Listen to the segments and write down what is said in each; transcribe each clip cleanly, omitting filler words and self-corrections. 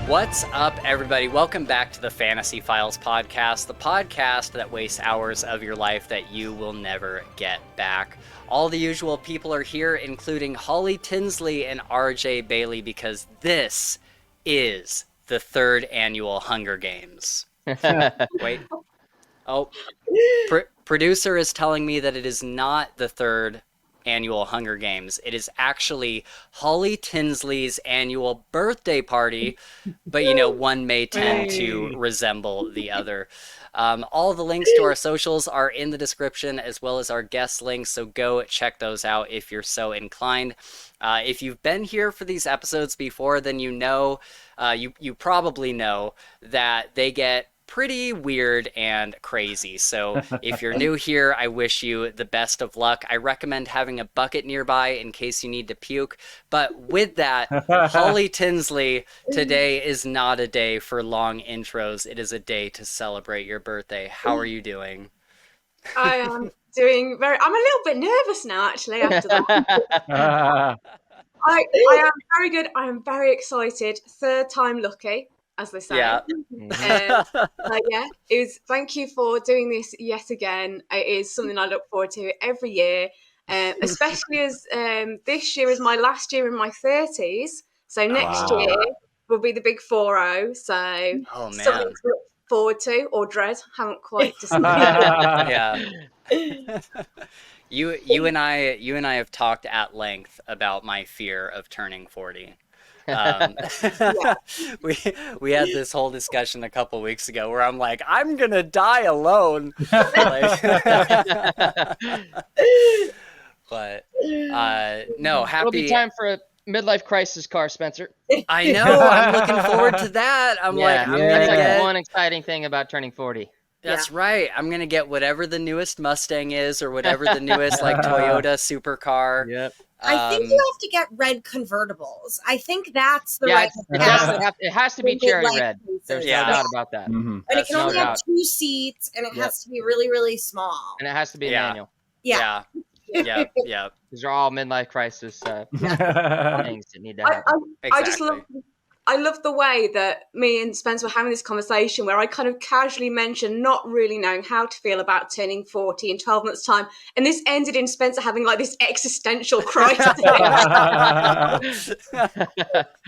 What's up, everybody? Welcome back to the Fantasy Files Podcast, the podcast that wastes hours of your life that you will never get back. All the usual people are here, including Holly Tinsley and RJ Bayley, because this is the third annual Hunger Games. Wait. Oh, producer is telling me that it is not the third annual Hunger Games. It is actually Holly Tinsley's annual birthday party, but one may tend to resemble the other. All the links to our socials are in the description, as well as our guest links, so go check those out if you're so inclined. If you've been here for these episodes before, then you probably know that they get pretty weird and crazy. So if you're new here, I wish you the best of luck. I recommend having a bucket nearby in case you need to puke. But with that, Holly Tinsley, today is not a day for long intros. It is a day to celebrate your birthday. How are you doing? I am doing I'm a little bit nervous now, actually, after that. I am very good. I am very excited. Third time lucky, as they say. Yeah. Thank you for doing this yet again. It is something I look forward to every year, especially as this year is my last year in my 30s. So next year will be the big 40. So something to look forward to or dread. Haven't quite decided. Yeah. You and I have talked at length about my fear of turning 40. We had this whole discussion a couple weeks ago where I'm like, I'm gonna die alone. But no, happy. It'll be time for a midlife crisis car, Spencer. I know. I'm looking forward to that. I'm gonna get one exciting thing about turning 40. That's right. I'm gonna get whatever the newest Mustang is, or whatever the newest Toyota supercar. Yep. I think you have to get red convertibles. I think that's the right path. It has to be cherry red. There's no doubt about that. Mm-hmm. And it can only have 2 seats, and it has to be really, really small. And it has to be manual. Yeah. These are all midlife crisis things that need to happen. I love the way that me and Spence were having this conversation where I kind of casually mentioned not really knowing how to feel about turning 40 in 12 months' time. And this ended in Spencer having this existential crisis.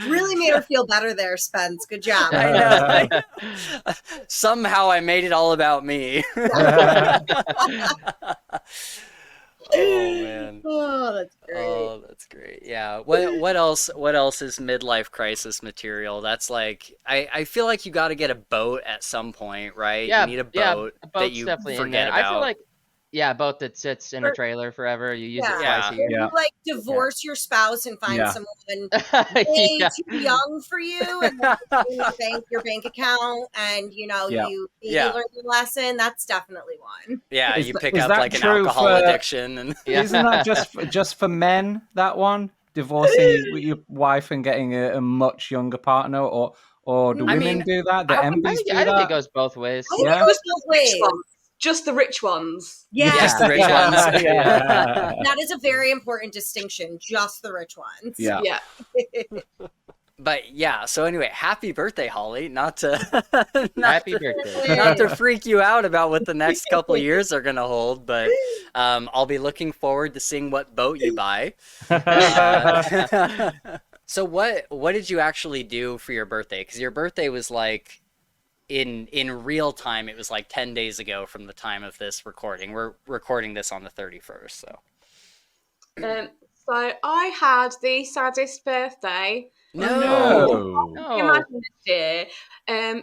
Really made her feel better there, Spence. Good job. I know. Somehow I made it all about me. Oh man! Oh, that's great. Oh, that's great. Yeah. What else? What else is midlife crisis material? That's I feel like you got to get a boat at some point, right? Yeah. You need a boat that you definitely forget about. I feel like a boat that sits in a trailer forever. You use it twice a year. You divorce your spouse and find someone way too young for you, and then your bank account, and you learn your lesson. That's definitely one. Yeah, you pick up an alcohol addiction, and isn't that just for men? That one, divorcing your wife and getting a much younger partner, or do women do that? The MBs do that? I think it goes both ways. I think it goes both ways. Just the rich ones. Yeah. Just the rich ones. That is a very important distinction. Just the rich ones. Yeah. But so anyway, happy birthday, Holly. Not to freak you out about what the next couple of years are going to hold, but I'll be looking forward to seeing what boat you buy. So what did you actually do for your birthday? Because your birthday was in real time, it was 10 days ago from the time of this recording. We're recording this on the 31st, so. So I had the saddest birthday. No. Imagine this year.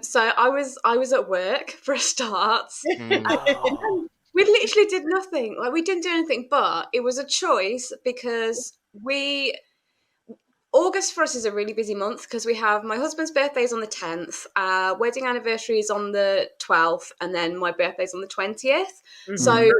So I was at work for a start. We literally did nothing. We didn't do anything, but it was a choice because August for us is a really busy month because we have my husband's birthday is on the 10th, wedding anniversary is on the 12th, and then my birthday's on the 20th. Mm-hmm. So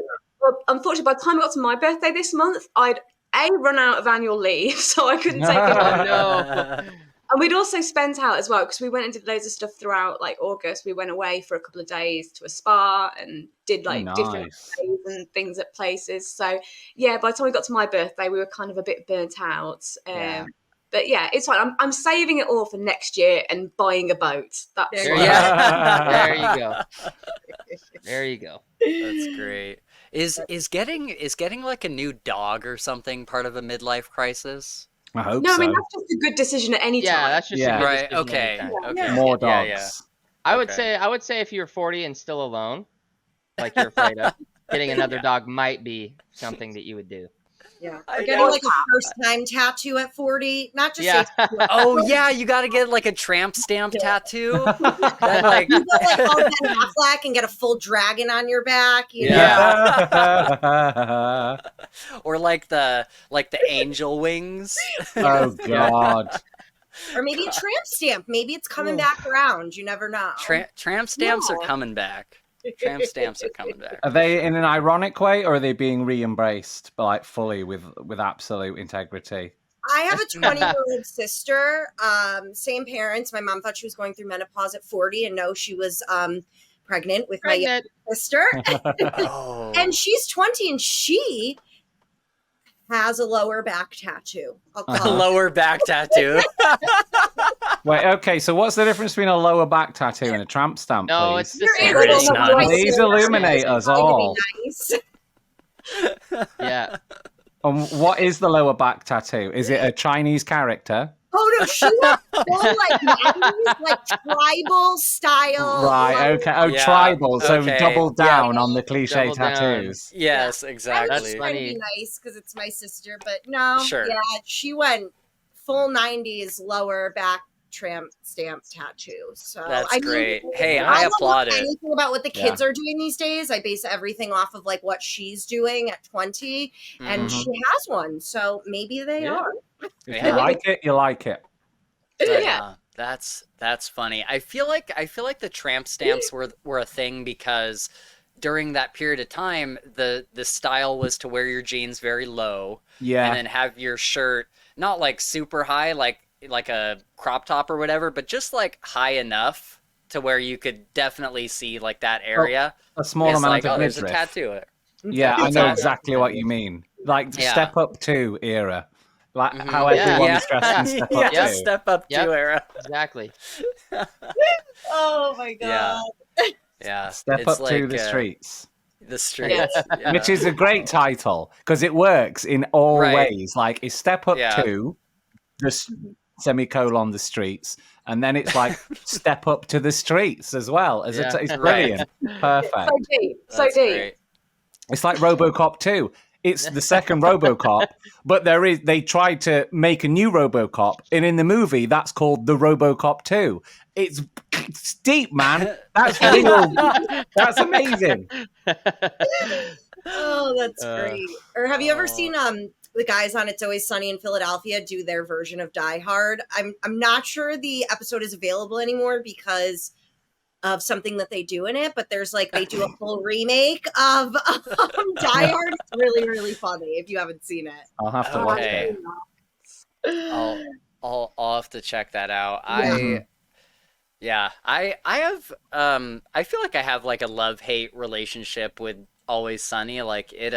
unfortunately, by the time I got to my birthday this month, I'd run out of annual leave, so I couldn't take it. No. And we'd also spent out as well because we went and did loads of stuff throughout August. We went away for a couple of days to a spa and did different days and things at places. So by the time we got to my birthday, we were kind of a bit burnt out. But yeah, it's fine. I'm saving it all for next year and buying a boat. That's there you go. There you go. That's great. Is getting like a new dog or something part of a midlife crisis? I hope so. No, I mean that's just a good decision at any time. Yeah, that's just a good right. decision Okay. anytime. Okay. More dogs. Yeah. I would say if you're 40 and still alone, like you're afraid of, getting another dog might be something that you would do. Yeah, or getting like a first-time tattoo at 40, not just. Yeah. Oh yeah, you got to get like a tramp stamp tattoo. That, like... You go like all Ben Affleck and get a full dragon on your back. You know? Yeah. Or like the angel wings. Oh God. Or maybe a tramp stamp. Maybe it's coming back around. You never know. Tramp stamps are coming back. Tramp stamps are coming back. Are they in an ironic way, or are they being re-embraced, like fully with absolute integrity? I have a 20-year-old sister, same parents. My mom thought she was going through menopause at 40, and no, she was pregnant with my younger sister. Oh. And she's 20, and she has a lower back tattoo. A lower back tattoo. Wait, okay, so what's the difference between a lower back tattoo and a tramp stamp, No, please? it's the same. Please illuminate us all. Nice. Yeah. What is the lower back tattoo? Is it a Chinese character? Oh no, she was full like 90s, like tribal style. Right, okay. Oh, Yeah, tribal. So okay. double down on the cliche Double down. tattoos. Yes, I exactly. was trying to be nice because it's my sister, but no. Sure. Yeah, she went full 90s lower back tramp stamp tattoo. So That's great. Hey, I I don't applaud know it. anything about what the kids are doing these days. I base everything off of like what she's doing at 20, and she has one. So maybe they are. If you like it, you like it. Yeah, that's funny. I feel like the tramp stamps were a thing because during that period of time, the style was to wear your jeans very low, and then have your shirt not like super high, like a crop top or whatever, but just like high enough to where you could definitely see like that area. A small amount of there's a midriff. tattoo. Yeah, I know exactly what you mean. Like Step Up 2 era. Like how everyone's dressed in Step Up 2. Step Up 2 era. Exactly. Oh my god. Yeah. Step Up to the Streets. The Streets. Yeah. Which is a great title because it works in all ways. Like it's Step Up to the semicolon the streets, and then it's like Step Up to the Streets as well. It's brilliant. Perfect. So deep. It's like RoboCop 2. It's the second RoboCop, but they tried to make a new RoboCop, and in the movie that's called the RoboCop 2. It's deep, man. That's real. That's amazing. Oh, that's great. Or have you ever seen the guys on It's Always Sunny in Philadelphia do their version of Die Hard? I'm not sure the episode is available anymore because of something that they do in it, but there's like they do a full remake of Die Hard. It's really, really funny if you haven't seen it. I'll have to watch it. I'll have to check that out. I have I feel like I have like a love-hate relationship with Always Sunny. Like it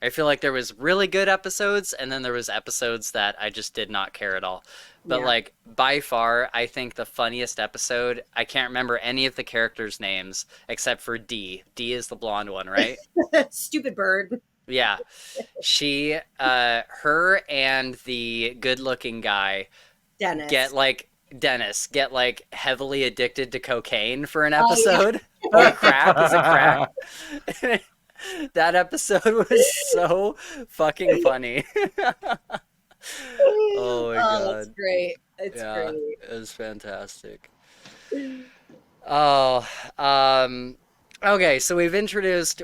I feel like there was really good episodes and then there was episodes that I just did not care at all. But like by far, I think the funniest episode, I can't remember any of the characters' names except for D. D is the blonde one, right? Stupid bird. Yeah. She her and the good-looking guy Dennis get like heavily addicted to cocaine for an episode. Or crack. Is it crack? That episode was so fucking funny. Oh my god. That's great. It's great. It was fantastic. Oh, okay, so we've introduced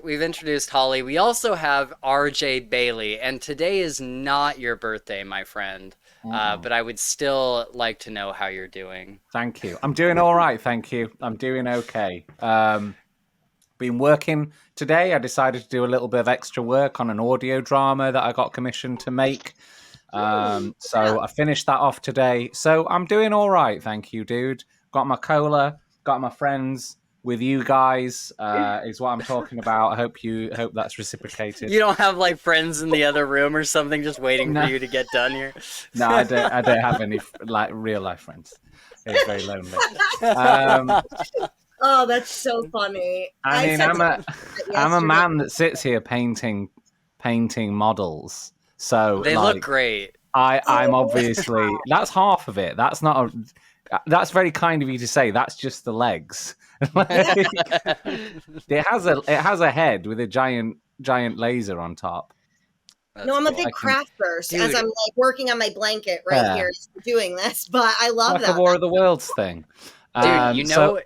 Holly. We also have RJ Bayley, and today is not your birthday, my friend. But I would still like to know how you're doing. Thank you. I'm doing all right, thank you. I'm doing okay. Been working today. I decided to do a little bit of extra work on an audio drama that I got commissioned to make. So I finished that off today. So I'm doing all right, thank you, dude. Got my cola, got my friends, with you guys is what I'm talking about. I hope that's reciprocated. You don't have like friends in the other room or something just waiting for you to get done here? No, I don't have any like real life friends. It's very lonely. Oh, that's so funny. I mean, I'm a man that sits here painting models. So they look great. I'm obviously that's half of it. That's not that's very kind of you to say. That's just the legs. It has a head with a giant laser on top. No, I'm a big craft burst as I'm like working on my blanket here doing this, but I love like that. a War of the Worlds thing. Dude, you know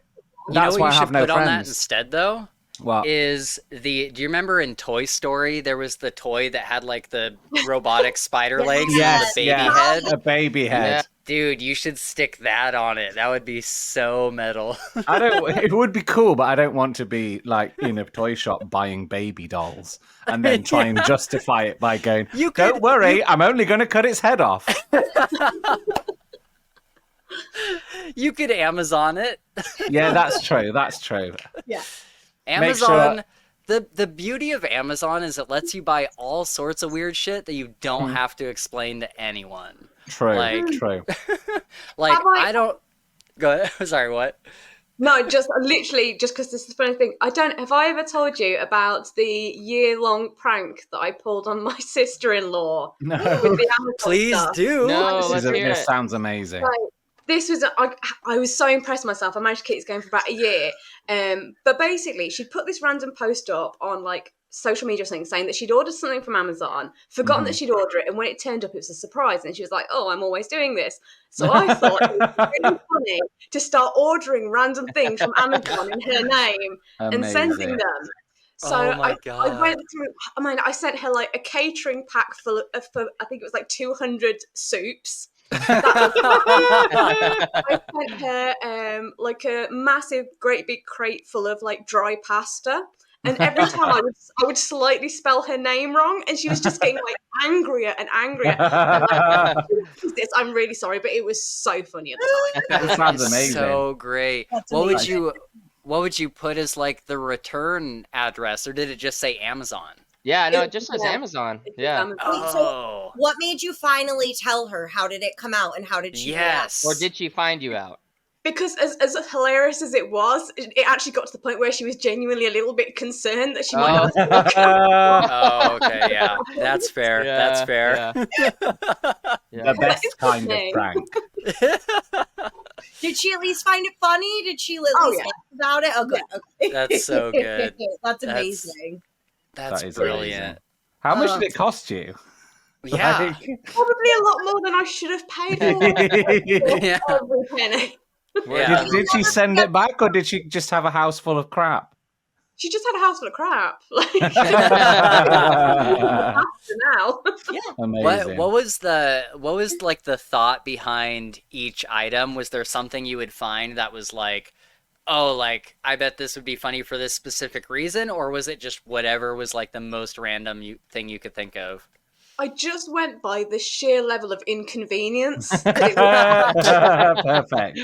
that's why what you I have should no put on that friends. instead though? What? Do you remember in Toy Story there was the toy that had like the robotic spider legs and the baby head? A baby head. Yeah. Dude, you should stick that on it. That would be so metal. It would be cool, but I don't want to be like in a toy shop buying baby dolls and then try and justify it by going, don't worry, I'm only going to cut its head off. You could Amazon it. Yeah, that's true. Yeah. Amazon, the beauty of Amazon is it lets you buy all sorts of weird shit that you don't have to explain to anyone. True. Like, I don't... Go ahead. Sorry, what? No, just literally, just because this is the funny thing. Have I ever told you about the year-long prank that I pulled on my sister-in-law? No. With the Amazon Please stuff? do. No, This sounds amazing. Right. This was, I was so impressed with myself. I managed to keep this going for about a year. But basically, she put this random post up on like social media or something saying that she'd ordered something from Amazon, forgotten that she'd ordered it, and when it turned up, it was a surprise. And she was like, "Oh, I'm always doing this." So I thought it was really funny to start ordering random things from Amazon in her name and sending them. So I went through. I mean, I sent her like a catering pack full of I think it was like 200 soups. I sent her like a massive, great big crate full of like dry pasta. And every time I would slightly spell her name wrong, and she was just getting like angrier and angrier. I'm really sorry, but it was so funny at the time. It sounds amazing. So great. What would you put as like the return address, or did it just say Amazon? Yeah, no, it just says Amazon. Yeah. Wait, so what made you finally tell her? How did it come out, and how did she react? Or did she find you out? Because as hilarious as it was, it actually got to the point where she was genuinely a little bit concerned that she might not. Oh, okay, yeah, that's fair. Yeah, that's fair. Yeah. The best kind of prank. Did she at least find it funny? Did she at least laugh about it? Oh, good. Okay. That's so good. That's amazing. That's That is brilliant. amazing. How much did it cost you? Yeah. Probably a lot more than I should have paid for. Yeah. Every penny. Yeah. Did she send it back, or did she just have a house full of crap? She just had a house full of crap. Like, now. Amazing. What was like the thought behind each item? Was there something you would find that was like, oh, like I bet this would be funny for this specific reason, or was it just whatever was like the most random thing you could think of? I just went by the sheer level of inconvenience. Perfect.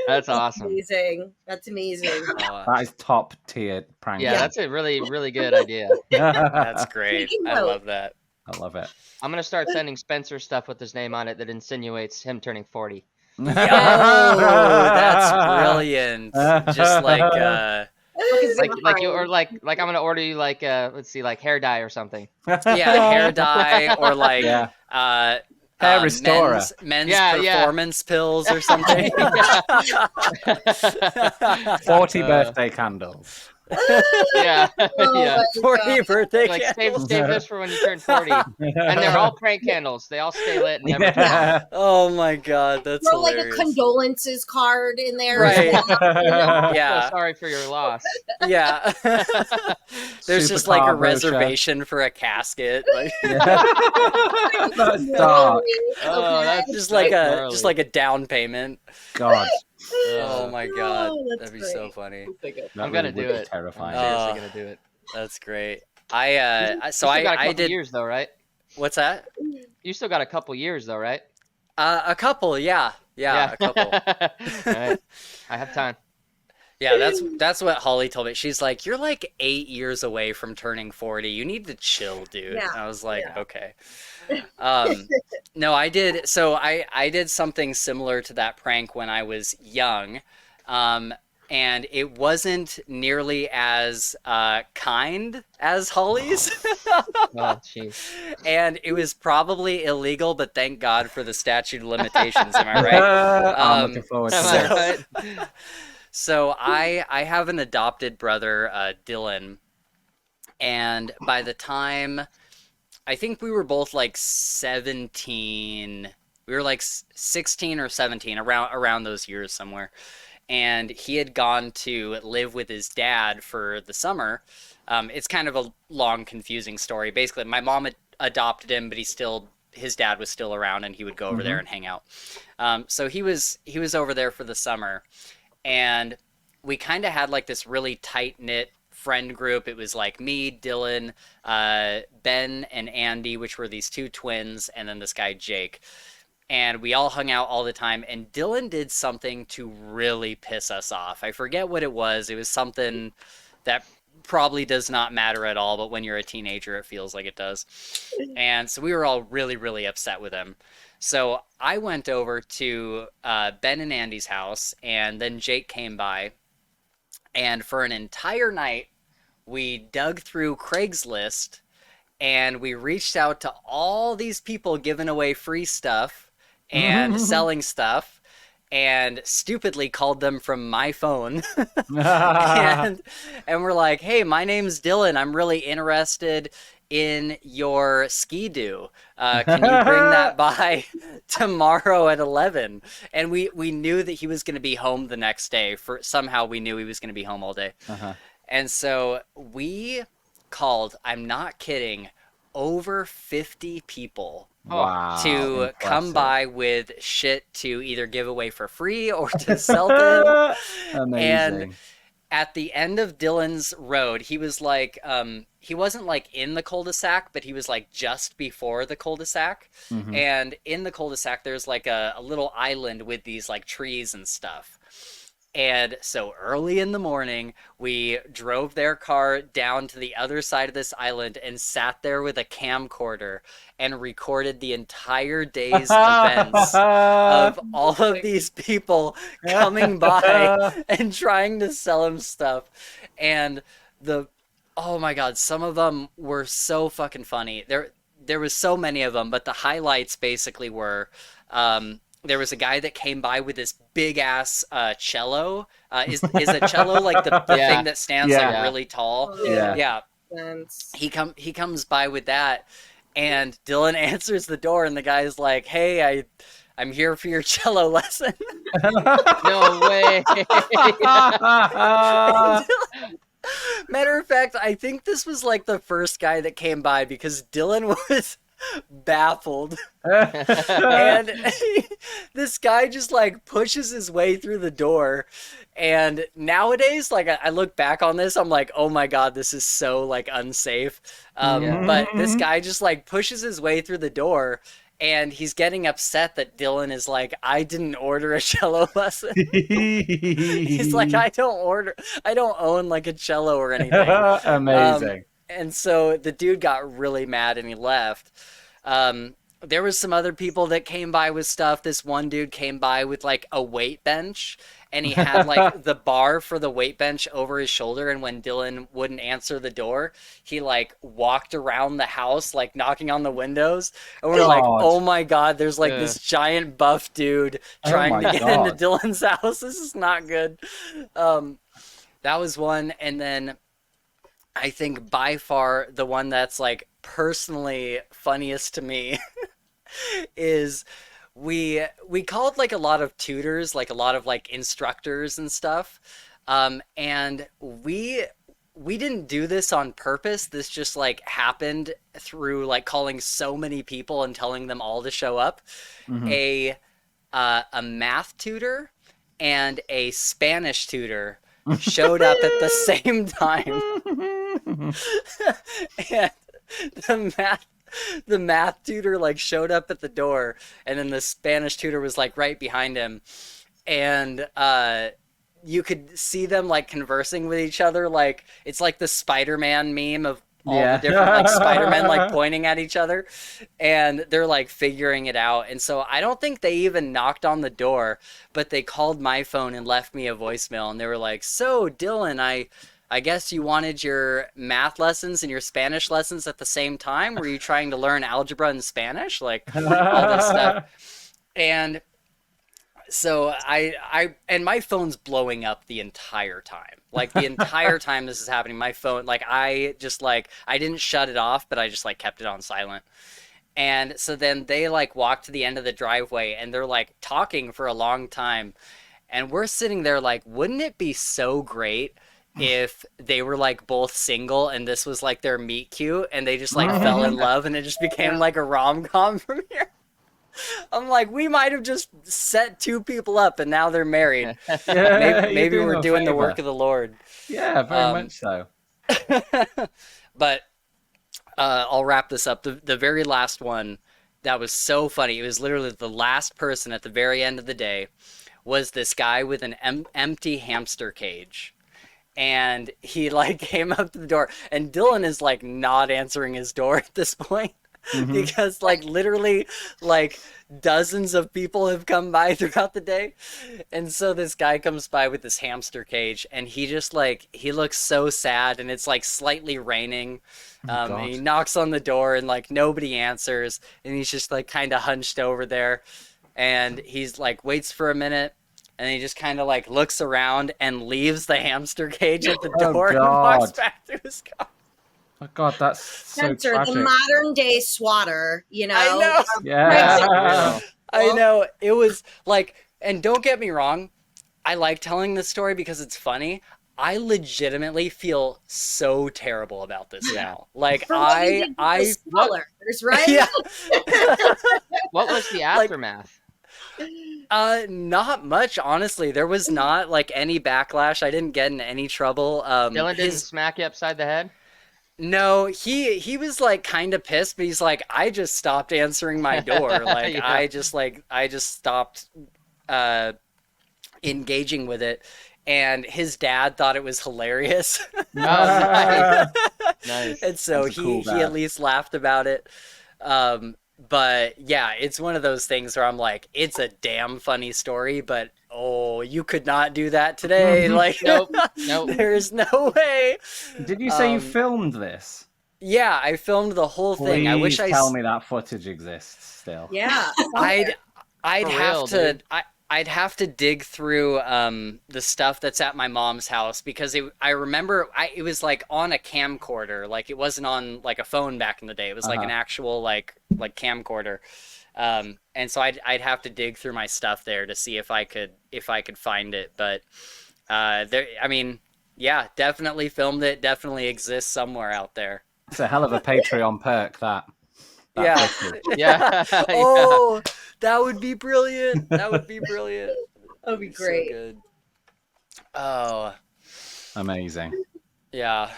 That's awesome. Amazing. That's amazing. That is top tier prank. Yeah, that's a really, really good idea. That's great. I love that. I love it. I'm going to start sending Spencer stuff with his name on it that insinuates him turning 40. Oh, that's brilliant. Just like I'm gonna order you like let's see, like hair dye or something. Yeah, hair dye or like hair restorer, men's performance pills or something. 40 birthday candles. Yeah. 40 birthday like candles. save this for when you turn 40. And they're all prank candles. They all stay lit and never turn. Oh my god, that's Throw hilarious. like a condolences card in there. Right. Yeah. So sorry for your loss. Yeah. There's just like a reservation for a casket. Like That's dark. Oh, that's just like a down payment. God. Oh my god, that'd be great. so funny. I'm gonna do it. Terrifying. I'm seriously gonna do it. That's great. You still got a couple did. years though, right? What's that? You still got a couple years though, right? A couple, yeah, a couple. All right. I have time. Yeah, that's what Holly told me. She's like, "You're like 8 years away from turning 40. You need to chill, dude." Yeah. And I was like, "Okay." No, I did. So I did something similar to that prank when I was young, and it wasn't nearly as kind as Holly's. Oh, jeez. And it was probably illegal, but thank God for the statute of limitations. Am I right? I'm looking forward to that. So I have an adopted brother, Dylan, and by the time I think we were both like 17, we were like 16 or 17, around those years somewhere, and he had gone to live with his dad for the summer. It's kind of a long, confusing story. Basically, my mom had adopted him, but his dad was still around, and he would go over there and hang out. So he was over there for the summer, and we kind of had like this really tight-knit friend group. It was like me, Dylan, Ben, and Andy, which were these two twins, and then this guy, Jake. And we all hung out all the time, and Dylan did something to really piss us off. I forget what it was. It was something that probably does not matter at all, but when you're a teenager, it feels like it does. And so we were all really, really upset with him. So I went over to Ben and Andy's house, and then Jake came by. And for an entire night, we dug through Craigslist, and we reached out to all these people giving away free stuff and selling stuff, and stupidly called them from my phone. and we're like, "Hey, my name's Dylan. I'm really interested in your ski-doo. Can you bring that by tomorrow at 11?" And we knew that he was going to be home the next day. Somehow we knew he was going to be home all day. And so we called, I'm not kidding, over 50 people to come by with shit to either give away for free or to sell to him. Amazing. And at the end of Dylan's road, he was like, he wasn't like in the cul-de-sac, but he was like just before the cul-de-sac. And in the cul-de-sac, there's like a little island with these like trees and stuff. And so early in the morning, we drove their car down to the other side of this island and sat there with a camcorder and recorded the entire day's events of all of these people coming by and trying to sell him stuff. And oh my God, some of them were so fucking funny. There was so many of them, but the highlights basically were, there was a guy that came by with this big ass cello. Is a cello like the thing that stands like really tall? Yeah. He comes by with that, and Dylan answers the door, and the guy's like, "Hey, I'm here for your cello lesson." No way. Matter of fact, I think this was like the first guy that came by because Dylan was baffled. And this guy just like pushes his way through the door, and nowadays like I look back on this, I'm like, oh my God, this is so like unsafe. But this guy just like pushes his way through the door, and he's getting upset that Dylan is like, "I didn't order a cello lesson." He's like, I don't own like a cello or anything. Amazing. And so the dude got really mad and he left. There was some other people that came by with stuff. This one dude came by with like a weight bench, and he had like the bar for the weight bench over his shoulder. And when Dylan wouldn't answer the door, he like walked around the house, like knocking on the windows. And we're like, oh my God, there's like this giant buff dude trying to get into Dylan's house. This is not good. That was one. And then I think by far the one that's like personally funniest to me is we called like a lot of tutors, like a lot of like instructors and stuff. And we didn't do this on purpose. This just like happened through like calling so many people and telling them all to show up. A math tutor and a Spanish tutor showed up at the same time. And the math tutor like showed up at the door, and then the Spanish tutor was like right behind him, and you could see them like conversing with each other. Like it's like the Spider-Man meme of all the different like Spider-Men like pointing at each other, and they're like figuring it out. And so I don't think they even knocked on the door, but they called my phone and left me a voicemail, and they were like, "So Dylan, I guess you wanted your math lessons and your Spanish lessons at the same time. Were you trying to learn algebra and Spanish? Like all this stuff." And so and my phone's blowing up the entire time. Like the entire time this is happening, my phone, like I didn't shut it off, but I just like kept it on silent. And so then they like walk to the end of the driveway and they're like talking for a long time. And we're sitting there like, wouldn't it be so great if they were like both single and this was like their meet cute and they just like fell in love and it just became like a rom-com from here? I'm like, we might have just set two people up and now they're married. Maybe we're doing the work of the Lord. Yeah, very much so. But I'll wrap this up. The very last one that was so funny, it was literally the last person at the very end of the day, was this guy with an empty hamster cage. And he like came up to the door, and Dylan is like not answering his door at this point. Because like literally like dozens of people have come by throughout the day. And so this guy comes by with this hamster cage, and he just like, he looks so sad, and it's like slightly raining. And he knocks on the door and like nobody answers, and he's just like kind of hunched over there, and he's like waits for a minute, and he just kind of like looks around and leaves the hamster cage at the door and walks back to his car. Oh God, that's so tragic. The modern day swatter, you know? I know. Yeah. I know. It was like, and don't get me wrong, I like telling this story because it's funny. I legitimately feel so terrible about this now. Like right? Yeah. What was the aftermath? Not much, honestly. There was not like any backlash. I didn't get in any trouble. Dylan didn't smack you upside the head? No, he was like kind of pissed, but he's like, I just stopped answering my door. Like I just stopped engaging with it. And his dad thought it was hilarious. Nice. And so he at least laughed about it. But yeah, it's one of those things where I'm like, it's a damn funny story, but you could not do that today. Like, nope. There's no way. Did you say you filmed this? Yeah, I filmed the whole thing. I wish tell me that footage exists still. Yeah. I'd have to dig through the stuff that's at my mom's house, because I remember it was like on a camcorder. Like it wasn't on like a phone back in the day. It was like an actual like camcorder. And so I'd have to dig through my stuff there to see if I could find it. But definitely filmed it. Definitely exists somewhere out there. It's a hell of a Patreon perk, that. Yeah. Oh, that would be brilliant. That would be great. So good. Oh, amazing. Yeah.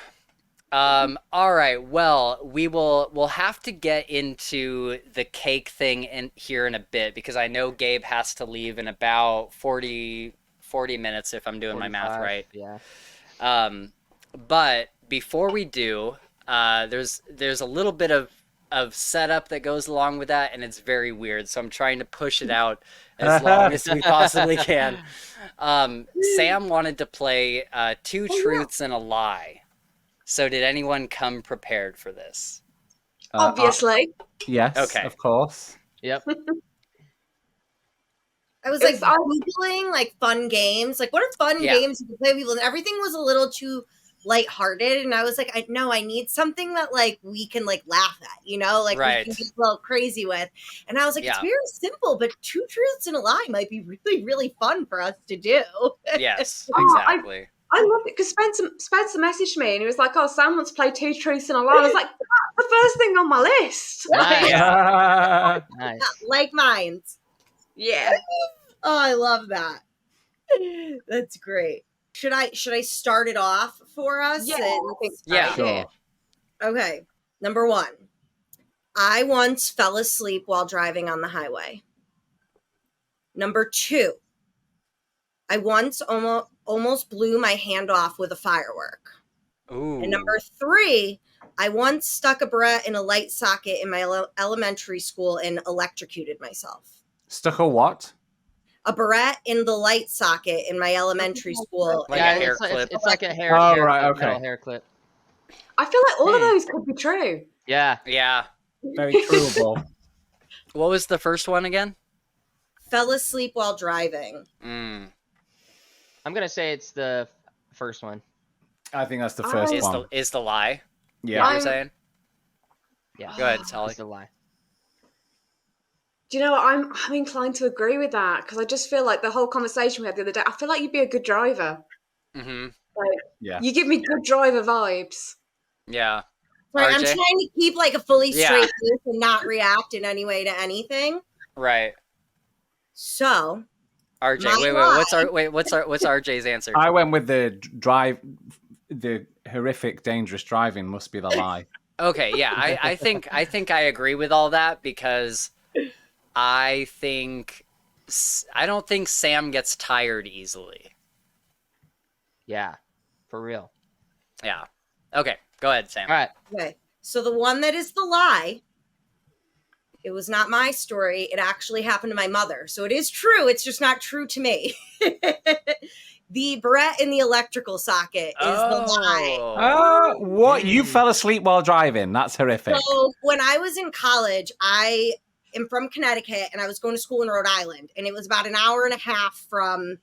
All right. Well, we'll have to get into the cake thing in a bit, because I know Gabe has to leave in about 40 minutes if I'm doing my math right. Yeah. But before we do, there's a little bit of setup that goes along with that, and it's very weird, so I'm trying to push it out as long as we possibly can. Sam wanted to play Two Truths and a Lie. So did anyone come prepared for this? Obviously. Yes, okay. Of course. Yep. I was like Googling like fun games. Like, what are fun games you can play with people? And everything was a little too lighthearted, and I was like, I need something that like we can like laugh at, you know, like we can get a little crazy with. And I was like, it's very simple, but Two Truths and a Lie might be really, really fun for us to do. Yes, exactly. I love it, because Spencer messaged me and he was like, Sam wants to play Two Truths and a Lie. I was like, that's the first thing on my list. Nice. Like mine. Yeah. Oh, I love that. That's great. Should I start it off for us? Yeah. Sure. Okay. Number 1. I once fell asleep while driving on the highway. Number 2. I once almost blew my hand off with a firework. Ooh. And number 3, I once stuck a barrette in a light socket in my elementary school and electrocuted myself. Stuck a what? A barrette in the light socket in my elementary school. Like a hair clip. It's like a hair. Oh, hair right, clip, okay. metal hair clip. I feel like all of those could be true. Yeah. Yeah. Very trueable. What was the first one again? Fell asleep while driving. Mm. I'm gonna say it's the first one. I think that's the first one. Is the lie? Yeah. You're saying? Yeah. Go ahead, Holly. It's a lie. Do you know what? I'm inclined to agree with that because I just feel like the whole conversation we had the other day, I feel like you'd be a good driver. Mm-hmm. Like, Yeah. you give me good driver vibes. Yeah. Right, RJ? I'm trying to keep like a fully Yeah. straight face and not react in any way to anything. Right. So, RJ, My what's RJ's answer? I went with the horrific, dangerous driving must be the lie. Okay, yeah, I think I agree with all that because I don't think Sam gets tired easily. Yeah. For real. Yeah. Okay, go ahead, Sam. All right. okay. So the one that is the lie, it was not my story. It actually happened to my mother. So it is true. It's just not true to me. The barrette in the electrical socket is the lie. Oh, what? You fell asleep while driving? That's horrific. So when I was in college, I am from Connecticut and I was going to school in Rhode Island. And it was about an hour and a half from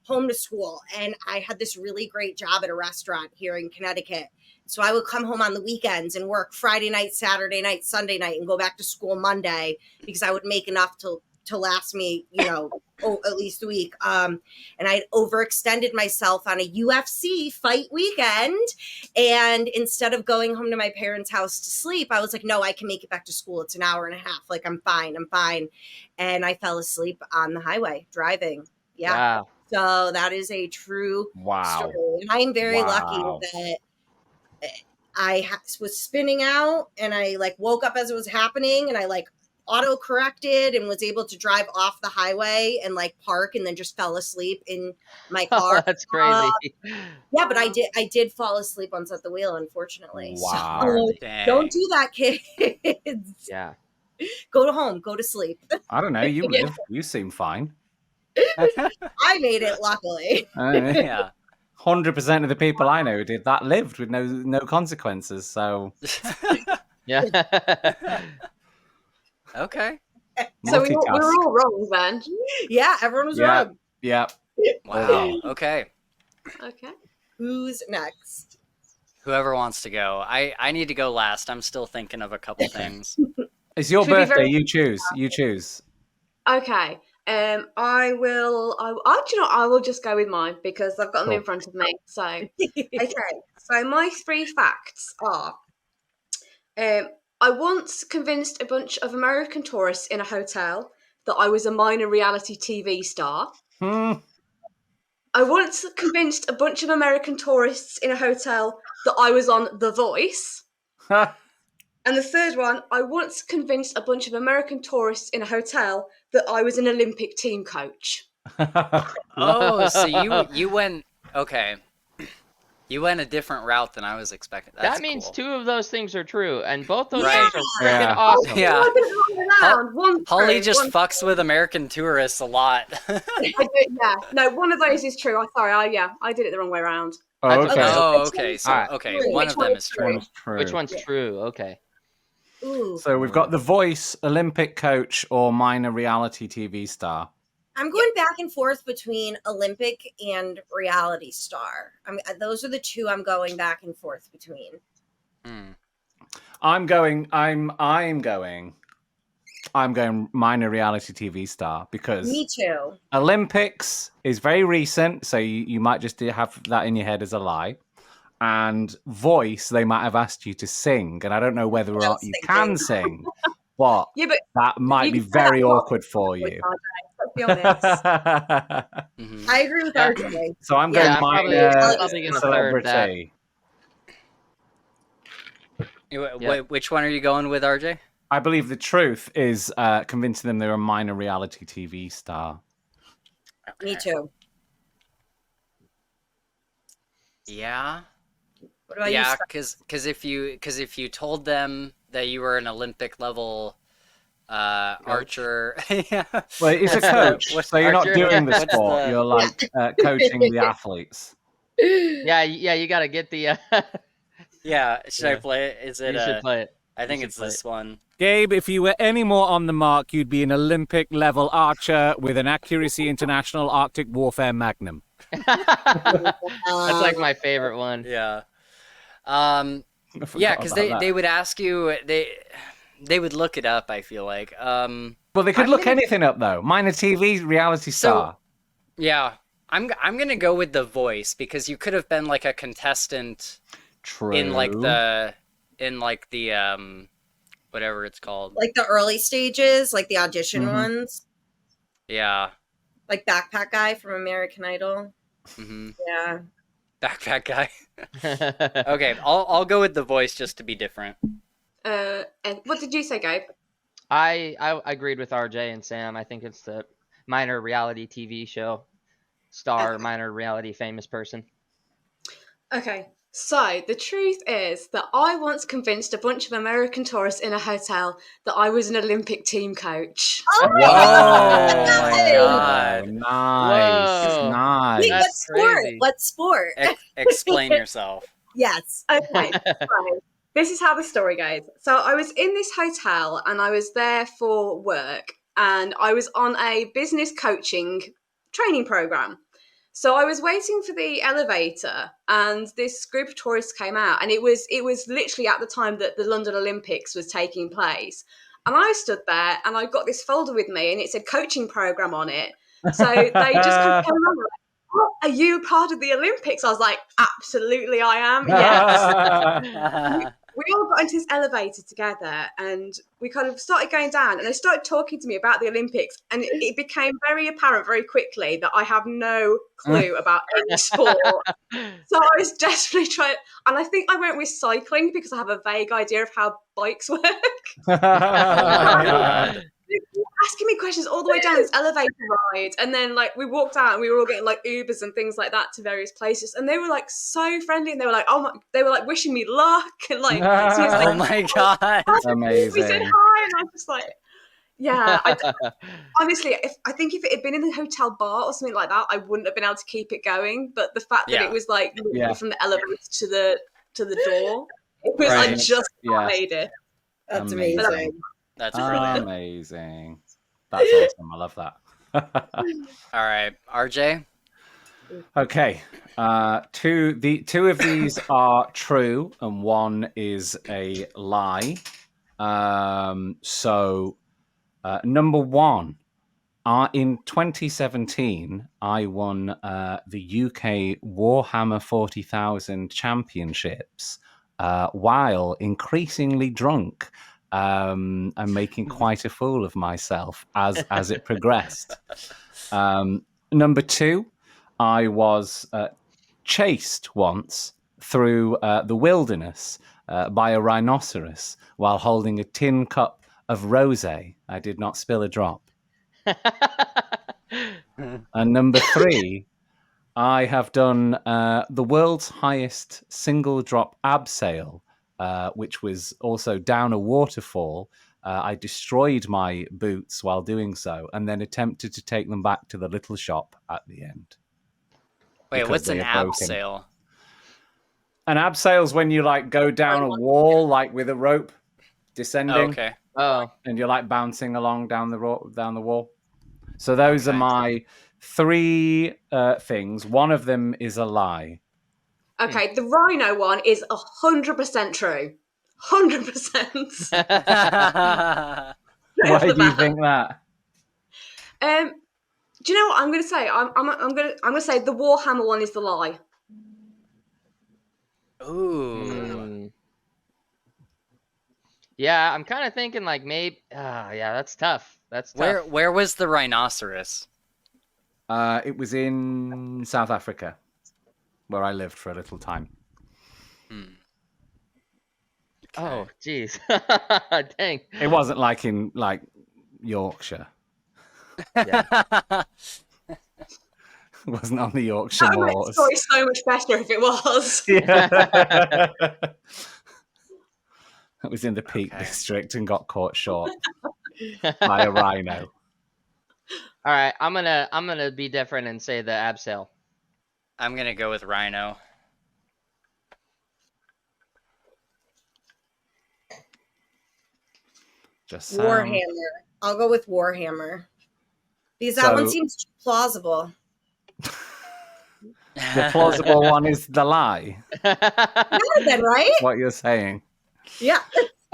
home to school. And I had this really great job at a restaurant here in Connecticut. So I would come home on the weekends and work Friday night, Saturday night, Sunday night, and go back to school Monday because I would make enough to last me, at least a week. And I'd overextended myself on a UFC fight weekend. And instead of going home to my parents' house to sleep, I was like, no, I can make it back to school. It's an hour and a half. Like, I'm fine. And I fell asleep on the highway driving. Yeah. Wow. So that is a true story. And I'm very lucky that I was spinning out and I woke up as it was happening and I auto corrected and was able to drive off the highway and park and then just fell asleep in my car. Oh, that's crazy. Yeah, but I did fall asleep once at the wheel, unfortunately. Wow. So don't do that, kids. Yeah. Go to sleep. I don't know. You live. You seem fine. I made it, luckily. Yeah. 100% of the people I know who did that lived with no consequences. So Yeah. Okay. So we were all wrong then. Yeah, everyone was wrong. Yeah. Wow. Okay. Okay. Who's next? Whoever wants to go. I need to go last. I'm still thinking of a couple things. It's your Should we birthday. very- You choose. You choose. Okay. I will. Do you know? I will just go with mine because I've got them in front of me. So, okay. So my 3 facts are: I once convinced a bunch of American tourists in a hotel that I was a minor reality TV star. I once convinced a bunch of American tourists in a hotel that I was on The Voice. And the third one, I once convinced a bunch of American tourists in a hotel that I was an Olympic team coach. Oh, so you went okay. You went a different route than I was expecting. That's that means cool. 2 of those things are true, and both those Right. things are freaking awesome. Yeah. I didn't run around. One's Holly true, just one's fucks with American tourists a lot. I do, yeah. No, one of those is true. I did it the wrong way around. Oh, okay. Oh, okay. So, Alright. okay, Which one of them is true. One's true. Which one's true? Okay. Ooh. So we've got The Voice, Olympic coach, or minor reality TV star. I'm going back and forth between Olympic and reality star. I mean, those are the 2 I'm going back and forth between. I'm going minor reality TV star because Me too. Olympics is very recent, so you might just have that in your head as a lie. And Voice, they might have asked you to sing, and I don't know whether or not you can sing, but Yeah, but that might be very awkward for you. let's be honest. Mhm. I agree with RJ. So I'm going Yeah, I'm probably minor gonna third that. celebrity. Which one are you going with, RJ? I believe the truth is convincing them they're a minor reality TV star. Me too. Yeah. What about Yeah, you? because if you told them that you were an Olympic level archer, yeah. Well, he's a coach, so you're not Archer? doing the What's sport. the- You're like coaching the athletes. Yeah, you got to get the. Yeah, should I Yeah. play it? Is it You should play it. I think should it's play this one. Gabe, if you were any more on the mark, you'd be an Olympic level archer with an Accuracy International Arctic Warfare Magnum. That's like my favorite one. Yeah. I forgot Yeah, because about that. they would ask you they would look it up, I feel like. Well, they could I'm look gonna- anything up though. Minor TV reality star. Yeah. I'm gonna go with The Voice because you could have been like a contestant True. in like the whatever it's called. Like the early stages, like the audition Mhm. ones, Yeah. like Backpack Guy from American Idol. Hmm. Yeah. Backpack guy. Okay, I'll go with The Voice just to be different. And what did you say, Gabe? I agreed with RJ and Sam. I think it's the minor reality TV show star, Okay. minor reality famous person. Okay, so the truth is that I once convinced a bunch of American tourists in a hotel that I was an Olympic team coach. Oh Whoa! my God. Nice, Whoa. nice. Wait, what That's sport? crazy. What sport? Explain yourself. Yes. Okay, so this is how the story goes. So I was in this hotel and I was there for work and I was on a business coaching training program. So I was waiting for the elevator and this group of tourists came out and it was literally at the time that the London Olympics was taking place. And I stood there and I got this folder with me and it said coaching program on it. So they just kind of came around like, "Oh, are you part of the Olympics?" I was like, absolutely I am. Yes. We all got into this elevator together and we kind of started going down and they started talking to me about the Olympics and it became very apparent very quickly that I have no clue about any sport. So I was desperately trying, and I think I went with cycling because I have a vague idea of how bikes work. They were asking me questions all the way down this elevator ride, and then like we walked out and we were all getting like Ubers and things like that to various places, and they were like so friendly, and they were like, oh my, they were like wishing me luck, and like, so it's like, Oh my God. we said Amazing. hi, and I was just like, yeah. Honestly, I think if it had been in the hotel bar or something like that, I wouldn't have been able to keep it going. But the fact that Yeah. it was like literally Yeah. from the elevator to the door, it was Right. like just Yeah. made it. That's Amazing. amazing. That's brilliant. Amazing. That's awesome. I love that. All right, RJ. Okay. Two of these are true and one is a lie. So number one, in 2017, I won the UK Warhammer 40,000 championships while increasingly drunk and making quite a fool of myself as it progressed. Number two, I was chased once through the wilderness by a rhinoceros while holding a tin cup of rosé. I did not spill a drop. And number three, I have done the world's highest single drop abseil, which was also down a waterfall. I destroyed my boots while doing so and then attempted to take them back to the little shop at the end. Wait, Because what's they an are broken. abseil? An abseil's when you like go down a wall like with a rope descending. Oh, okay. Oh, And you're like bouncing along down the wall. So those are Okay. my three things. One of them is a lie. Okay, the rhino one is 100% true. 100%. Why do you think that? Do you know what I'm going to say? I'm going to say the Warhammer one is the lie. Ooh. Yeah, I'm kind of thinking like maybe. Yeah, that's tough. That's tough. Where was the rhinoceros? It was in South Africa, where I lived for a little time. Oh, jeez. Dang. It wasn't like in like Yorkshire. Yeah. Wasn't on the Yorkshire That would make the moors. story so much better if it was. Yeah. It was in the Peak District and got caught short by a rhino. All right, I'm gonna be different and say the abseil. I'm gonna go with rhino. Just Warhammer. I'll go with Warhammer because that one seems too plausible. The plausible one is the lie. Yeah, then, right? What you're saying. Yeah.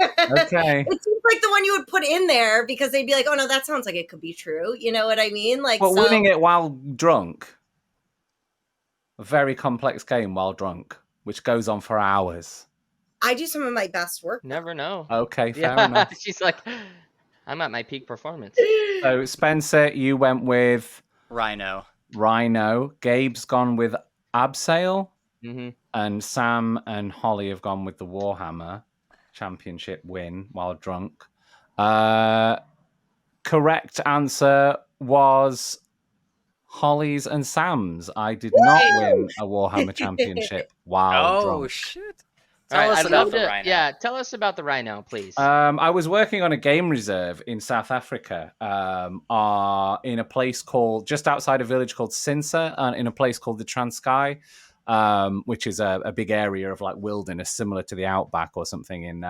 Okay. It seems like the one you would put in there because they'd be like, oh no, that sounds like it could be true. You know what I mean? Like, But winning it while drunk. A very complex game while drunk, which goes on for hours. I do some of my best work. Never know. Okay, fair enough. She's like, I'm at my peak performance. So, Spencer, you went with Rhino. Gabe's gone with abseil. Mm-hmm. And Sam and Holly have gone with the Warhammer championship win while drunk. Correct answer was Holly's and Sam's. I did not win a Warhammer championship while drunk. Oh, shit. Tell us about the rhino. Yeah, tell us about the rhino, please. I was working on a game reserve in South Africa, in a place called, just outside a village called Sinsa, in a place called the Transkei, which is a big area of like wilderness, similar to the outback or something in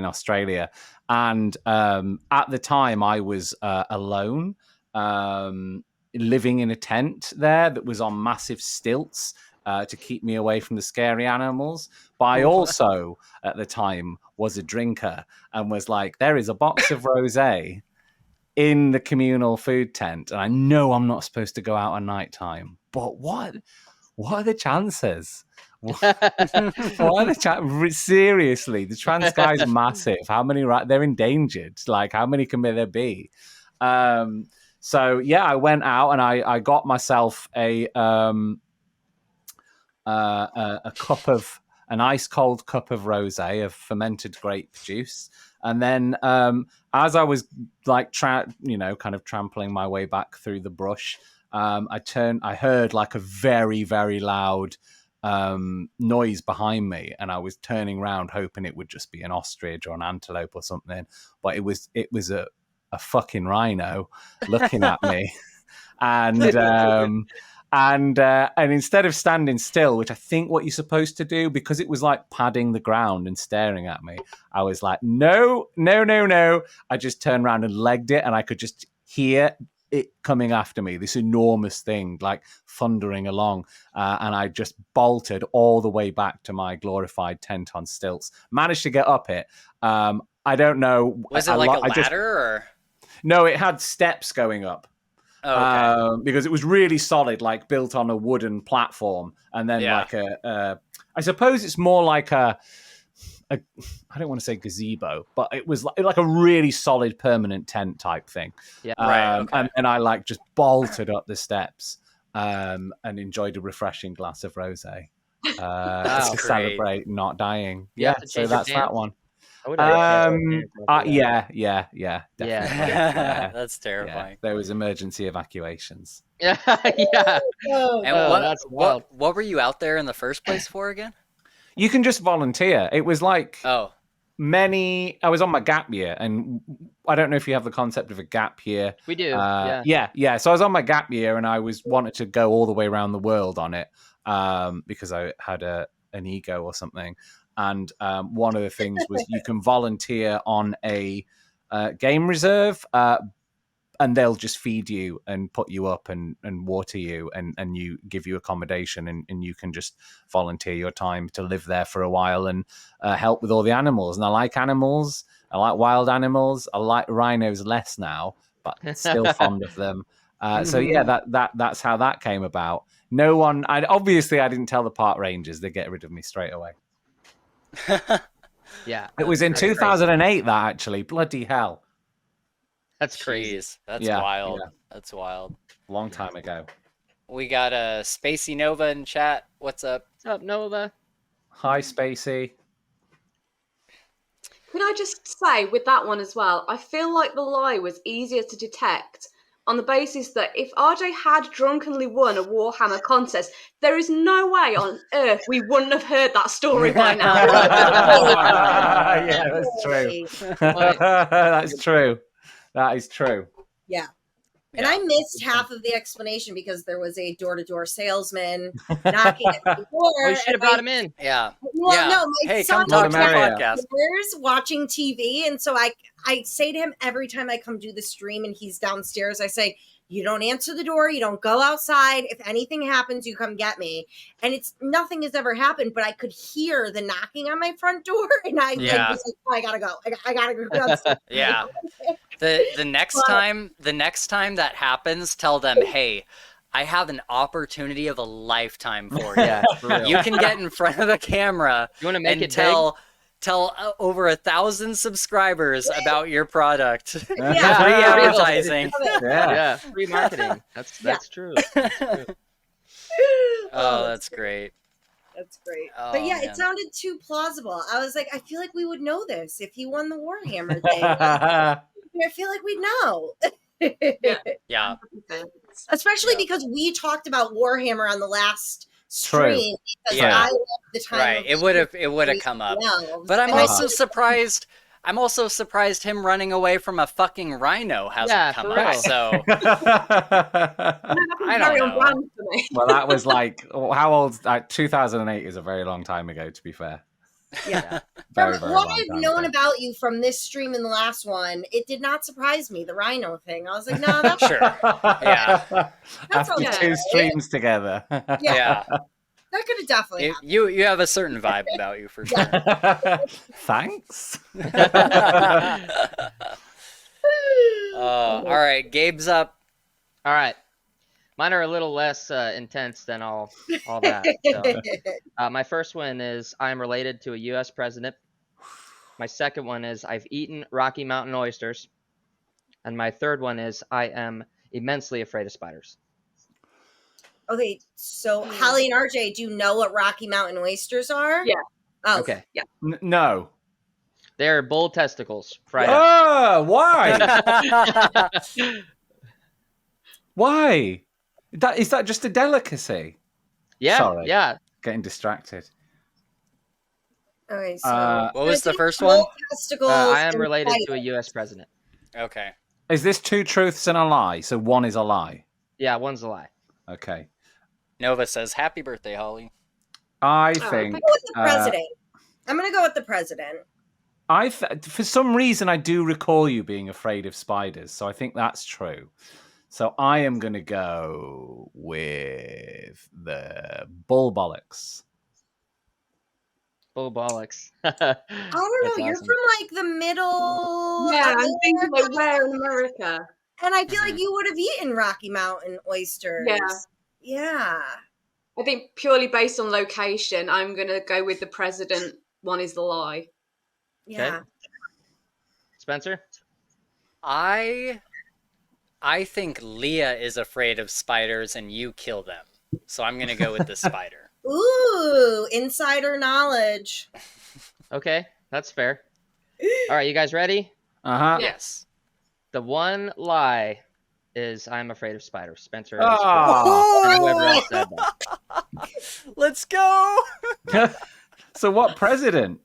Australia. And at the time, I was alone, living in a tent there that was on massive stilts. To keep me away from the scary animals. But I also, at the time, was a drinker and was like, there is a box of rosé in the communal food tent. And I know I'm not supposed to go out at night time. But what are the chances? What are the Seriously, the Transkei is massive. How many? They're endangered. Like, how many can there be? So, yeah, I went out and I got myself a an ice cold cup of rosé, of fermented grape juice, and then as I was like kind of trampling my way back through the brush, I heard like a very, very loud noise behind me, and I was turning around hoping it would just be an ostrich or an antelope or something, but it was a fucking rhino looking at me. And instead of standing still, which I think what you're supposed to do, because it was like padding the ground and staring at me, I was like, no. I just turned around and legged it, and I could just hear it coming after me, this enormous thing, like thundering along. And I just bolted all the way back to my glorified tent on stilts. Managed to get up it. I don't know. Was it like a ladder or? No, it had steps going up. Oh, okay. Because it was really solid, like built on a wooden platform, and then like I suppose it's more like a I don't want to say gazebo, but it was like a really solid permanent tent type thing. Yeah, right. Okay. And I like just bolted up the steps and enjoyed a refreshing glass of rosé to celebrate not dying. Yeah, so that's that one. Yeah, definitely. That's terrifying. Yeah, there was emergency evacuations. Yeah. And what were you out there in the first place for again? You can just volunteer. It was like I was on my gap year, and I don't know if you have the concept of a gap year. We do. Yeah. So I was on my gap year, and I wanted to go all the way around the world on it because I had an ego or something. And one of the things was you can volunteer on a game reserve, and they'll just feed you and put you up and water you and you give you accommodation, and you can just volunteer your time to live there for a while and help with all the animals. And I like animals. I like wild animals. I like rhinos less now, but still fond of them. So yeah, that's how that came about. No one. I didn't tell the park rangers. They get rid of me straight away. Yeah, it was in 2008 that actually. Bloody hell. That's crazy. That's wild. Yeah. That's wild. Long time ago. We got a Spacey Nova in chat. What's up? What's up, Nova? Hi, Spacey. Can I just say with that one as well, I feel like the lie was easier to detect on the basis that if RJ had drunkenly won a Warhammer contest, there is no way on earth we wouldn't have heard that story by now. Yeah, that's true. That's true. That is true. Yeah. And I missed half of the explanation because there was a door-to-door salesman knocking at the door. Well, you should have brought him in. Yeah. Well, no, my son come talk to the podcast. upstairs watching TV, and so I say to him every time I come do the stream and he's downstairs, I say, you don't answer the door, you don't go outside. If anything happens, you come get me. And nothing has ever happened, but I could hear the knocking on my front door, and I was like, oh, I gotta go. I gotta go. Yeah. The next time that happens, tell them, hey, I have an opportunity of a lifetime for you. Yeah, for real. You can get in front of the camera You want to make and it tell over 1,000 subscribers about your product. Free advertising. Yeah, free marketing. That's true. Oh, that's great. That's great. Oh, but yeah, man. it sounded too plausible. I was like, I feel like we would know this if he won the Warhammer thing. I feel like we'd know. Yeah. Especially because we talked about Warhammer on the last stream. Because Yeah. I loved the time. Right. It would have come up. But I'm also surprised. I'm also surprised him running away from a fucking rhino hasn't come up. So I don't know. Well, that was like, how old? 2008 is a very long time ago, to be fair. Yeah. Very, From very what long I've time known ago. about you from this stream and the last one, it did not surprise me, the rhino thing. I was like, no, that's Sure. Yeah. That's After okay. 2 streams together. Yeah. That could have definitely happened. You have a certain vibe about you for sure. Thanks. All right, Gabe's up. All right. Mine are a little less intense than all that. So, my first one is I'm related to a U.S. president. My second one is I've eaten Rocky Mountain oysters. And my third one is I am immensely afraid of spiders. Okay, so Holly and RJ, do you know what Rocky Mountain oysters are? Yeah. Oh, Okay. Yeah. No. They're bull testicles fried up. Oh, why? Why? Is that just a delicacy? Yeah, Sorry. yeah. Getting distracted. Okay, so What was the first one? testicles. I am and related to a spiders. U.S. president. Okay. Is this 2 truths and a lie? So one is a lie. Yeah, one's a lie. Okay. Nova says, "Happy birthday, Holly." I I'm think. gonna go with the president. I'm gonna go with the president. For some reason, I do recall you being afraid of spiders, so I think that's true. So I am going to go with the bull bollocks. Bull bollocks. I don't know. You're from like the middle. Yeah, of I'm thinking like America, where in America? and I feel like you would have eaten Rocky Mountain oysters. Yeah. Yeah. I think purely based on location, I'm going to go with the president. One is the lie. Yeah. Spencer? I think Leah is afraid of spiders and you kill them. So I'm going to go with the spider. Ooh, insider knowledge. Okay, that's fair. All right, you guys ready? Uh-huh. Yes. The one lie is I'm afraid of spiders. Spencer. Oh. And whoever else said that. Let's go. So what president?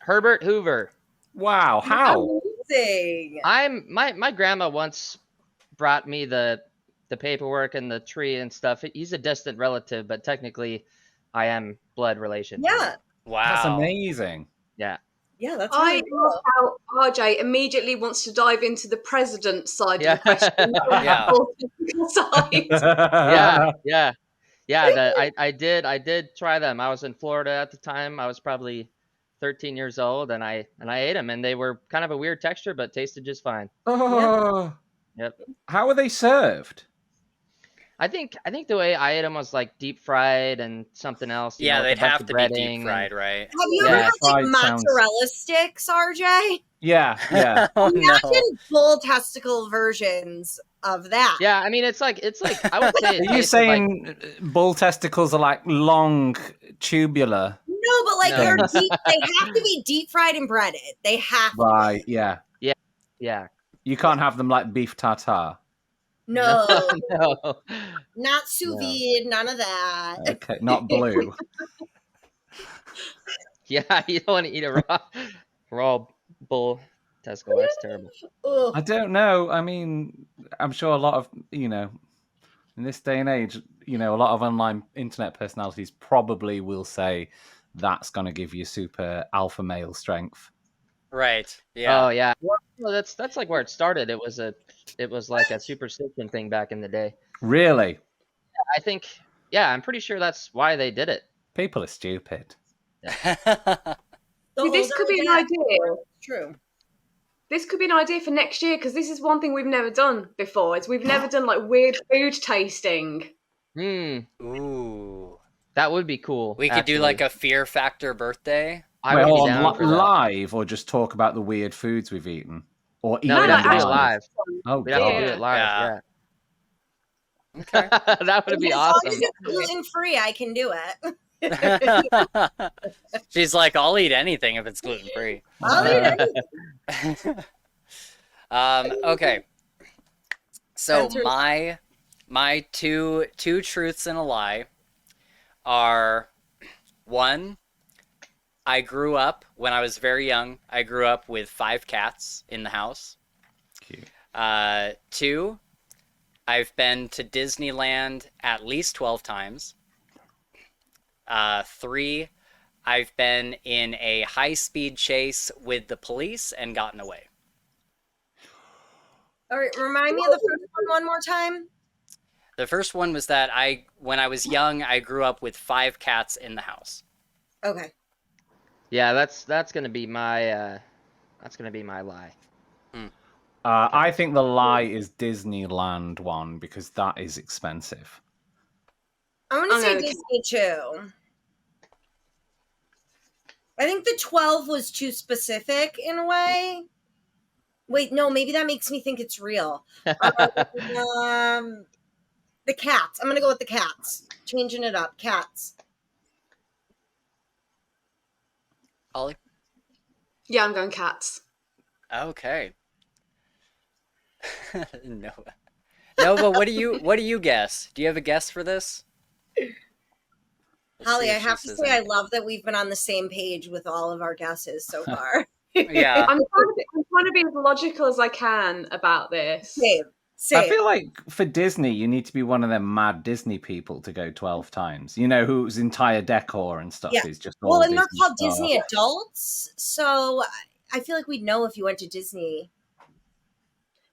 Herbert Hoover. Wow, how? Amazing. My grandma once brought me the paperwork and the tree and stuff. He's a distant relative, but technically I am blood relation. Yeah. Wow. That's amazing. Yeah. Yeah, that's I really cool. love how RJ immediately wants to dive into the president side Yeah. of the question. Yeah. Side. Yeah. I did try them. I was in Florida at the time. I was probably 13 years old, and I ate them, and they were kind of a weird texture, but tasted just fine. Oh. Yep. How are they served? I think the way I ate them was like deep fried and something else. Yeah, with they'd a bunch have of to be breading deep and- fried, right? Have you Yeah, ever had like fried sounds- mozzarella sticks, RJ? Yeah. Oh, no. Imagine full testicle versions of that. Yeah, I mean it's like I would say. Are you saying bull testicles are like long, tubular? No, but like No. they're deep. They have to be deep fried and breaded. They have to. Right, yeah. Yeah. You can't have them like beef tartare. No. No. Not sous vide, none of that. Okay, not blue. Yeah, you don't want to eat a raw bull testicle. That's terrible. Ugh. I don't know. I mean, I'm sure a lot of, in this day and age, a lot of online internet personalities probably will say that's going to give you super alpha male strength. Right. Yeah. Oh yeah. Well, that's like where it started. It was like a superstition thing back in the day. Really? I think. Yeah, I'm pretty sure that's why they did it. People are stupid. See, this could be an idea. True. This could be an idea for next year, because this is one thing we've never done before. Is we've never done like weird food tasting. Ooh. That would be cool. We could do like a Fear Factor birthday. I would be down for that. Live, or just talk about the weird foods we've eaten, or eat No, we'd them have to do it live. Oh, We'd have to do it live. Yeah. Okay. That would be As awesome. long as it's gluten free, I can do it. She's like, I'll eat anything if it's gluten free. I'll eat anything. Okay. So my two truths and a lie are, one, I grew up when I was very young. I grew up with 5 cats in the house. Cute. 2, I've been to Disneyland at least 12 times. 3, I've been in a high-speed chase with the police and gotten away. All right, remind me of the first one more time. The first one was that when I was young, I grew up with 5 cats in the house. Okay. Yeah, that's gonna be my lie. I think the lie is Disneyland one, because that is expensive. I'm gonna say Disney too. I think the 12 was too specific in a way. Wait, no, maybe that makes me think it's real. The cats. I'm gonna go with the cats. Changing it up. Cats. Holly? Yeah, I'm going cats. Okay. No, but what do you guess? Do you have a guess for this? Holly, I have to say I love that we've been on the same page with all of our guesses so far. Yeah. I'm trying to be as logical as I can about this. Same. I feel like for Disney, you need to be one of them mad Disney people to go 12 times. Whose entire decor and stuff is just all and Disney they're called stuff. Disney adults, so I feel like we'd know if you went to Disney.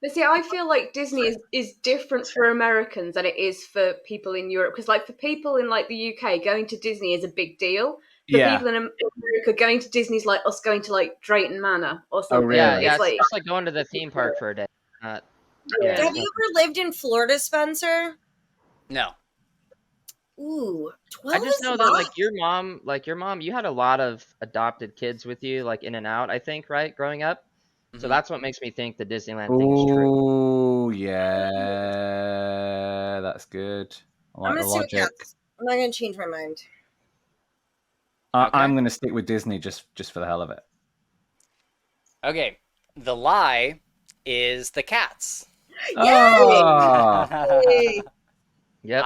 But see, I feel like Disney is different for Americans than it is for people in Europe. Because like for people in like the UK, going to Disney is a big deal. For people in America, going to Disney is like us going to like Drayton Manor or something. Oh, really? Yeah, it's just like going to the theme park for a day. Have you ever lived in Florida, Spencer? No. Ooh, 12 I just know that like your mom, you had a lot of adopted kids with you, like in and out, I think, right? Growing up. Mm-hmm. So that's what makes me think the Disneyland thing is true. Oh, yeah. That's good. I like the logic. I'm not going to change my mind. I'm going to stick with Disney just for the hell of it. Okay. The lie is the cats. Yay! Yep.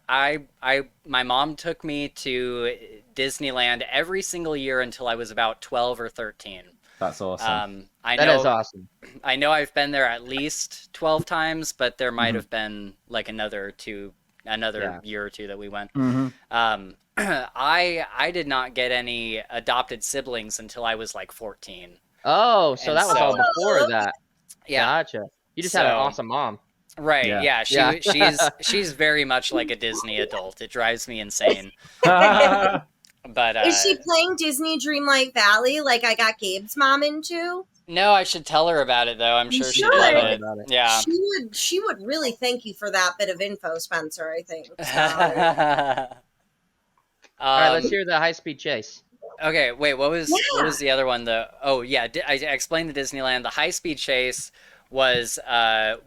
My mom took me to Disneyland every single year until I was about 12 or 13. That's awesome. That is awesome. I know I've been there at least 12 times, but there might have been like another year or two that we went. Mm-hmm. I did not get any adopted siblings until I was like 14. Oh, so that was all before that. Yeah. Gotcha. You just had an awesome mom. Right. Yeah. She's very much like a Disney adult. It drives me insane. But is she playing Disney Dreamlight Valley like I got Gabe's mom into? No, I should tell her about it though. I'm sure she'd love it. Yeah. She would really thank you for that bit of info, Spencer, I think. So. All right, let's hear the high-speed chase. Okay, wait, what was the other one? I explained the Disneyland. The high-speed chase was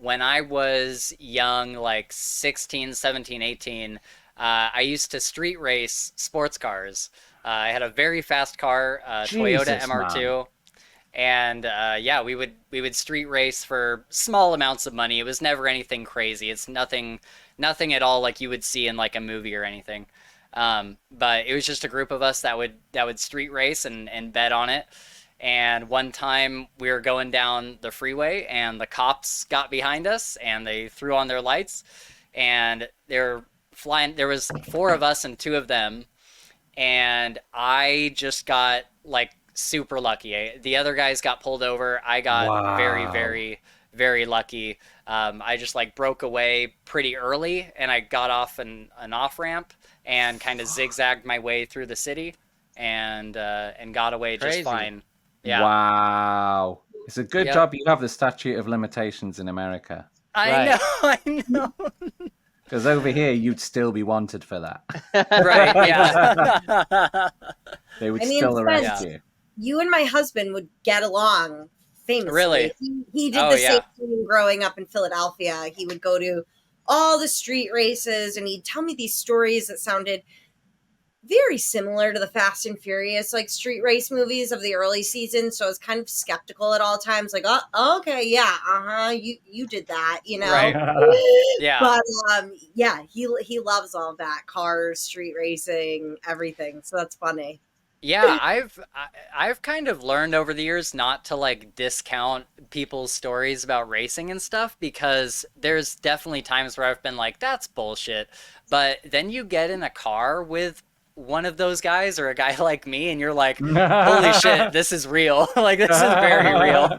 when I was young, like 16, 17, 18, I used to street race sports cars. I had a very fast car, Toyota MR2, And yeah, we would street race for small amounts of money. It was never anything crazy. It's nothing at all like you would see in like a movie or anything. But it was just a group of us that would street race and bet on it. And one time we were going down the freeway and the cops got behind us and they threw on their lights and they're flying. There was 4 of us and 2 of them. And I just got like super lucky. The other guys got pulled over. I got very, very, very lucky. I just like broke away pretty early and I got off an off ramp and kind of zigzagged my way through the city and got away just fine. Yeah. Wow. It's a good job you have the statute of limitations in America. I know. Because over here, you'd still be wanted for that. Right, yeah. They would still arrest you. You and my husband would get along famously. Really? He did the same thing growing up in Philadelphia. He would go to all the street races and he'd tell me these stories that sounded very similar to the Fast and Furious, like street race movies of the early season. So I was kind of skeptical at all times, like, oh, okay, yeah, you did that, you know? Right. Yeah. But yeah, he loves all that, cars, street racing, everything. So that's funny. Yeah, I've kind of learned over the years not to like discount people's stories about racing and stuff because there's definitely times where I've been like, that's bullshit. But then you get in a car with one of those guys or a guy like me and you're like, holy shit, this is real. Like, this is very real.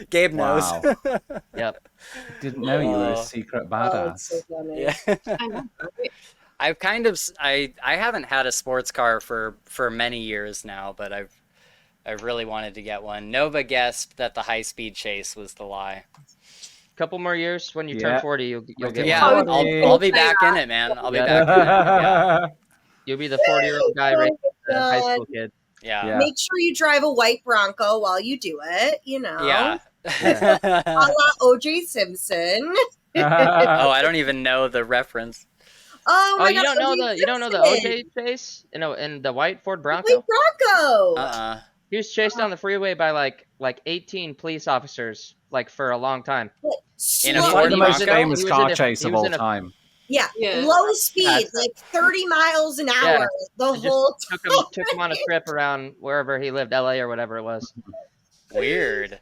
Gabe knows. Wow. Yep. Didn't know you were a secret badass. So funny. Yeah. I've kind of I haven't had a sports car for many years now, but I've really wanted to get one. Nova guessed that the high-speed chase was the lie. Couple more years when you turn 40, you'll get one. I'll be back in it, man. I'll be back in it. Yeah. You'll be the 40-year-old guy racing the high school kid. Yeah. Make sure you drive a white Bronco while you do it, you know. Yeah. A la O.J. Simpson. Oh, I don't even know the reference. Oh my you God, don't know the OJ chase in the white Ford Bronco? White Bronco. He was chased down the freeway by like 18 police officers like for a long time. In a Ford the most Bronco? famous car chase of all time. Yeah, low speed, like 30 miles an hour the whole time. Took him on a trip around wherever he lived, LA or whatever it was. Weird.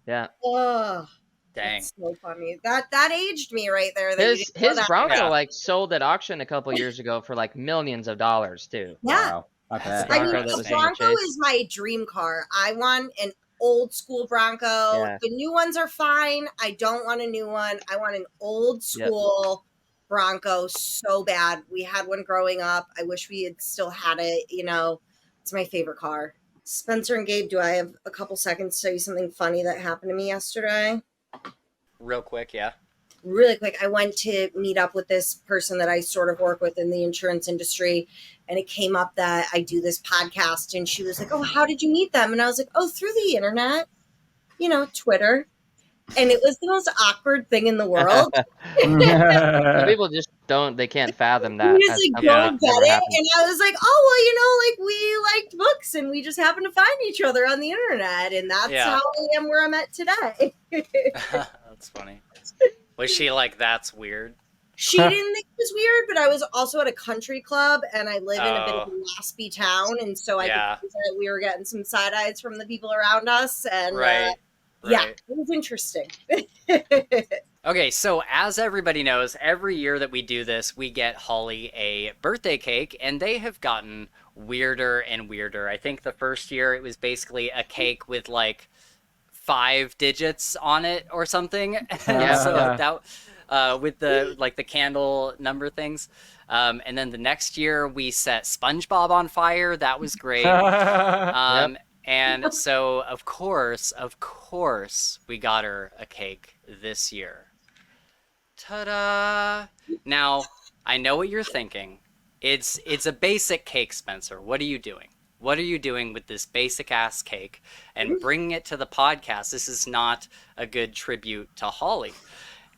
Yeah. Oh, dang. That's so funny. That aged me right there. His Bronco like sold at auction a couple years ago for like millions of dollars too. Yeah. Wow. Okay. I mean, the Bronco is my dream car. I want an old school Bronco. Yeah. The new ones are fine. I don't want a new one. I want an old school Bronco so bad. We had one growing up. I wish we had still had it. You know, it's my favorite car. Spencer and Gabe, do I have a couple seconds to tell you something funny that happened to me yesterday? Real quick, yeah. Really quick, I went to meet up with this person that I sort of work with in the insurance industry, and it came up that I do this podcast, and she was like, oh, how did you meet them? And I was like, oh, through the internet, you know, Twitter. And it was the most awkward thing in the world. People just they can't fathom that. We just like don't get it. And I was like, oh, well, you know, like we liked books and we just happened to find each other on the internet. And that's how I am where I'm at today. That's funny. Was she like, that's weird? She didn't think it was weird, but I was also at a country club and I live in a bit of a waspy town. And so I could see that we were getting some side eyes from the people around us. And yeah, it was interesting. Okay, so as everybody knows, every year that we do this, we get Holly a birthday cake, and they have gotten weirder and weirder. I think the first year it was basically a cake with like 5 digits on it or something. So that with the like the candle number things. And then the next year we set SpongeBob on fire. That was great. And so, of course, we got her a cake this year. Ta-da! Now, I know what you're thinking. It's a basic cake, Spencer. What are you doing? What are you doing with this basic-ass cake and bringing it to the podcast? This is not a good tribute to Holly.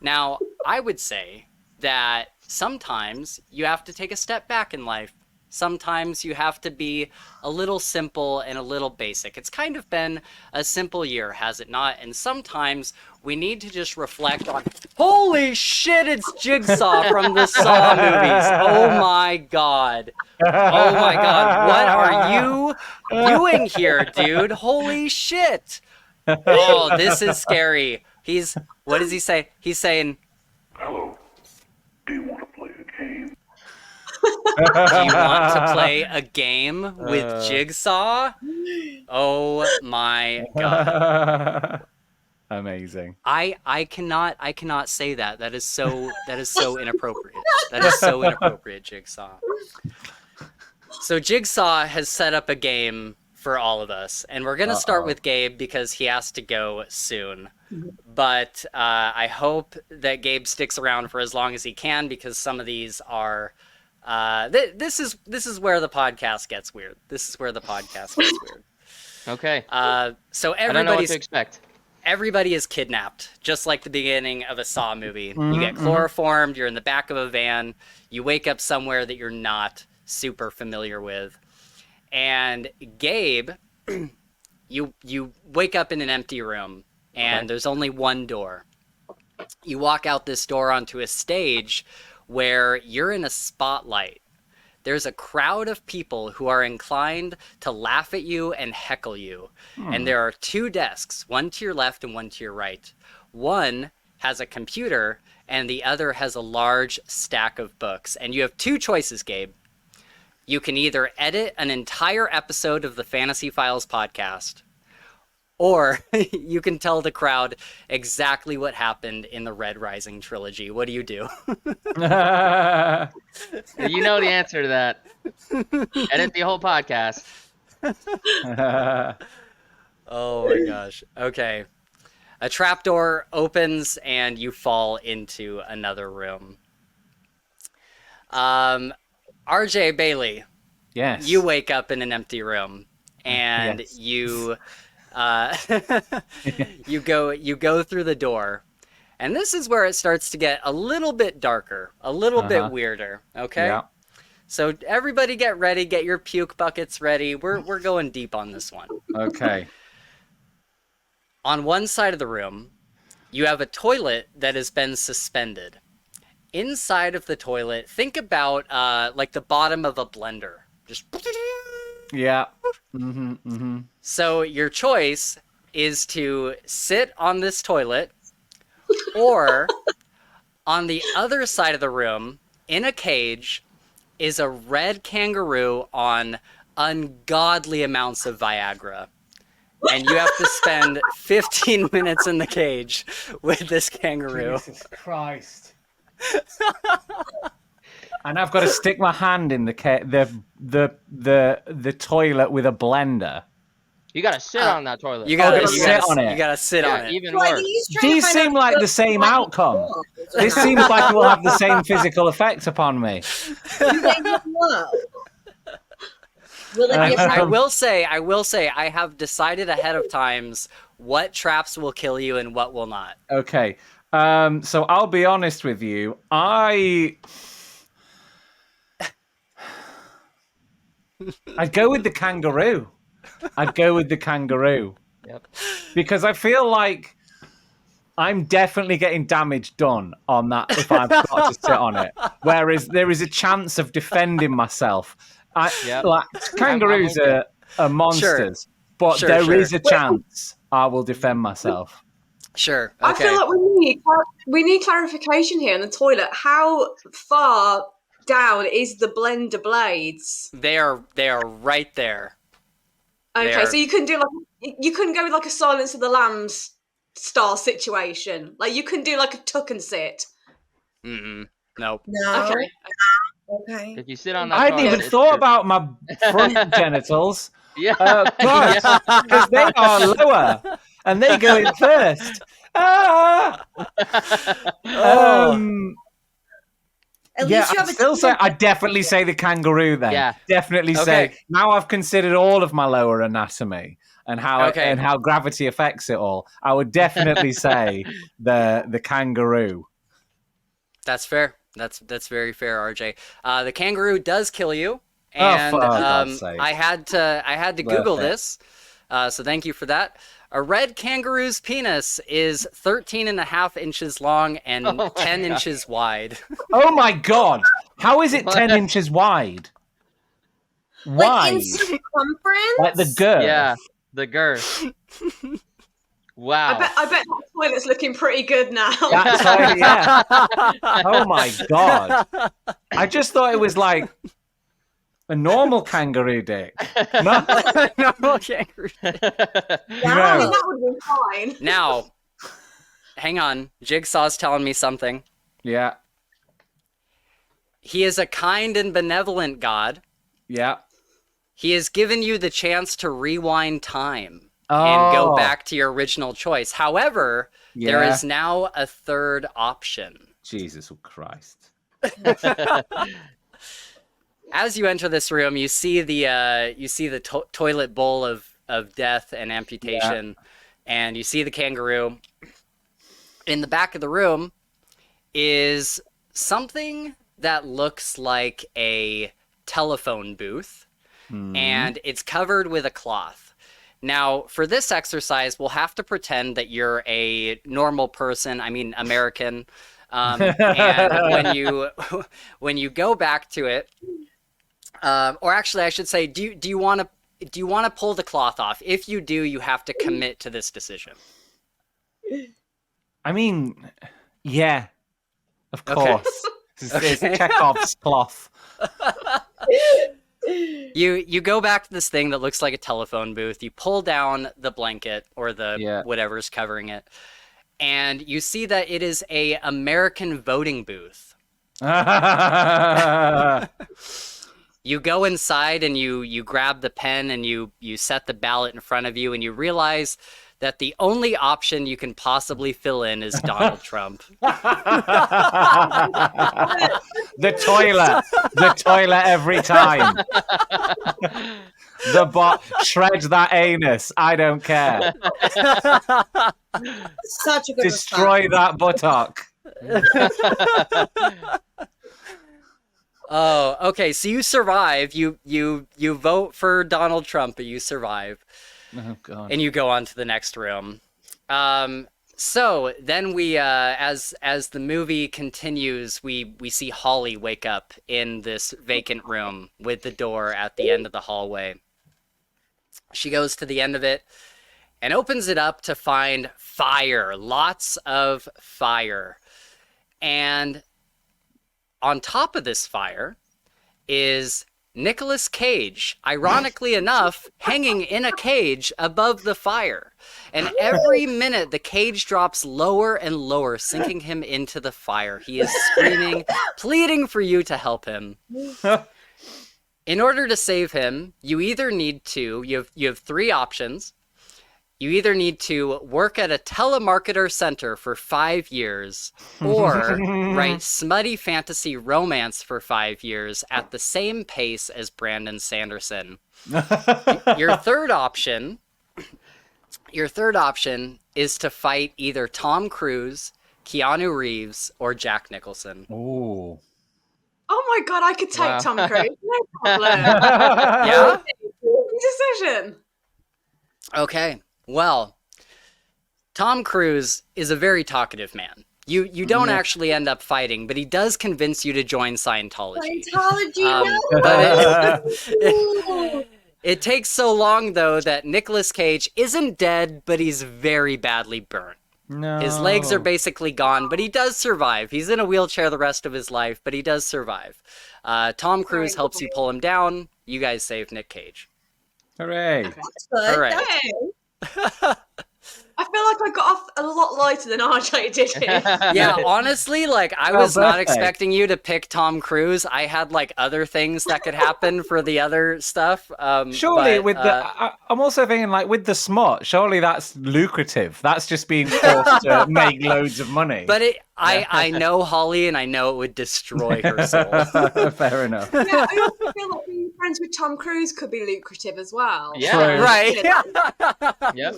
Now, I would say that sometimes you have to take a step back in life sometimes you have to be a little simple and a little basic. It's kind of been a simple year, has it not? And sometimes we need to just reflect on, holy shit, it's Jigsaw from the Saw movies. Oh my God. Oh my God. What are you doing here, dude? Holy shit. Oh, this is scary. What does he say? He's saying, hello, do you want to play a game? do you want to play a game with Jigsaw? Oh my God. Amazing. I cannot say that. That is so inappropriate. That is so inappropriate, Jigsaw. So Jigsaw has set up a game for all of us, and we're gonna start with Gabe because he has to go soon. But I hope that Gabe sticks around for as long as he can, because some of these are this is where the podcast gets weird. This is where the podcast gets weird. Okay. So I don't know what to expect. Everybody is kidnapped, just like the beginning of a Saw movie. You get chloroformed, you're in the back of a van, you wake up somewhere that you're not super familiar with. And Gabe, you wake up in an empty room, and there's only one door. You walk out this door onto a stage where you're in a spotlight. There's a crowd of people who are inclined to laugh at you and heckle you. And there are two desks, one to your left and one to your right. One has a computer, and the other has a large stack of books. And you have two choices, Gabe. You can either edit an entire episode of the Fantasy Files podcast, or you can tell the crowd exactly what happened in the Red Rising trilogy. What do you do? You know the answer to that. Edit the whole podcast. Oh my gosh. Okay. A trapdoor opens and you fall into another room. RJ Bayley. Yes. You wake up in an empty room, and you you go through the door, and this is where it starts to get a little bit darker, a little bit weirder. Okay. Yeah. So everybody get ready, get your puke buckets ready. We're going deep on this one. Okay. On one side of the room, you have a toilet that has been suspended. Inside of the toilet, think about like the bottom of a blender. Just Yeah. So your choice is to sit on this toilet, or on the other side of the room, in a cage, is a red kangaroo on ungodly amounts of Viagra. And you have to spend 15 minutes in the cage with this kangaroo. Jesus Christ. And I've got to stick my hand in the toilet with a blender. You gotta sit on that toilet. You gotta sit on it. You gotta sit on it. Even Well, worse. These seem like the same outcome. This seems like it will have the same physical effect upon me. Will it be I will say, I have decided ahead of times what traps will kill you and what will not. Okay. So I'll be honest with you. I'd go with the kangaroo. Yep. Because I feel like I'm definitely getting damage done on that if I've got to sit on it. Whereas there is a chance of defending myself. Like kangaroos are monsters, but there is a chance I will defend myself. Sure. I feel like we need clarification here on the toilet. How far down is the blender blades? They are right there. Okay, so you couldn't go with like a Silence of the Lambs style situation. Like you couldn't do like a tuck and sit. Nope. No. Okay. If you sit on that I hadn't toilet, even thought about my front genitals. Yeah. Because they are lower and they go in first. At least you have I'd definitely say the kangaroo then. Yeah. Definitely say. Now I've considered all of my lower anatomy and how gravity affects it all. I would definitely say the kangaroo. That's fair. That's very fair, RJ. The kangaroo does kill you. And for God's sake. I had to Google this, so thank you for that. A red kangaroo's penis is 13.5 inches long and 10 inches wide. Oh my God! How is it 10 inches wide? Wide? Like in circumference? Like the girth? Yeah, the girth. Wow. I bet that toilet's looking pretty good now. That's right, yeah. Oh my God. I just thought it was like a normal kangaroo dick. No. Normal kangaroo dick. Yeah, I mean, that would have been fine. Now, hang on. Jigsaw's telling me something. Yeah. He is a kind and benevolent God. Yeah. He has given you the chance to rewind time and go back to your original choice. However, there is now a third option. Jesus Christ. As you enter this room, you see the toilet bowl of death and amputation, and you see the kangaroo. In the back of the room is something that looks like a telephone booth, and it's covered with a cloth. Now, for this exercise, we'll have to pretend that you're a normal person, I mean American, and when you go back to it, or actually I should say, do you want to pull the cloth off? If you do, you have to commit to this decision. I mean, yeah, of course. It's Chekhov's cloth. You go back to this thing that looks like a telephone booth. You pull down the blanket or the whatever's covering it, and you see that it is a American voting booth. You go inside and you grab the pen and you set the ballot in front of you, and you realize that the only option you can possibly fill in is Donald Trump. The toilet every time. The bot shreds that anus. I don't care. Such a good Destroy response. that buttock. Oh, okay. So you survive. You vote for Donald Trump, but you survive. Oh God. And you go on to the next room. So then we, as the movie continues, we see Holly wake up in this vacant room with the door at the end of the hallway. She goes to the end of it and opens it up to find fire, lots of fire. And on top of this fire is Nicolas Cage, ironically enough, hanging in a cage above the fire. And every minute, the cage drops lower and lower, sinking him into the fire. He is screaming, pleading for you to help him. In order to save him, you either need to, you have three options. You either need to work at a telemarketer center for 5 years or write smutty fantasy romance for 5 years at the same pace as Brandon Sanderson. Your third option is to fight either Tom Cruise, Keanu Reeves, or Jack Nicholson. Ooh. Oh my God, I could take Tom Cruise. No problem. Yeah? Decision. Okay. Well, Tom Cruise is a very talkative man. You don't actually end up fighting, but he does convince you to join Scientology. But It takes so long, though, that Nicolas Cage isn't dead, but he's very badly burnt. No. His legs are basically gone, but he does survive. He's in a wheelchair the rest of his life, but he does survive. Tom Cruise helps you pull him down. You guys save Nick Cage. Hooray. that's good. Hooray. I feel like I got off a lot lighter than RJ did. Yeah, honestly, like, I was not expecting you to pick Tom Cruise. I had, like, other things that could happen for the other stuff. Surely, but, with I'm also thinking, like, with the smut, surely that's lucrative. That's just being forced to make loads of money. But I know Holly, and I know it would destroy her soul. Fair enough. Yeah, I also feel like being friends with Tom Cruise could be lucrative as well. Yeah. True. Right. Yep.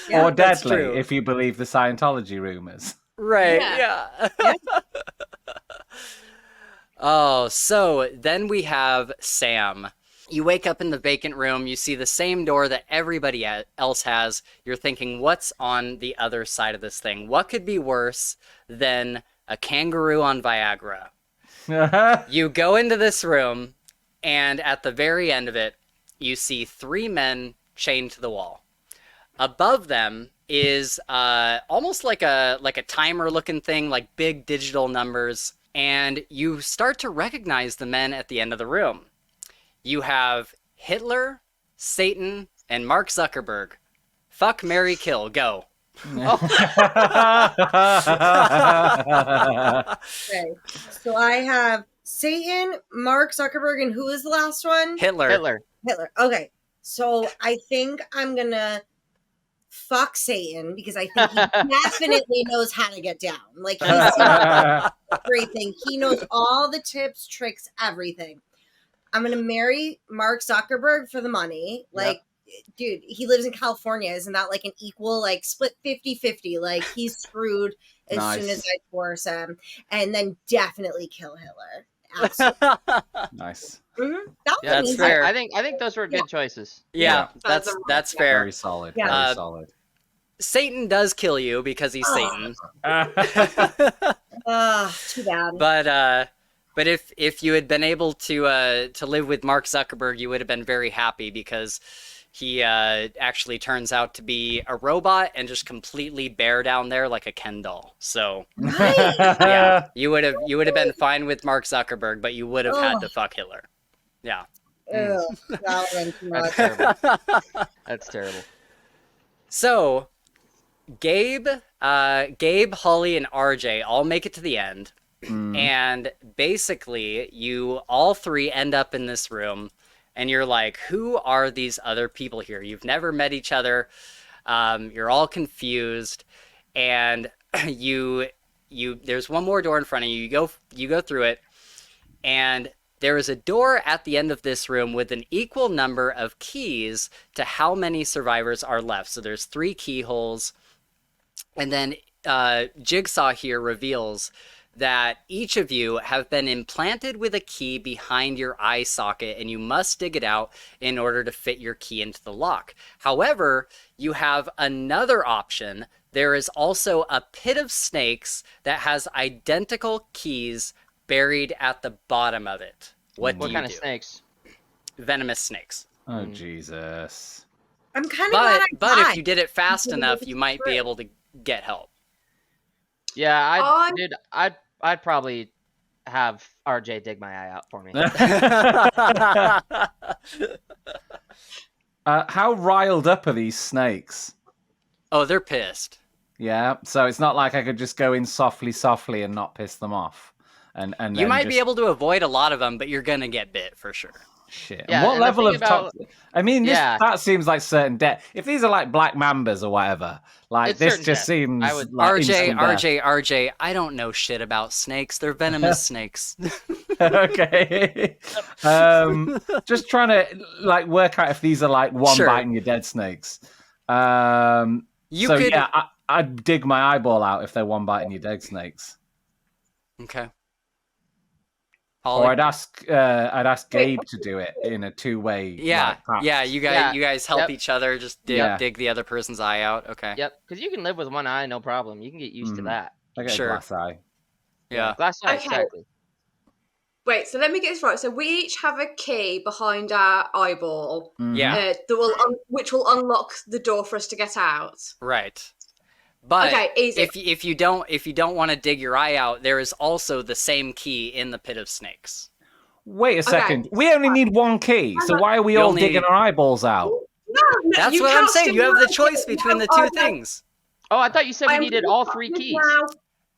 Yeah, or that's deadly, true. if you believe the Scientology rumors. Right, Yeah. yeah. Oh, so then we have Sam. You wake up in the vacant room, you see the same door that everybody else has. You're thinking, what's on the other side of this thing? What could be worse than a kangaroo on Viagra? You go into this room, and at the very end of it, you see 3 men chained to the wall. Above them is almost like a timer-looking thing, like big digital numbers, and you start to recognize the men at the end of the room. You have Hitler, Satan, and Mark Zuckerberg. Fuck, marry, kill. Go. Okay. So I have Satan, Mark Zuckerberg, and who is the last one? Hitler. Okay. So I think I'm going to fuck Satan because I think he definitely knows how to get down. Like, he's everything. He knows all the tips, tricks, everything. I'm going to marry Mark Zuckerberg for the money. Like, dude, he lives in California. Isn't that like an equal, like, split 50-50? Like, he's screwed as soon as I force him. And then definitely kill Hitler. Absolutely. Nice. Mm-hmm. That's fair. I think those were good choices. Yeah, that's fair. Very solid. Yeah. Very solid. Satan does kill you because he's Satan. Too bad. But if you had been able to live with Mark Zuckerberg, you would have been very happy because he actually turns out to be a robot and just completely bare down there like a Ken doll. So yeah, you would have been fine with Mark Zuckerberg, but you would have had to fuck Hitler. Yeah. Ugh, that went too much. That's terrible. That's terrible. So Gabe, Holly, and RJ all make it to the end. And basically, you all 3 end up in this room, and you're like, who are these other people here? You've never met each other. You're all confused, and there's one more door in front of you. You go through it, and there is a door at the end of this room with an equal number of keys to how many survivors are left. So there's 3 keyholes, and then Jigsaw here reveals that each of you have been implanted with a key behind your eye socket, and you must dig it out in order to fit your key into the lock. However, you have another option. There is also a pit of snakes that has identical keys buried at the bottom of it. What do you do? What kind of snakes? Venomous snakes. Oh, Jesus. I'm kind of glad I But died. if you did it fast enough, you might be able to get help. Yeah, I'd probably have RJ dig my eye out for me. How riled up are these snakes? Oh, they're pissed. Yeah, so it's not like I could just go in softly and not piss them off. And you might be able to avoid a lot of them, but you're gonna get bit for sure. Shit. Yeah, what and the level thing of about- toxic? I mean, that seems like certain death. If these are like black mambas or whatever, like It's this certain just death. seems I would- like instant death. RJ, I don't know shit about snakes. They're venomous snakes. Okay. Just trying to like work out if these are like one Sure. bite and you're dead snakes. You could... yeah, I'd dig my eyeball out if they're one bite and you're dead snakes. Okay. Or I'd ask Gabe to do it in a 2-way. Yeah, like, yeah. You guys help each other. Just dig the other person's eye out. Okay. Yep, because you can live with one eye, no problem. You can get used to that. I get Sure. a glass eye. Yeah. Glass eye, Okay. exactly. Wait, so let me get this right. So we each have a key behind our eyeball, Yeah. which will unlock the door for us to get out. Right. But Okay, easy. if you don't want to dig your eye out, there is also the same key in the pit of snakes. Wait a second. We only need one key, so why are we You all only digging need- our eyeballs out? No, That's you what I'm can't saying. still You have the have choice it. between the No, two no. things. Oh, I thought you said we I'm needed all 3 keys.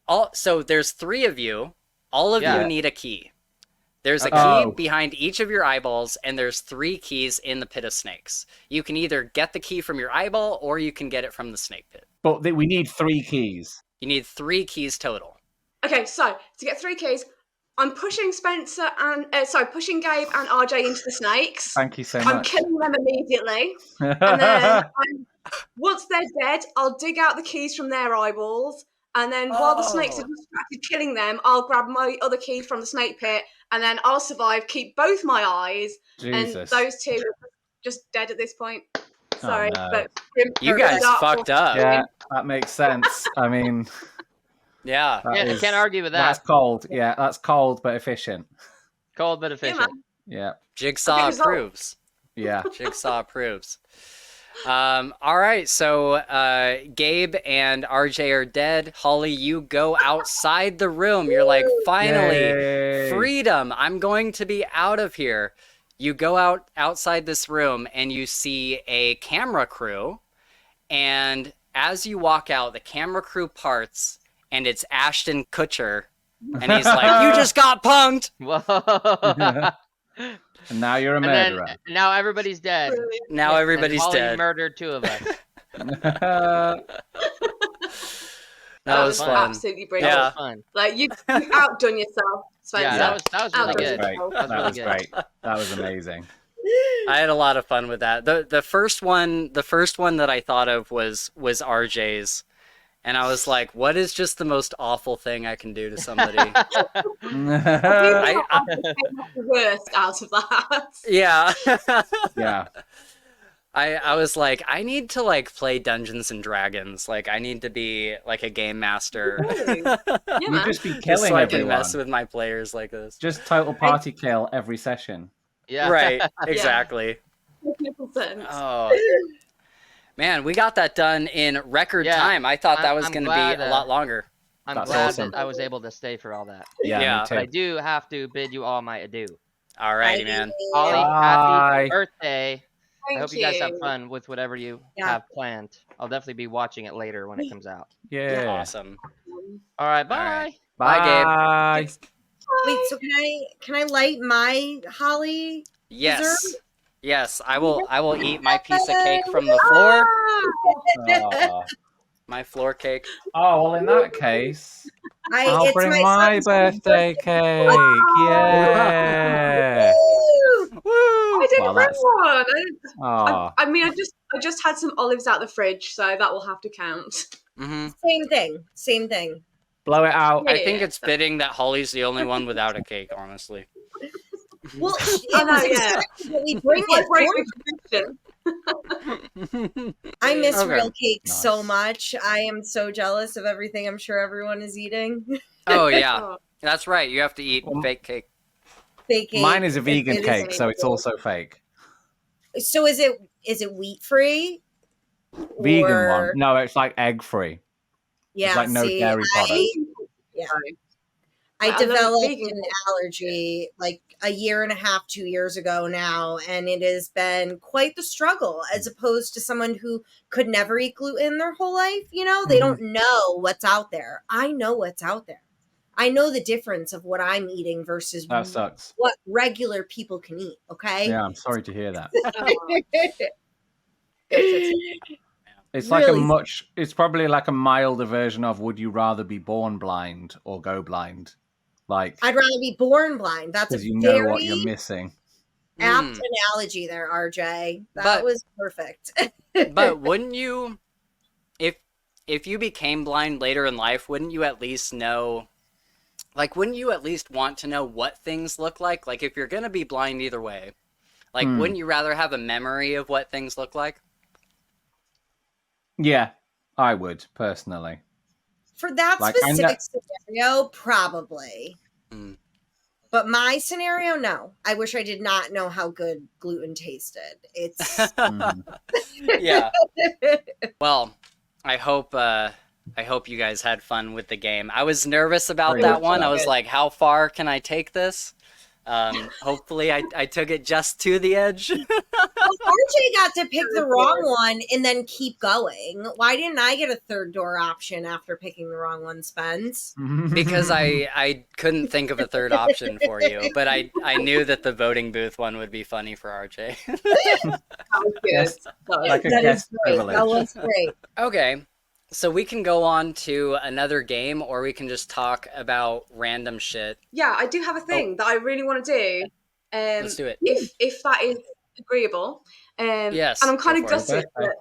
now. So there's 3 of you. All of Yeah. you need a key. There's a Okay. key behind each of your eyeballs, and there's 3 keys in the pit of snakes. You can either get the key from your eyeball, or you can get it from the snake pit. But we need 3 keys. You need 3 keys total. Okay, so to get 3 keys, I'm pushing pushing Gabe and RJ into the snakes. Thank you so I'm much. killing them immediately, and then once they're dead, I'll dig out the keys from their eyeballs, And then while the snakes are distracted killing them, I'll grab my other key from the snake pit, and then I'll survive, keep both my eyes, and those two are just dead at this point. Sorry, but you guys fucked up. Yeah, that makes sense. I mean, yeah, I can't argue with that. That's cold. Yeah, that's cold but efficient. Cold but efficient. Yeah. Jigsaw approves. Yeah. Jigsaw approves. All right, so Gabe and RJ are dead. Holly, you go outside the room. You're like, finally, freedom. I'm going to be out of here. You go outside this room and you see a camera crew. And as you walk out, the camera crew parts and it's Ashton Kutcher. And he's like, you just got punked. Whoa. And now you're a murderer. Now everybody's dead. Now everybody's Holly dead. Murdered 2 of us. That was fun. Absolutely brilliant. Yeah. That was fun. Like you outdone yourself, Spencer. Yeah, that was really good. That was great. That was amazing. I had a lot of fun with that. The first one that I thought of was RJ's. And I was like, what is just the most awful thing I can do to somebody? The worst out of that. Yeah. Yeah. I was like, I need to like play Dungeons and Dragons. Like I need to be like a game master. You just be killing just so I can everyone. mess with my players like this. Just total party kill every session. Yeah. Right. Exactly. 100%. Oh. Man, we got that done in record time. I thought that was going to be a lot longer. I'm glad that I was able to stay for all that. Yeah. But I do have to bid you all my adieu. All righty, man. Holly, happy birthday. Thank I hope you guys have fun with whatever you have planned. I'll definitely be watching it later when it comes out. Yeah. Awesome. All right, bye. All right. Bye, Gabe. Wait, so can I light my Holly? Yes. Dessert? Yes, I will eat my piece of cake from the floor. Oh. My floor cake. Oh, well, in that case, I'll it's bring my birthday cake. Yeah. Woo! I didn't bring one. Oh. I mean, I just had some olives out the fridge, so that will have to count. Mm-hmm. Same thing. Blow it out. I think it's fitting that Holly's the only one without a cake, honestly. Well, we bring it. I miss real cake so much. I am so jealous of everything I'm sure everyone is eating. Oh, yeah. That's right. You have to eat fake cake. Fake cake. Mine is a vegan cake, so it's also fake. So is it wheat free? Vegan one. No, it's like egg free. Yeah, it's like no dairy product. I developed an allergy like a year and a half, 2 years ago now, and it has been quite the struggle as opposed to someone who could never eat gluten their whole life. You know, they don't know what's out there. I know what's out there. I know the difference of what I'm eating versus that sucks. What regular people can eat. Okay. Yeah, I'm sorry to hear that. It's really? like it's probably like a milder version of would you rather be born blind or go blind? Like I'd rather be born blind. That's because you know what you're missing. Apt analogy there, RJ. That was perfect. But wouldn't you, if you became blind later in life, wouldn't you at least know, like, wouldn't you at least want to know what things look like? Like, if you're going to be blind either way, like, wouldn't you rather have a memory of what things look like? Yeah, I would, personally. For that specific scenario, probably. But my scenario, no. I wish I did not know how good gluten tasted. It's yeah. Well, I hope you guys had fun with the game. I was nervous about that one. I was like, how far can I take this? Hopefully I took it just to the edge. RJ got to pick the wrong one and then keep going. Why didn't I get a third door option after picking the wrong one, Spence? Because I couldn't think of a third option for you, but I knew that the voting booth one would be funny for RJ. That was great. Okay. So we can go on to another game, or we can just talk about random shit. Yeah, I do have a thing that I really want to do. Let's do it. If that is agreeable. Yes. And I'm kind of for it. gutted that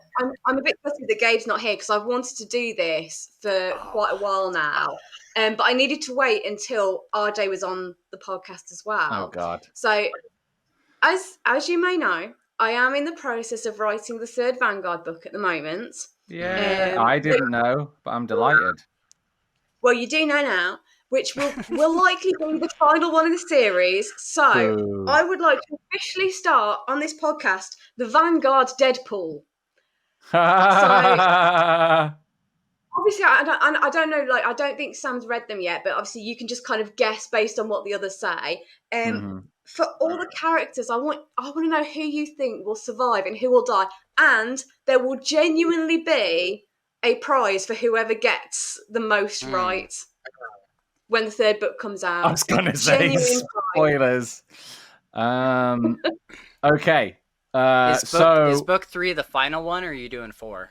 I'm a bit gutted that Gabe's not here because I've wanted to do this for quite a while now. But I needed to wait until RJ was on the podcast as well. Oh God. So as you may know, I am in the process of writing the third Vanguard book at the moment. Yeah, I didn't know, but I'm delighted. Well, you do know now, which will likely be the final one in the series. So Boo. I would like to officially start on this podcast the Vanguard Deadpool. Obviously, I don't know. Like, I don't think Sam's read them yet, but obviously, you can just kind of guess based on what the others say. For all the characters, I want to know who you think will survive and who will die, and there will genuinely be a prize for whoever gets the most right when the third book comes out. I was gonna say spoilers. Okay. Is book 3 the final one, or are you doing 4?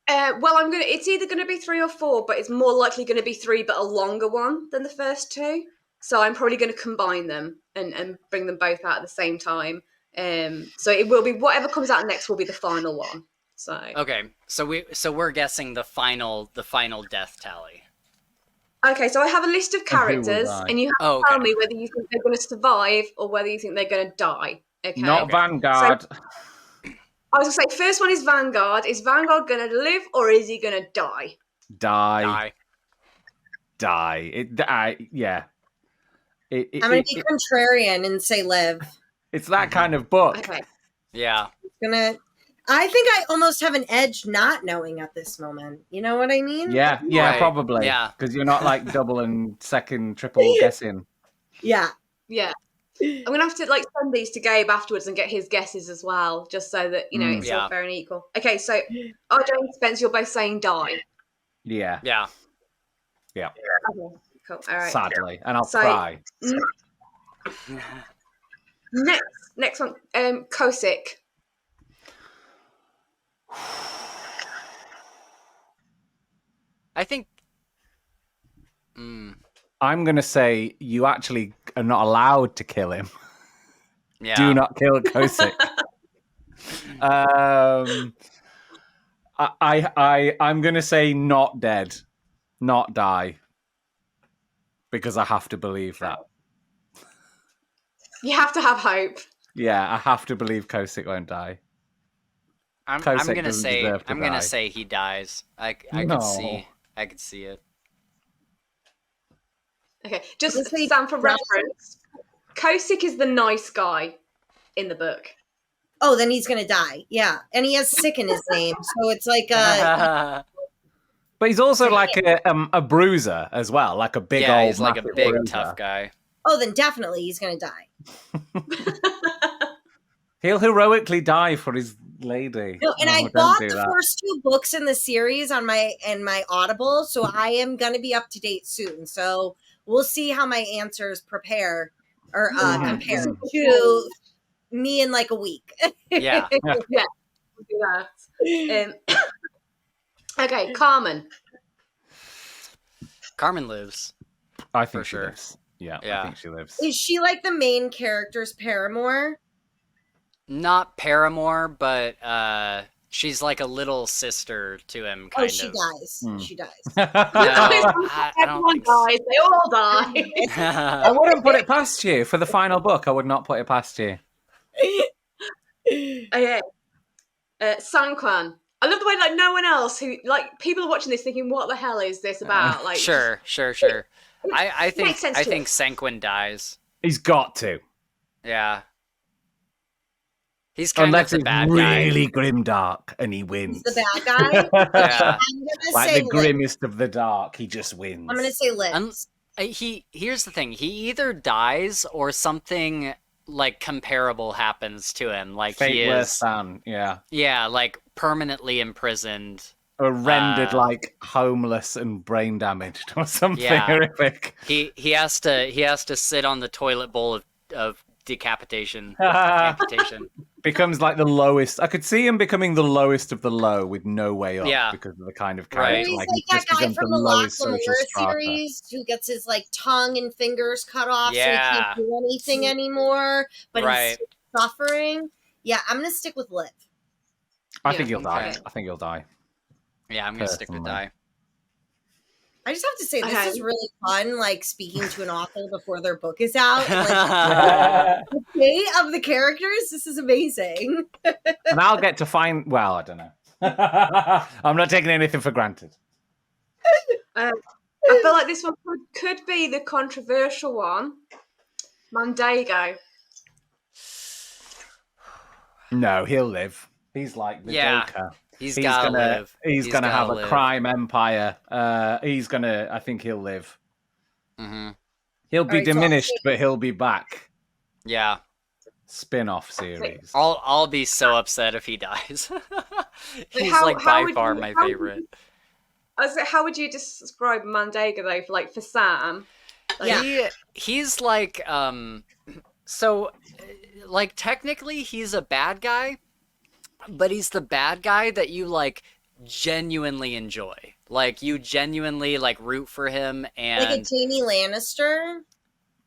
Well, it's either going to be 3 or 4, but it's more likely going to be 3, but a longer one than the first 2. So I'm probably going to combine them and bring them both out at the same time. So it will be whatever comes out next will be the final one. So okay, so we're guessing the final death tally. Okay, so I have a list of characters, and you have to tell me whether you think they're going to survive or whether you think they're going to die. Okay. Not Vanguard. So, I was going to say, first one is Vanguard. Is Vanguard going to live or is he going to die? Die. Yeah. I'm going to be contrarian and say live. It's that kind of book. Okay. Yeah. I think I almost have an edge not knowing at this moment. You know what I mean? Yeah, Right. probably. Yeah. Because you're not like double and second, triple guessing. Yeah. Yeah. I'm going to have to send these to Gabe afterwards and get his guesses as well, just so that, it's all fair and equal. Okay, so RJ and Spence, you're both saying die. Yeah. Yeah. Yeah. Okay, cool. All right. Sadly. And I'll cry. Next one, Kosick. I think I'm going to say you actually are not allowed to kill him. Yeah. Do not kill Kosick. I'm going to say not dead, not die, because I have to believe that. You have to have hope. Yeah, I have to believe Kosick won't die. I'm gonna say he dies. I could see it. Okay, just Sam, for reference, Kosick is the nice guy in the book. Oh, then he's gonna die. Yeah, and he has sick in his name, so it's like a. But he's also like a bruiser as well, like a big old. He's like a big bruiser. Tough guy. Oh, then definitely he's gonna die. He'll heroically die for his lady. No, and I bought the first 2 books in the series on my Audible, so I am gonna be up to date soon. So we'll see how my answers compare to me in like a week. Yeah. Yeah, we'll do that. Okay, Carmen. Carmen lives. I think for she sure. lives. Yeah, Yeah. I think she lives. Is she like the main character's paramour? Not paramour, but she's like a little sister to him, kind of. She dies. She dies. No, I don't Everyone think so. dies. They all die. I wouldn't put it past you for the final book. I would not put it past you. Okay. Sanquan. I love the way no one else who people are watching this thinking, what the hell is this about? Sure. I think Sanquin dies. He's got to. Yeah. He's kind of the bad guy. Really grimdark, and he wins. He's the bad guy? Yeah. I'm gonna Like say the grimmest of the dark, he just wins. I'm gonna say Liz. Here's the thing. He either dies or something like comparable happens to him. Like Fate he worse is. than, yeah. Yeah, like permanently imprisoned. Or rendered like homeless and brain damaged or something horrific. He has to sit on the toilet bowl of decapitation. Amputation. Becomes like the lowest. I could see him becoming the lowest of the low with no way up because of the kind of character. He's Like that guy from the Lost series who gets his tongue and fingers cut off so he can't do anything anymore, but he's suffering. Yeah, I'm gonna stick with live. I think he'll okay. die. I think he'll die. Yeah, I'm gonna stick with die. I just have to say, this Okay. is really fun, like speaking to an author before their book is out. And, like, the fate of the characters, this is amazing. And I'll get to find. Well, I don't know. I'm not taking anything for granted. I feel like this one could be the controversial one. Mandego. No, he'll live. He's like the Joker. He's gotta live. He's gonna have a live. crime empire. I think he'll live. Mm-hmm. He'll be diminished, but he'll be back. Yeah. Spin-off series. I'll be so upset if he dies. He's by far my favorite. How would you describe Mandego though, for Sam? He's like so like technically he's a bad guy, but he's the bad guy that you like genuinely enjoy. Like you genuinely like root for him, and like a Jaime Lannister.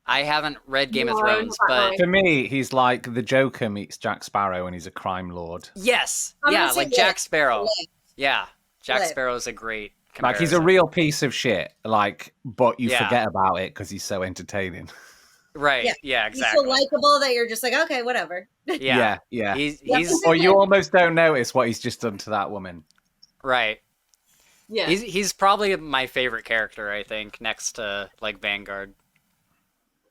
I haven't read Game of Thrones, but for me, he's like the Joker meets Jack Sparrow, and he's a crime lord. Yes, like Jack Sparrow. Yeah, Jack Sparrow is a great comparison. Like he's a real piece of shit. Like, but you forget about it because he's so entertaining. Right. Yeah. Exactly. He's so likable that you're just like, okay, whatever. Yeah. He's or you almost don't notice what he's just done to that woman. Right. Yeah. He's probably my favorite character, I think, next to like Vanguard.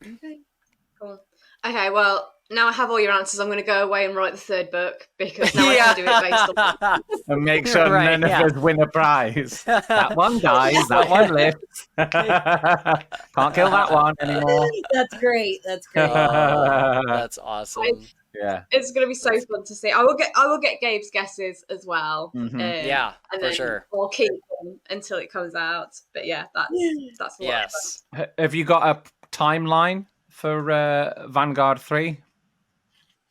Okay. Cool. Okay. Well, now I have all your answers. I'm going to go away and write the third book because now I can do it based on. And make sure none of us win a prize. That one dies. That one lives. Can't kill that one anymore. That's great. That's great. That's awesome. Yeah, it's going to be so fun to see. I will get Gabe's guesses as well. Mm-hmm. Yeah, and for sure. I'll keep them until it comes out. But yeah, that's a lot of fun. Have you got a timeline for Vanguard 3?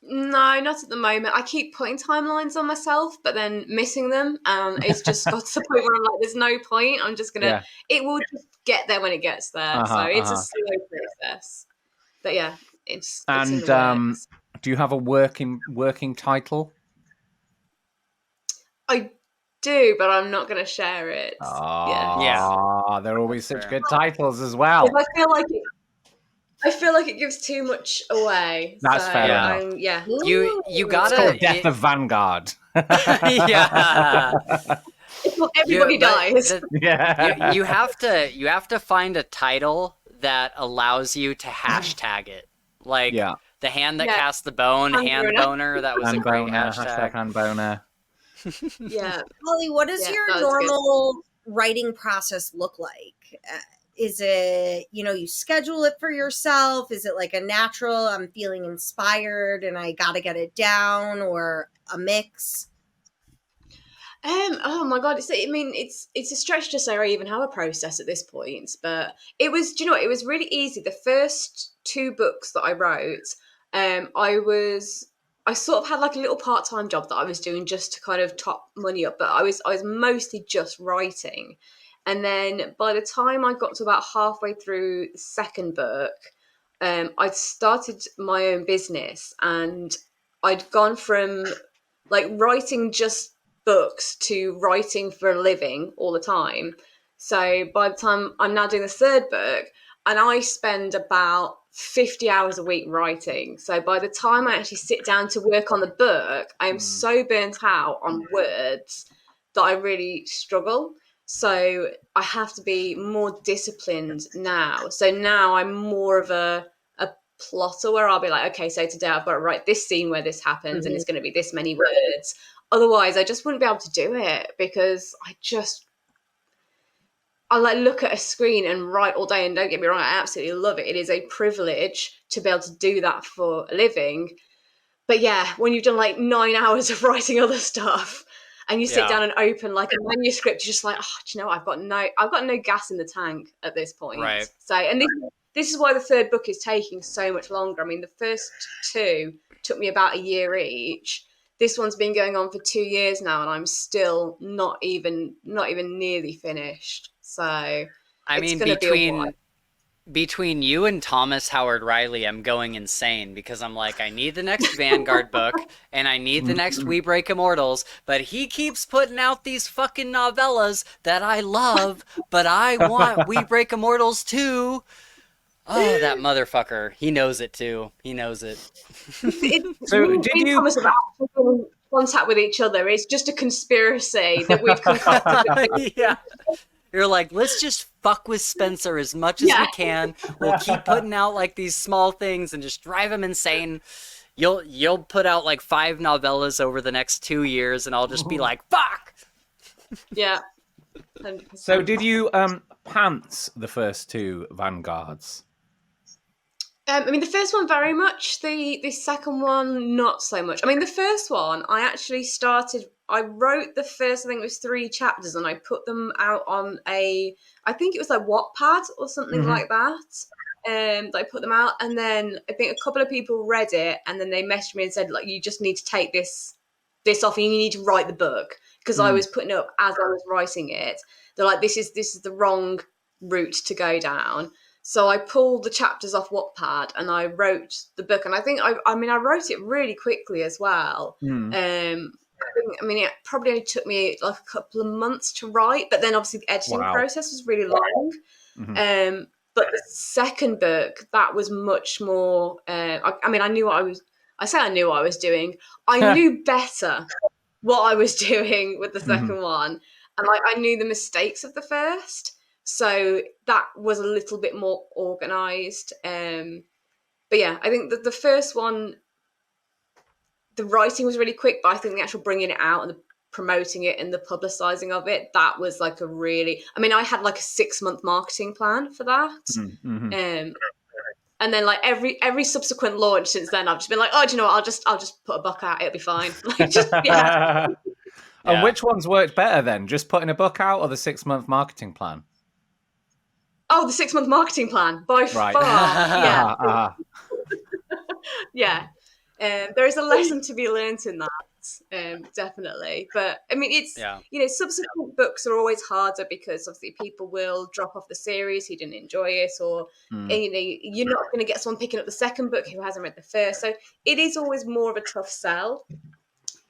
No, not at the moment. I keep putting timelines on myself, but then missing them. It's just got to the point where I'm like, there's no point. I'm just gonna. It will just get there when it gets there. So it's a slow process. But yeah, it's in the works. Do you have a working title? I do, but I'm not going to share it. They're always such good titles as well. I feel like it gives too much away. That's fair enough. You gotta. It's called Death of Vanguard. Yeah. It's when everybody dies. You have to find a title that allows you to hashtag it. Like the hand that cast the bone, hand boner. That was a great hashtag. Hand boner. Yeah. Holly, what does your normal writing process look like? Is it, you schedule it for yourself? Is it like a natural, I'm feeling inspired and I got to get it down, or a mix? Oh my God. It's a stretch to say I even have a process at this point, but it was really easy. The first 2 books that I wrote, I sort of had like a little part-time job that I was doing just to kind of top money up, but I was mostly just writing. And then by the time I got to about halfway through the second book, I'd started my own business, and I'd gone from like writing just books to writing for a living all the time. So by the time I'm now doing the third book, and I spend about 50 hours a week writing. So by the time I actually sit down to work on the book, I am so burnt out on words that I really struggle. So I have to be more disciplined now. So now I'm more of a plotter, where I'll be like, okay, so today I've got to write this scene where this happens, and it's going to be this many words. Otherwise, I just wouldn't be able to do it, because I like look at a screen and write all day. And don't get me wrong, I absolutely love it. It is a privilege to be able to do that for a living. But yeah, when you've done like 9 hours of writing other stuff, and you sit down and open like a manuscript, you're just like, oh, do you know what? I've got no gas in the tank at this point. Right. So, and this is why the third book is taking so much longer. I mean, the first 2 took me about a year each. This one's been going on for 2 years now, and I'm still not even nearly finished. So, between you and Thomas Howard Riley, I'm going insane because I'm like, I need the next Vanguard book and I need the next We Break Immortals, but he keeps putting out these fucking novellas that I love, but I want We Break Immortals too. Oh, that motherfucker. He knows it too. He knows it. So did you... Thomas have actually been in contact with each other. It's just a conspiracy that we've concocted. Yeah. You're like, let's just fuck with Spencer as much as we can. We'll keep putting out like these small things and just drive him insane. You'll put out like 5 novellas over the next 2 years, and I'll just be like, fuck. Yeah. 100%. So did you pants the first 2 Vanguards? I mean, the first one very much. The second one, not so much. I mean, the first one, I actually started. I wrote the first, I think it was 3 chapters, and I put them out on I think it was like Wattpad or something like that. I put them out, and then I think a couple of people read it, and then they messaged me and said, like, you just need to take this off, and you need to write the book, because I was putting it up as I was writing it. They're like, this is the wrong route to go down. So I pulled the chapters off Wattpad and I wrote the book. And I think I wrote it really quickly as well. I mean, it probably only took me like a couple of months to write, but then obviously the editing process was really long. But the second book, that was much more. I mean, I knew what I was. I say I knew what I was doing. I knew better what I was doing with the second one, and I knew the mistakes of the first. So that was a little bit more organised. But yeah, I think that the first one, the writing was really quick, but I think the actual bringing it out and the promoting it and the publicising of it, that was like a really... I mean, I had like a 6-month marketing plan for that. And then like every subsequent launch since then, I've just been like, oh, do you know what? I'll just put a book out. It'll be fine. Like, just, yeah. And which ones worked better then? Just putting a book out or the 6-month marketing plan? Oh, the 6-month marketing plan, by far. Yeah. Yeah. There is a lesson to be learnt in that, definitely. But I mean, it's, subsequent books are always harder because obviously people will drop off the series who didn't enjoy it, or, you're not going to get someone picking up the second book who hasn't read the first. So it is always more of a tough sell.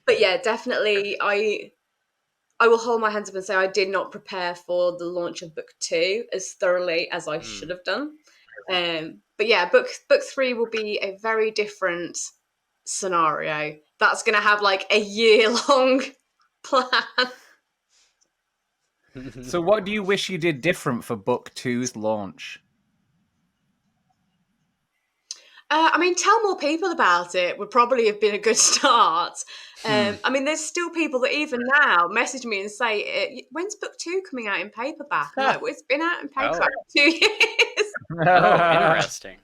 But yeah, definitely, I will hold my hands up and say I did not prepare for the launch of book 2 as thoroughly as I should have done. But yeah, book 3 will be a very different scenario. That's going to have like a year-long plan. So what do you wish you did different for book 2's launch? I mean, tell more people about it would probably have been a good start. I mean, there's still people that even now message me and say, when's book 2 coming out in paperback? I'm like, well, it's been out in paperback for 2 years. Oh, interesting.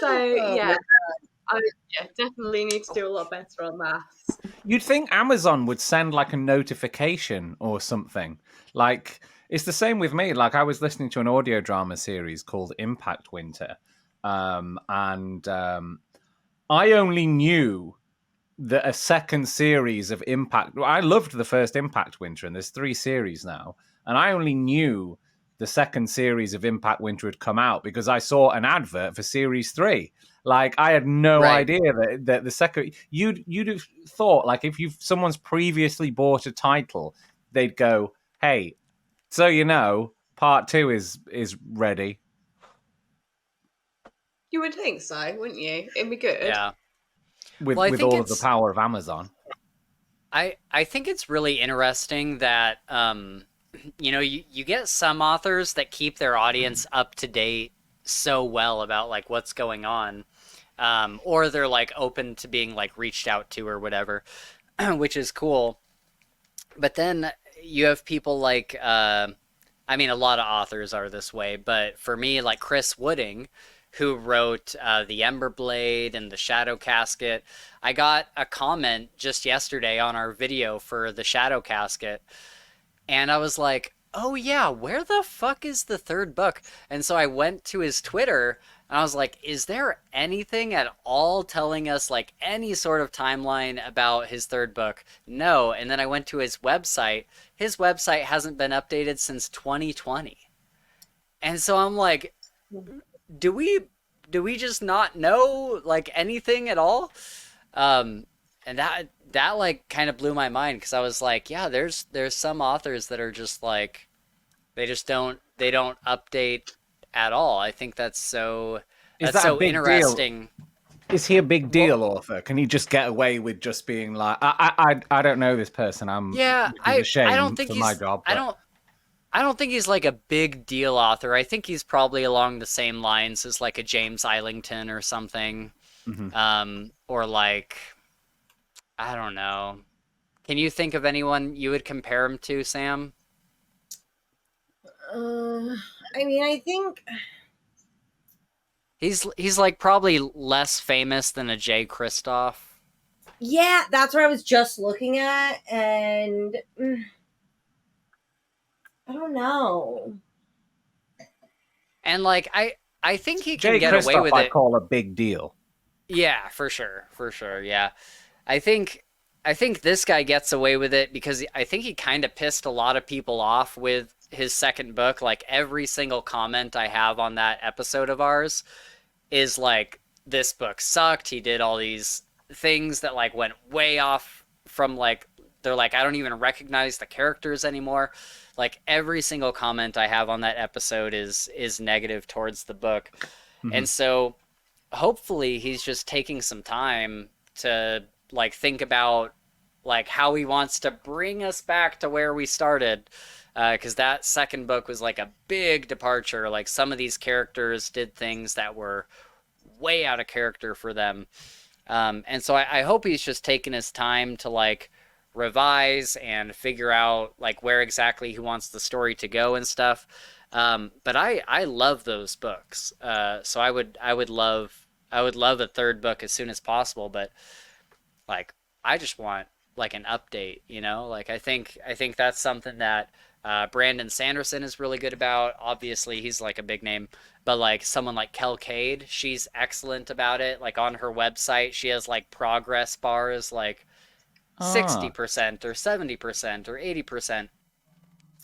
So, yeah. I definitely need to do a lot better on that. You'd think Amazon would send like a notification or something. Like, it's the same with me. Like, I was listening to an audio drama series called Impact Winter. And I only knew that a second series of Impact... I loved the first Impact Winter, and there's 3 series now. And I only knew the second series of Impact Winter had come out because I saw an advert for series 3. Like, I had no idea that the second... You'd have thought, like, if someone's previously bought a title, they'd go, hey, so you know, part 2 is ready. You would think so, wouldn't you? It'd be good. Yeah. With all of the power of Amazon. I think it's really interesting that, you get some authors that keep their audience up to date so well about like what's going on, or they're like open to being like reached out to or whatever, which is cool. But then you have people like, I mean, a lot of authors are this way, but for me, like Chris Wooding, who wrote The Ember Blade and The Shadow Casket. I got a comment just yesterday on our video for The Shadow Casket, and I was like, oh yeah, where the fuck is the 3rd book? And so I went to his Twitter, and I was like, is there anything at all telling us like any sort of timeline about his 3rd book? No. And then I went to his website. His website hasn't been updated since 2020. And so I'm like, do we just not know like anything at all? And that like kind of blew my mind because I was like, yeah, there's some authors that are just like they don't update at all. I think that's so interesting. Is he a big deal author? Can he just get away with just being like, I don't know this person. I don't think for he's my job. But... I don't think he's like a big deal author. I think he's probably along the same lines as like a James Islington or something. Or like, I don't know. Can you think of anyone you would compare him to, Sam? I mean, I think he's like probably less famous than a Jay Kristoff. Yeah, that's what I was just looking at, and I don't know. And like I think he can Jay get Kristoff away with it. I call a big deal. Yeah, for sure. Yeah, I think this guy gets away with it because I think he kind of pissed a lot of people off with his second book. Like every single comment I have on that episode of ours is like, this book sucked. He did all these things that like went way off from like, they're like, I don't even recognize the characters anymore. Like every single comment I have on that episode is negative towards the book. And so hopefully he's just taking some time to like think about like how he wants to bring us back to where we started. Because that second book was like a big departure. Like some of these characters did things that were way out of character for them. And so I hope he's just taking his time to like revise and figure out like where exactly he wants the story to go and stuff. But I love those books. So I would love a third book as soon as possible. But like I just want like an update, you know? Like I think that's something that Brandon Sanderson is really good about. Obviously, he's like a big name, but like someone like Kel Cade, she's excellent about it. Like on her website, she has like progress bars, like 60% or 70% or 80%.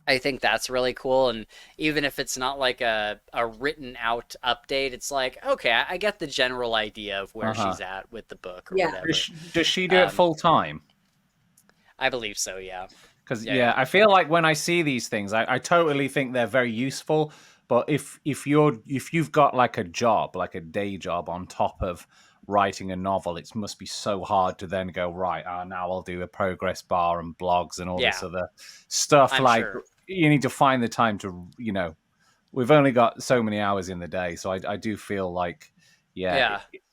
I think that's really cool. And even if it's not like a written out update, it's like, okay, I get the general idea of where she's at with the book or whatever. Does she do it full time? I believe so, yeah. Because I feel like when I see these things, I totally think they're very useful. But if you've got like a job, like a day job on top of writing a novel, it must be so hard to then go, right, now I'll do a progress bar and blogs and all this other stuff. You need to find the time to, we've only got so many hours in the day. So I do feel like,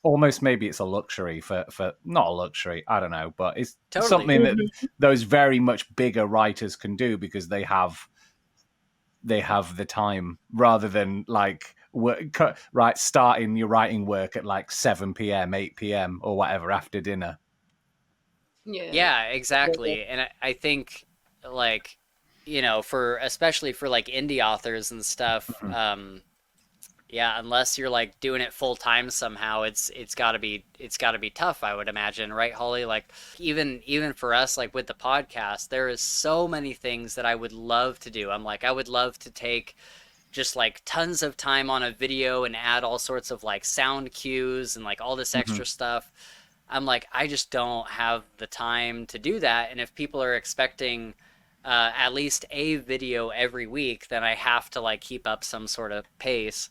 almost maybe it's a luxury for not a luxury, I don't know, but it's something that those very much bigger writers can do because they have the time rather than like starting your writing work at like 7 p.m, 8 p.m or whatever after dinner. Yeah, exactly. And I think like, especially for like indie authors and stuff, unless you're like doing it full time somehow, it's gotta be tough, I would imagine, right, Holly? Like even for us, like with the podcast, there is so many things that I would love to do. I'm like, I would love to take just like tons of time on a video and add all sorts of like sound cues and like all this extra stuff. I'm like, I just don't have the time to do that. And if people are expecting at least a video every week, then I have to like keep up some sort of pace.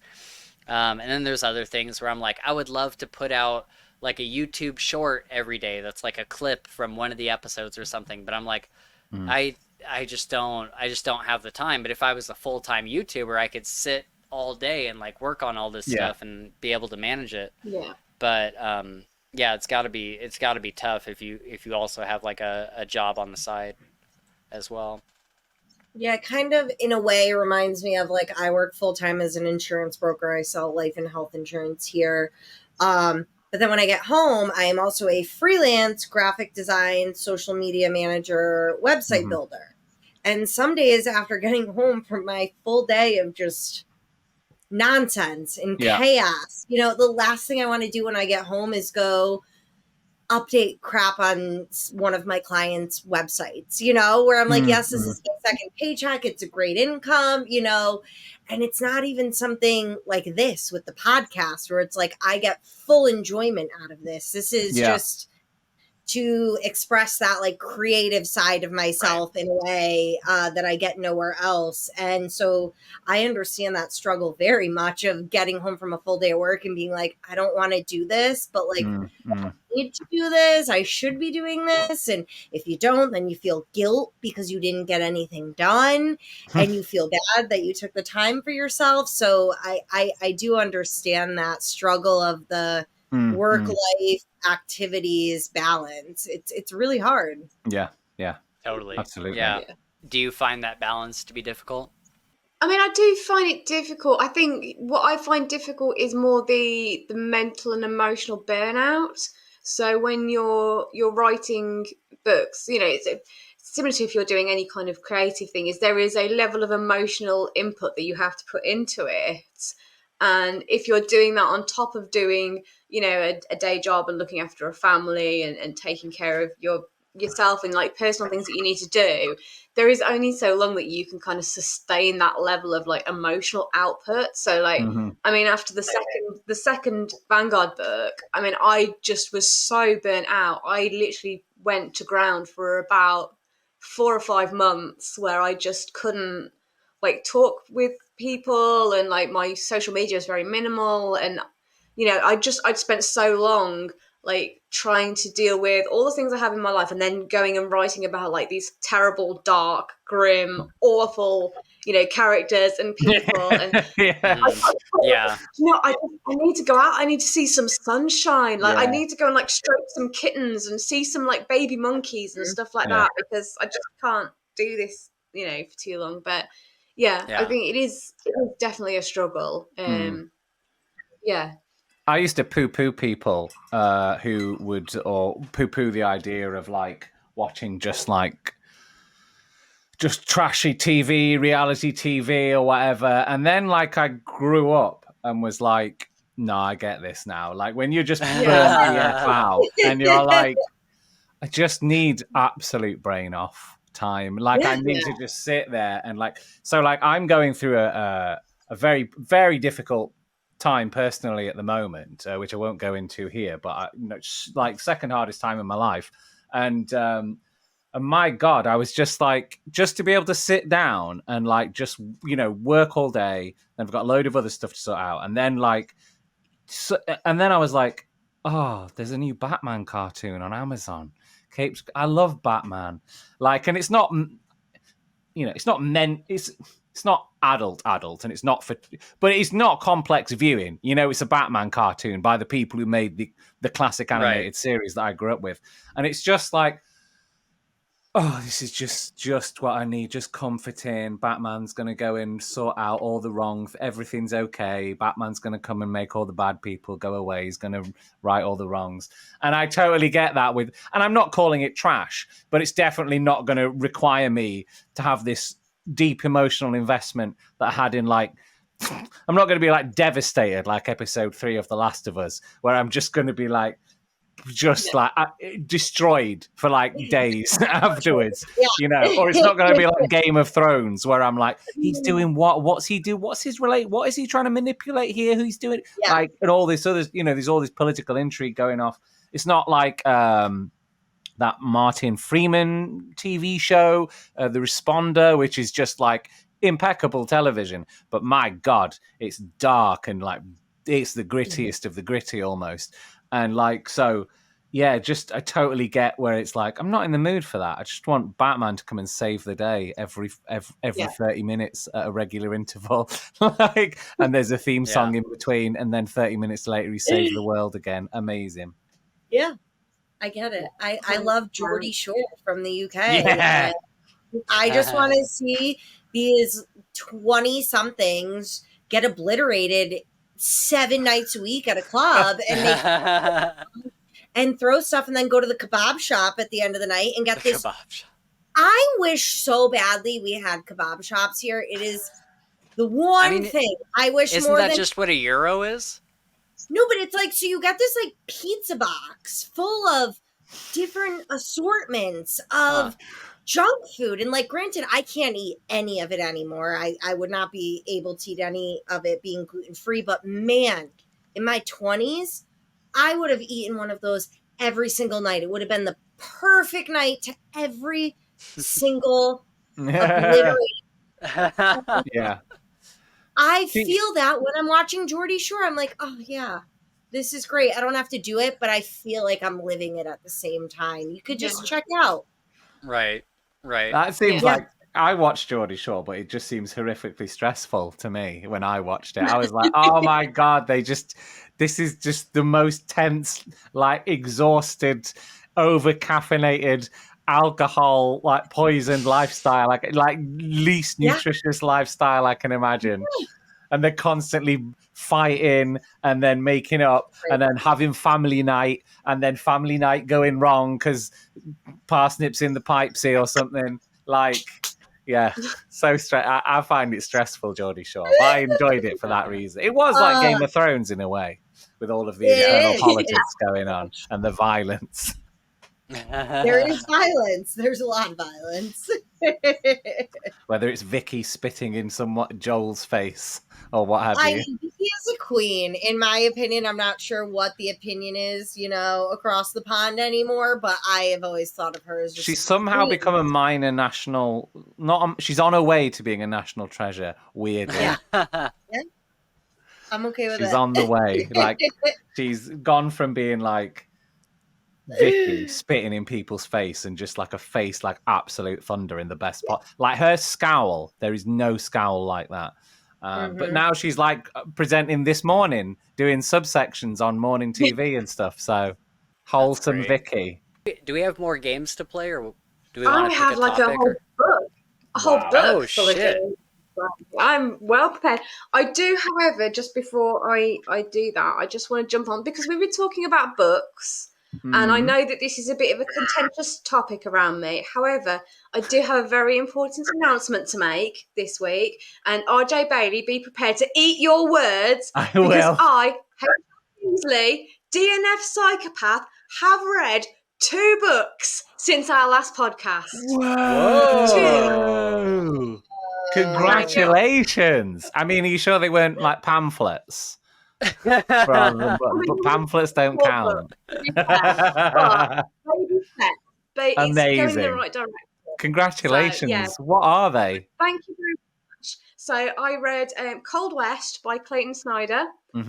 And then there's other things where I'm like, I would love to put out like a YouTube short every day that's like a clip from one of the episodes or something. But I'm like, I just don't have the time. But if I was a full-time YouTuber, I could sit all day and like work on all this stuff and be able to manage it. Yeah. But it's gotta be tough if you also have like a job on the side as well. Yeah, it kind of in a way reminds me of like I work full-time as an insurance broker. I sell life and health insurance here. But then when I get home, I am also a freelance graphic design, social media manager, website builder. And some days after getting home from my full day of just nonsense and chaos, the last thing I want to do when I get home is go update crap on one of my clients' websites, where I'm like, yes, this is my second paycheck. It's a great income, and it's not even something like this with the podcast where it's like, I get full enjoyment out of this. This is just to express that like creative side of myself in a way that I get nowhere else. And so I understand that struggle very much of getting home from a full day of work and being like, I don't want to do this, but like, I need to do this. I should be doing this. And if you don't, then you feel guilt because you didn't get anything done and you feel bad that you took the time for yourself. So I do understand that struggle of the work life activities balance. It's really hard. Yeah Totally, absolutely. Yeah. Do you find that balance to be difficult? I mean, I do find it difficult. I think what I find difficult is more the mental and emotional burnout. So when you're writing books, it's similar to if you're doing any kind of creative thing, is there is a level of emotional input that you have to put into it. And if you're doing that on top of doing, a day job and looking after a family and taking care of yourself and like personal things that you need to do, there is only so long that you can kind of sustain that level of like emotional output. So like, I mean, after the second Vanguard book, I mean, I just was so burnt out. I literally went to ground for about 4 or 5 months where I just couldn't like talk with people, and like my social media is very minimal, and I'd spent so long like trying to deal with all the things I have in my life and then going and writing about like these terrible, dark, grim, awful, characters and people. And I need to go out. I need to see some sunshine. Like I need to go and like stroke some kittens and see some like baby monkeys and stuff like that, because I just can't do this, for too long. But I think it is definitely a struggle. I used to poo-poo people who would poo-poo the idea of like watching just trashy TV, reality TV or whatever. And then like I grew up and was like, no, I get this now. Like when you're just burnt the F out and you're like, I just need absolute brain off time. Like I need to just sit there and like, so like I'm going through a very, very difficult time personally at the moment, which I won't go into here, but it's like second hardest time in my life. And my God, I was just like, just to be able to sit down and like, just, work all day. And I've got a load of other stuff to sort out. And then and then I was like, oh, there's a new Batman cartoon on Amazon. I love Batman. Like, and it's not, it's not meant, it's not adult, and it's not but it's not complex viewing. It's a Batman cartoon by the people who made the classic animated series that I grew up with. And it's just like, oh, this is just what I need, just comforting. Batman's going to go and sort out all the wrongs. Everything's okay. Batman's going to come and make all the bad people go away. He's going to right all the wrongs. And I totally get that and I'm not calling it trash, but it's definitely not going to require me to have this deep emotional investment that I had in like, I'm not going to be like devastated like episode 3 of The Last of Us, where I'm just going to be like, like destroyed for like days afterwards, or it's not going to be like Game of Thrones where I'm like, he's doing what's he do, what is he trying to manipulate here, who's doing like, and all this other, there's all this political intrigue going off. It's not like that Martin Freeman TV show, The Responder, which is just like impeccable television, but my God, it's dark and like it's the grittiest of the gritty almost. And like, so I totally get where it's like, I'm not in the mood for that. I just want Batman to come and save the day every 30 minutes at a regular interval. Like, and there's a theme song in between, and then 30 minutes later he saves the world again. Amazing. Yeah, I get it. I love Jordi Shore from the UK. Yeah. I just want to see these 20-somethings get obliterated 7 nights a week at a club and throw stuff and then go to the kebab shop at the end of the night and get this. I wish so badly we had kebab shops here. It is the one thing I wish more than. Isn't that just what a euro is? No, but it's like, so you got this like pizza box full of different assortments of junk food. And like, granted, I can't eat any of it anymore. I would not be able to eat any of it being gluten-free. But man, in my 20s, I would have eaten one of those every single night. It would have been the perfect night to every single obliterated. Yeah. I feel that when I'm watching Jordi Shore, I'm like, oh yeah, this is great. I don't have to do it, but I feel like I'm living it at the same time. You could just check out. Right. That seems like, I watched Jordi Shore, but it just seems horrifically stressful to me when I watched it. I was like, oh my God, this is just the most tense, like exhausted, over caffeinated, alcohol, like poisoned lifestyle, like least nutritious lifestyle I can imagine. And they're constantly fighting and then making up and then having family night and then family night going wrong because parsnips in the pipesy or something. Like, yeah, so I find it stressful, Jordi Shore. But I enjoyed it for that reason. It was like Game of Thrones in a way, with all of the internal politics going on and the violence. There is violence. There's a lot of violence. Whether it's Vicky spitting in somewhat Joel's face or what have you. Vicky is a queen, in my opinion. I'm not sure what the opinion is, across the pond anymore, but I have always thought of her as just she's somehow become a minor national. She's on her way to being a national treasure. Weirdly, yeah. I'm okay with it. She's on the way. Like, she's gone from being like Vicky spitting in people's face and just like a face like absolute thunder in the best part. Like her scowl, there is no scowl like that. But now she's like presenting this morning, doing subsections on morning TV and stuff. So wholesome Vicky. Do we have more games to play, or do we want to pick a like topic? A whole book Oh, full of shit. games. I'm well prepared. I do, however, just before I do that, I just want to jump on because we were talking about books. And I know that this is a bit of a contentious topic around me. However, I do have a very important announcement to make this week. And RJ Bayley, be prepared to eat your words. I will. Because I, Holly Tinsley, DNF psychopath, have read 2 books since our last podcast. Whoa! Congratulations! I mean, are you sure they weren't like pamphlets? But pamphlets don't count. Amazing. Going in the right direction. Congratulations. So, what are they? Thank you very much. So I read Cold West by Clayton Snyder,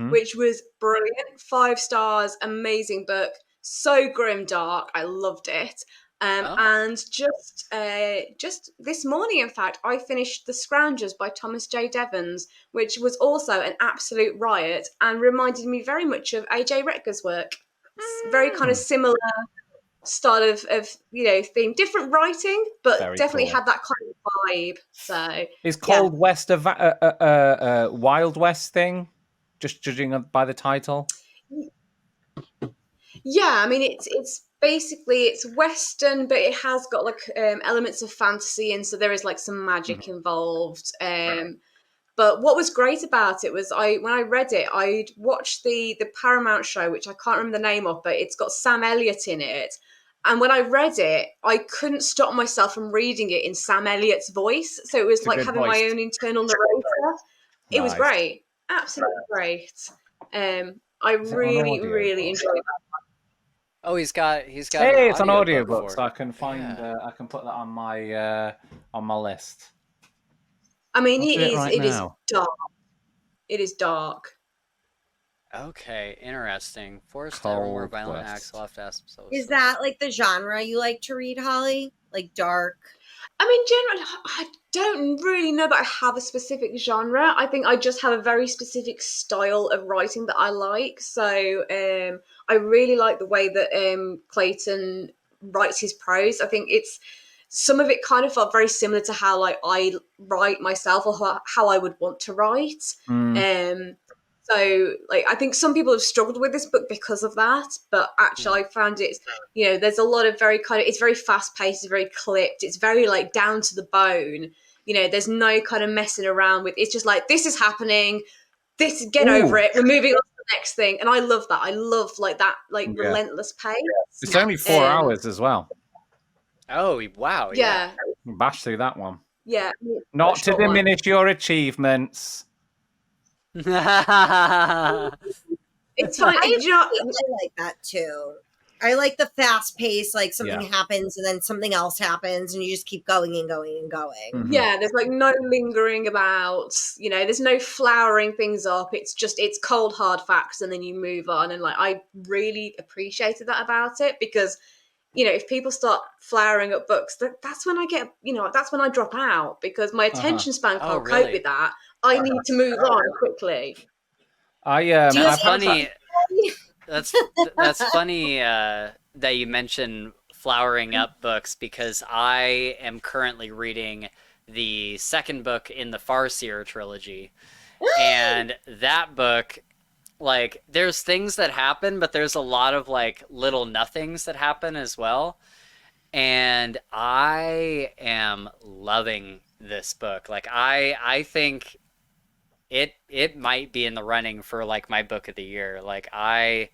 which was brilliant. 5 stars, amazing book. So grim dark. I loved it. And just this morning, in fact, I finished The Scroungers by Thomas J. Devons, which was also an absolute riot and reminded me very much of AJ Retger's work. It's very kind of similar style of theme, different writing, but very definitely had that kind of vibe. So is Cold West a Wild West thing? Just judging by the title. Yeah, I mean it's basically it's Western, but it has got like elements of fantasy, and so there is like some magic involved. But what was great about it was when I read it, I'd watched the Paramount show, which I can't remember the name of, but it's got Sam Elliott in it. And when I read it, I couldn't stop myself from reading it in Sam Elliott's voice. So it was like having my own internal narrator. It was great, absolutely great. I really enjoyed that. Oh, he's got. Hey, it's an audiobook, so I can find. I can put that on my list. I mean, it is dark. It is dark. Okay, interesting. Forced or more violent acts. I'll have to ask. Is that like the genre you like to read, Holly? Like dark? I mean, generally, I don't really know that I have a specific genre. I think I just have a very specific style of writing that I like. So I really like the way that Clayton writes his prose. I think some of it kind of felt very similar to how like I write myself or how I would want to write. So like I think some people have struggled with this book because of that, but actually I found it, there's a lot of it's very fast paced, it's very clipped, it's very like down to the bone. There's no kind of messing around with. It's just like, this is happening. Get over it. We're moving on to the next thing, and I love that. I love like that, like relentless pace. It's only 4 hours as well. Oh wow! Yeah, bash through that one. Yeah, not to diminish your achievements. It's fine. I like that too. I like the fast pace, like something happens and then something else happens and you just keep going and going and going. Mm-hmm. Yeah, there's like no lingering about, there's no flowering things up. It's cold, hard facts and then you move on. And like, I really appreciated that about it because, if people start flowering up books, that's when I get, that's when I drop out because my attention span can't cope with that. I need to move on quickly. That's funny. That's funny that you mention flowering up books because I am currently reading the second book in the Farseer trilogy. And that book, like, there's things that happen, but there's a lot of, like, little nothings that happen as well. And I am loving this book. Like, I think it might be in the running for like my book of the year. Like I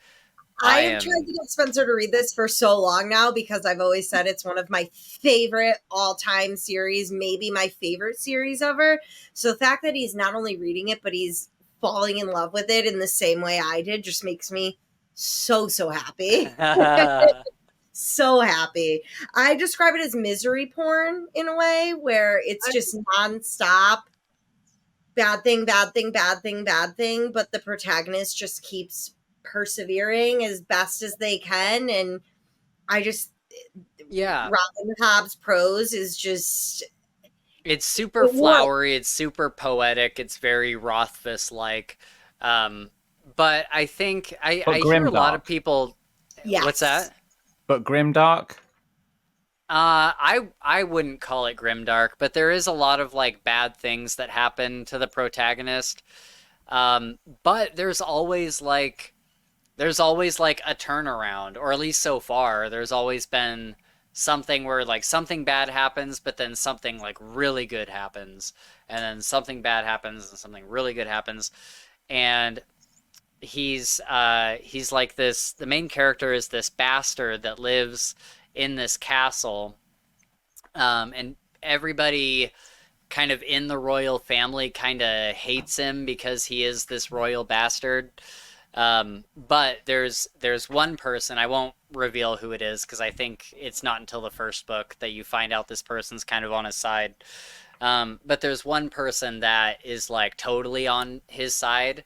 have tried to get Spencer to read this for so long now because I've always said it's one of my favorite all-time series, maybe my favorite series ever. So the fact that he's not only reading it, but he's falling in love with it in the same way I did just makes me so happy. So happy. I describe it as misery porn in a way where it's just nonstop. Bad thing, bad thing, bad thing, bad thing, but the protagonist just keeps persevering as best as they can, and I just Robin Hobb's prose is just it's super flowery, it's super poetic, it's very Rothfuss-like, but I think I hear a lot of people. What's that? But grimdark. I wouldn't call it grimdark, but there is a lot of like bad things that happen to the protagonist. But there's always like a turnaround, or at least so far, there's always been something where like something bad happens, but then something like really good happens, and then something bad happens and something really good happens. And he's like this, the main character is this bastard that lives in this castle, and everybody kind of in the royal family kind of hates him because he is this royal bastard. But there's one person, I won't reveal who it is because I think it's not until the first book that you find out this person's kind of on his side. But there's one person that is like totally on his side,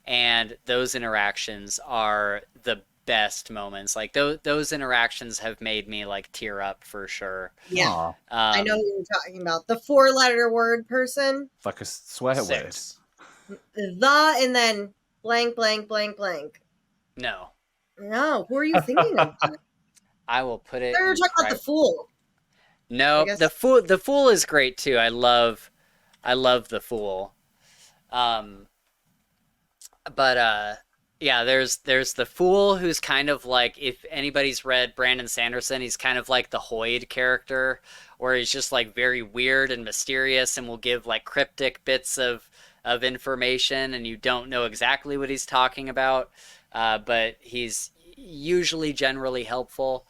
and those interactions are the best moments. Like those interactions have made me like tear up for sure. Yeah. I know who you're talking about. The 4-letter word person. Like a swear word. And then blank, blank, blank, blank. No. Who are you thinking of? I will put it. You're talking about the Fool. No, the Fool is great too. I love the Fool. Yeah, there's the Fool, who's kind of like, if anybody's read Brandon Sanderson, he's kind of like the Hoyd character, where he's just like very weird and mysterious and will give like cryptic bits of information and you don't know exactly what he's talking about, but he's usually generally helpful.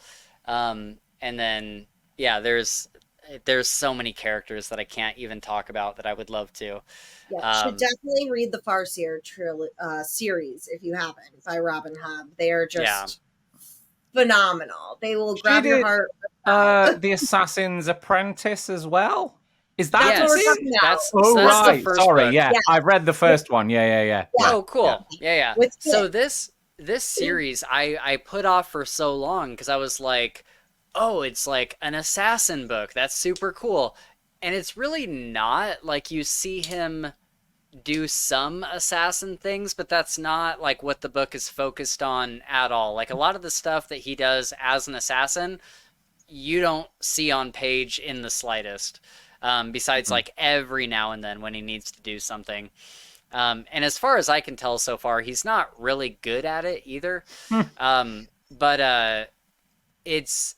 And then there's so many characters that I can't even talk about that I would love to. Yeah, should definitely read the Farseer series if you haven't, by Robin Hobb. They are just phenomenal. They will grab your heart. The Assassin's Apprentice as well. Is that what we're talking about? That's right. Sorry, book. I've read the first one. Yeah. Oh, cool. Yeah. So this series I put off for so long because I was like, oh, it's like an assassin book. That's super cool. And it's really not. Like, you see him do some assassin things, but that's not like what the book is focused on at all. Like, a lot of the stuff that he does as an assassin, you don't see on page in the slightest. Besides like every now and then when he needs to do something. And as far as I can tell so far, he's not really good at it either. But it's...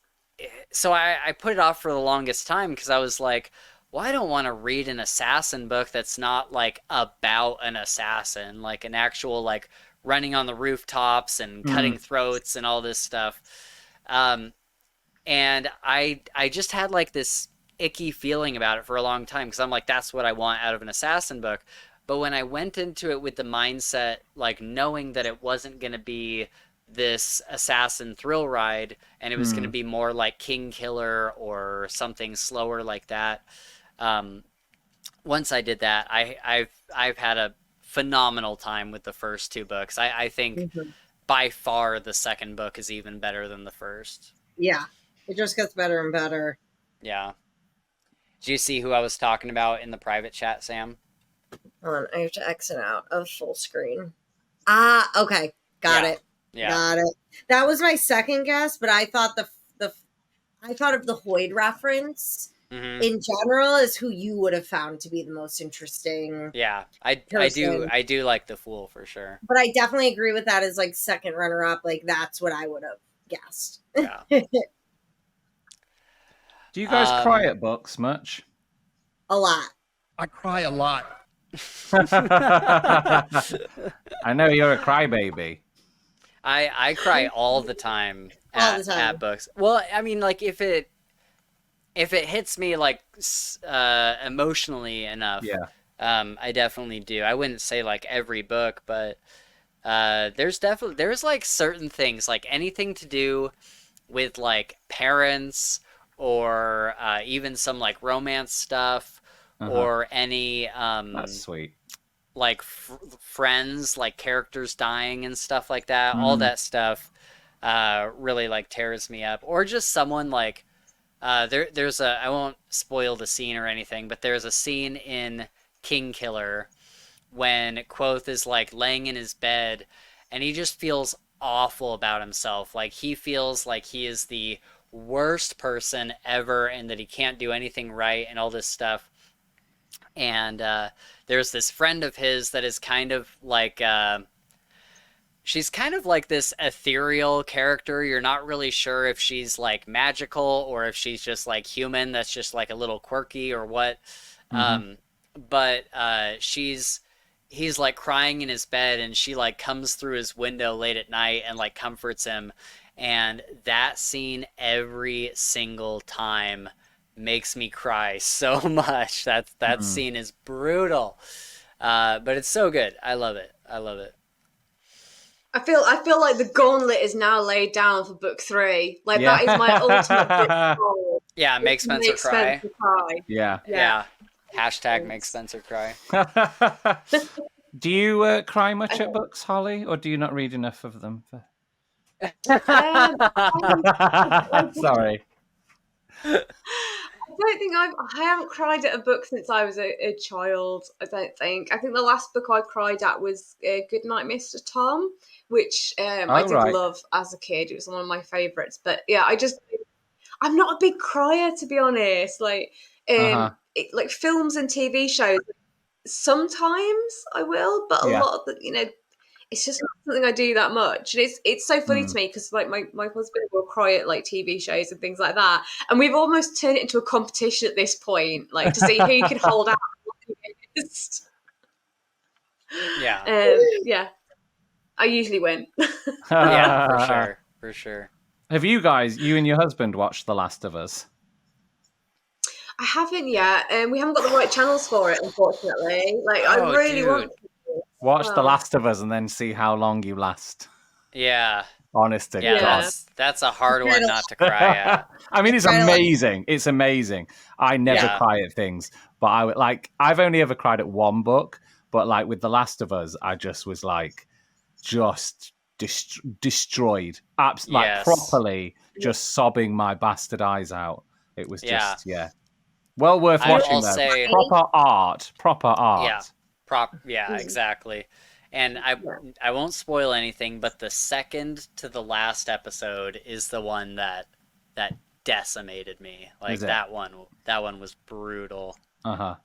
So I put it off for the longest time because I was like, well, I don't want to read an assassin book that's not like about an assassin, like an actual like running on the rooftops and cutting throats and all this stuff. And I just had like this icky feeling about it for a long time, because I'm like, that's what I want out of an assassin book. But when I went into it with the mindset, like knowing that it wasn't going to be this assassin thrill ride, and it was going to be more like King Killer or something slower like that. Once I did that, I've had a phenomenal time with the first two books. I think by far the second book is even better than the first. Yeah, it just gets better and better. Yeah. Do you see who I was talking about in the private chat, Sam? Hold on, I have to exit out of full screen. Ah, okay, got it. Yeah. Got it. That was my second guess, but I thought I thought of the Hoyd reference in general as who you would have found to be the most interesting. Yeah, I do like the Fool for sure. But I definitely agree with that as like second runner up. Like that's what I would have guessed. Yeah. Do you guys cry at books much? A lot. I cry a lot. I know you're a crybaby. I cry all the time at books. Well, I mean, like if it hits me like emotionally enough, I definitely do. I wouldn't say like every book, but there's like certain things, like anything to do with like parents or even some like romance stuff or any that's sweet, like friends, like characters dying and stuff like that. All that stuff really like tears me up. Or just someone like there's a, I won't spoil the scene or anything, but there's a scene in King Killer when Quoth is like laying in his bed and he just feels awful about himself. Like he feels like he is the worst person ever and that he can't do anything right and all this stuff. And there's this friend of his that is kind of like she's kind of like this ethereal character. You're not really sure if she's like magical or if she's just like human that's just like a little quirky or what. But he's like crying in his bed and she like comes through his window late at night and like comforts him. And that scene every single time makes me cry so much. That scene is brutal. But it's so good. I love it. I feel like the gauntlet is now laid down for book 3. Like that is my ultimate book goal. Yeah, make Spencer cry. Yeah. Hashtag make Spencer cry. Do you cry much at books, Holly, or do you not read enough of them? Sorry. I don't think I haven't cried at a book since I was a child. I don't think. I think the last book I cried at was Goodnight, Mr. Tom, which I did love as a kid. It was one of my favorites. But yeah, I'm not a big crier, to be honest. Like like films and TV shows, sometimes I will, but a lot of the, it's just not something I do that much. And it's so funny to me because like my husband will cry at like TV shows and things like that. And we've almost turned it into a competition at this point, like to see who can hold out the longest. Yeah. I usually win. Yeah, for sure. Have you and your husband watched The Last of Us? I haven't yet, and we haven't got the right channels for it, unfortunately. Like I really want to. Watch The Last of Us and then see how long you last. Yeah. Honest to God. That's a hard one not to cry at. I mean, it's amazing. It's amazing. I never cry at things, but I've only ever cried at one book, but like with The Last of Us, I just was like, destroyed. Properly just sobbing my bastard eyes out. It was just, well worth watching though. Proper art. Yeah. Exactly. And I won't spoil anything, but the second to the last episode is the one that decimated me. Like that one was brutal. I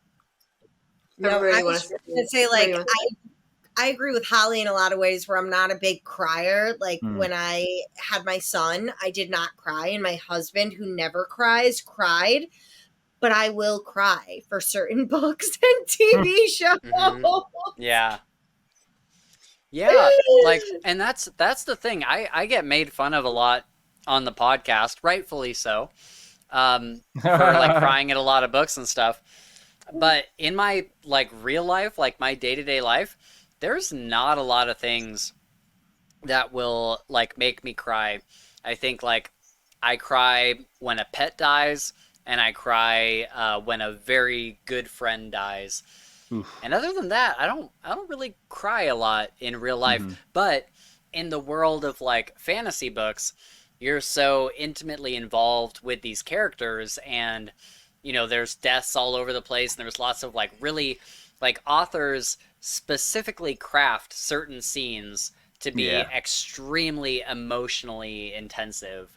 was gonna say, like, I agree with Holly in a lot of ways where I'm not a big crier. Like when I had my son, I did not cry, and my husband, who never cries, cried. But I will cry for certain books and TV shows. Yeah. Yeah, like, and that's the thing. I get made fun of a lot on the podcast, rightfully so, for like crying at a lot of books and stuff. But in my like real life, like my day-to-day life, there's not a lot of things that will like make me cry. I think like I cry when a pet dies, and I cry when a very good friend dies. Oof. And other than that, I don't really cry a lot in real life. But in the world of like fantasy books, you're so intimately involved with these characters, and there's deaths all over the place, and there's lots of like really like authors specifically craft certain scenes to be extremely emotionally intensive.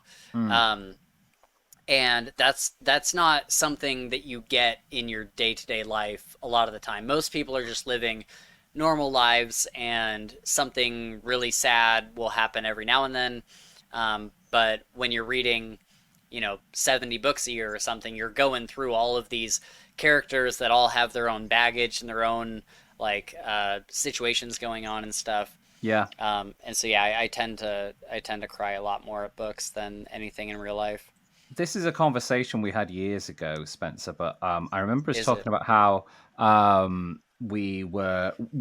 And that's not something that you get in your day-to-day life a lot of the time. Most people are just living normal lives, and something really sad will happen every now and then. But when you're reading, 70 books a year or something, you're going through all of these characters that all have their own baggage and their own like situations going on and stuff. Yeah. And so yeah, I tend to cry a lot more at books than anything in real life. This is a conversation we had years ago, Spencer, but I remember us talking about how we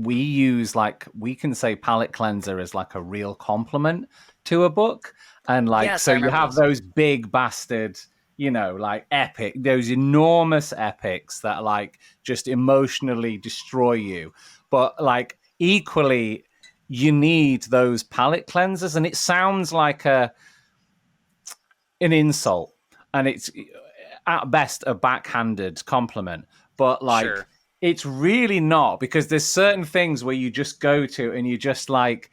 use like, we can say palate cleanser is like a real compliment to a book. And like, yes, so you have those big bastard, like epic, those enormous epics that like just emotionally destroy you. But like equally, you need those palate cleansers. And it sounds like an insult, and it's at best a backhanded compliment, but like it's really not, because there's certain things where you just go to and you just like,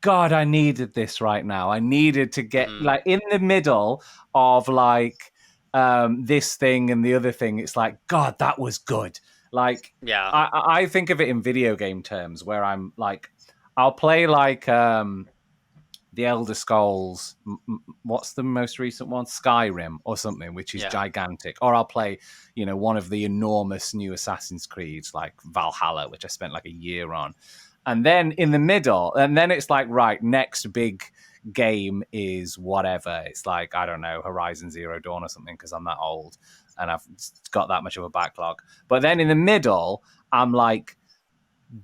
God, I needed this right now. I needed to get like in the middle of like this thing and the other thing. It's like, God, that was good. Like, I think of it in video game terms, where I'm like, I'll play like the Elder Scrolls, what's the most recent one? Skyrim or something, which is gigantic. Or I'll play, one of the enormous new Assassin's Creeds, like Valhalla, which I spent like a year on. And then in the middle, and then it's like, right, next big game is whatever. It's like, I don't know, Horizon Zero Dawn or something, because I'm that old and I've got that much of a backlog. But then in the middle, I'm like,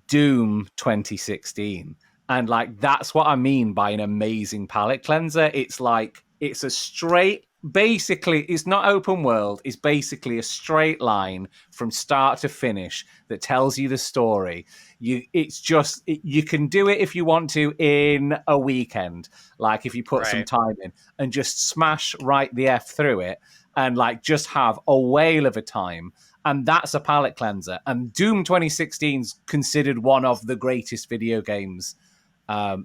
Doom 2016. And like, that's what I mean by an amazing palate cleanser. It's like, it's a straight, basically, it's not open world. It's basically a straight line from start to finish that tells you the story. You can do it if you want to in a weekend. Like if you put some time in and just smash right the F through it and like just have a whale of a time. And that's a palate cleanser. And Doom 2016 is considered one of the greatest video games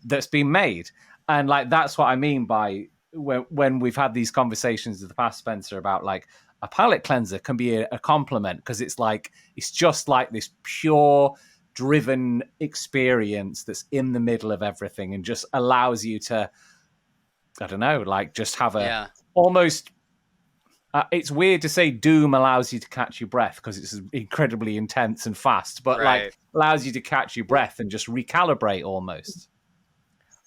that's been made. And like, that's what I mean by when we've had these conversations in the past, Spencer, about like a palate cleanser can be a compliment, because it's like, it's just like this pure driven experience that's in the middle of everything and just allows you to, I don't know, like just have a almost, it's weird to say Doom allows you to catch your breath because it's incredibly intense and fast, but like allows you to catch your breath and just recalibrate almost.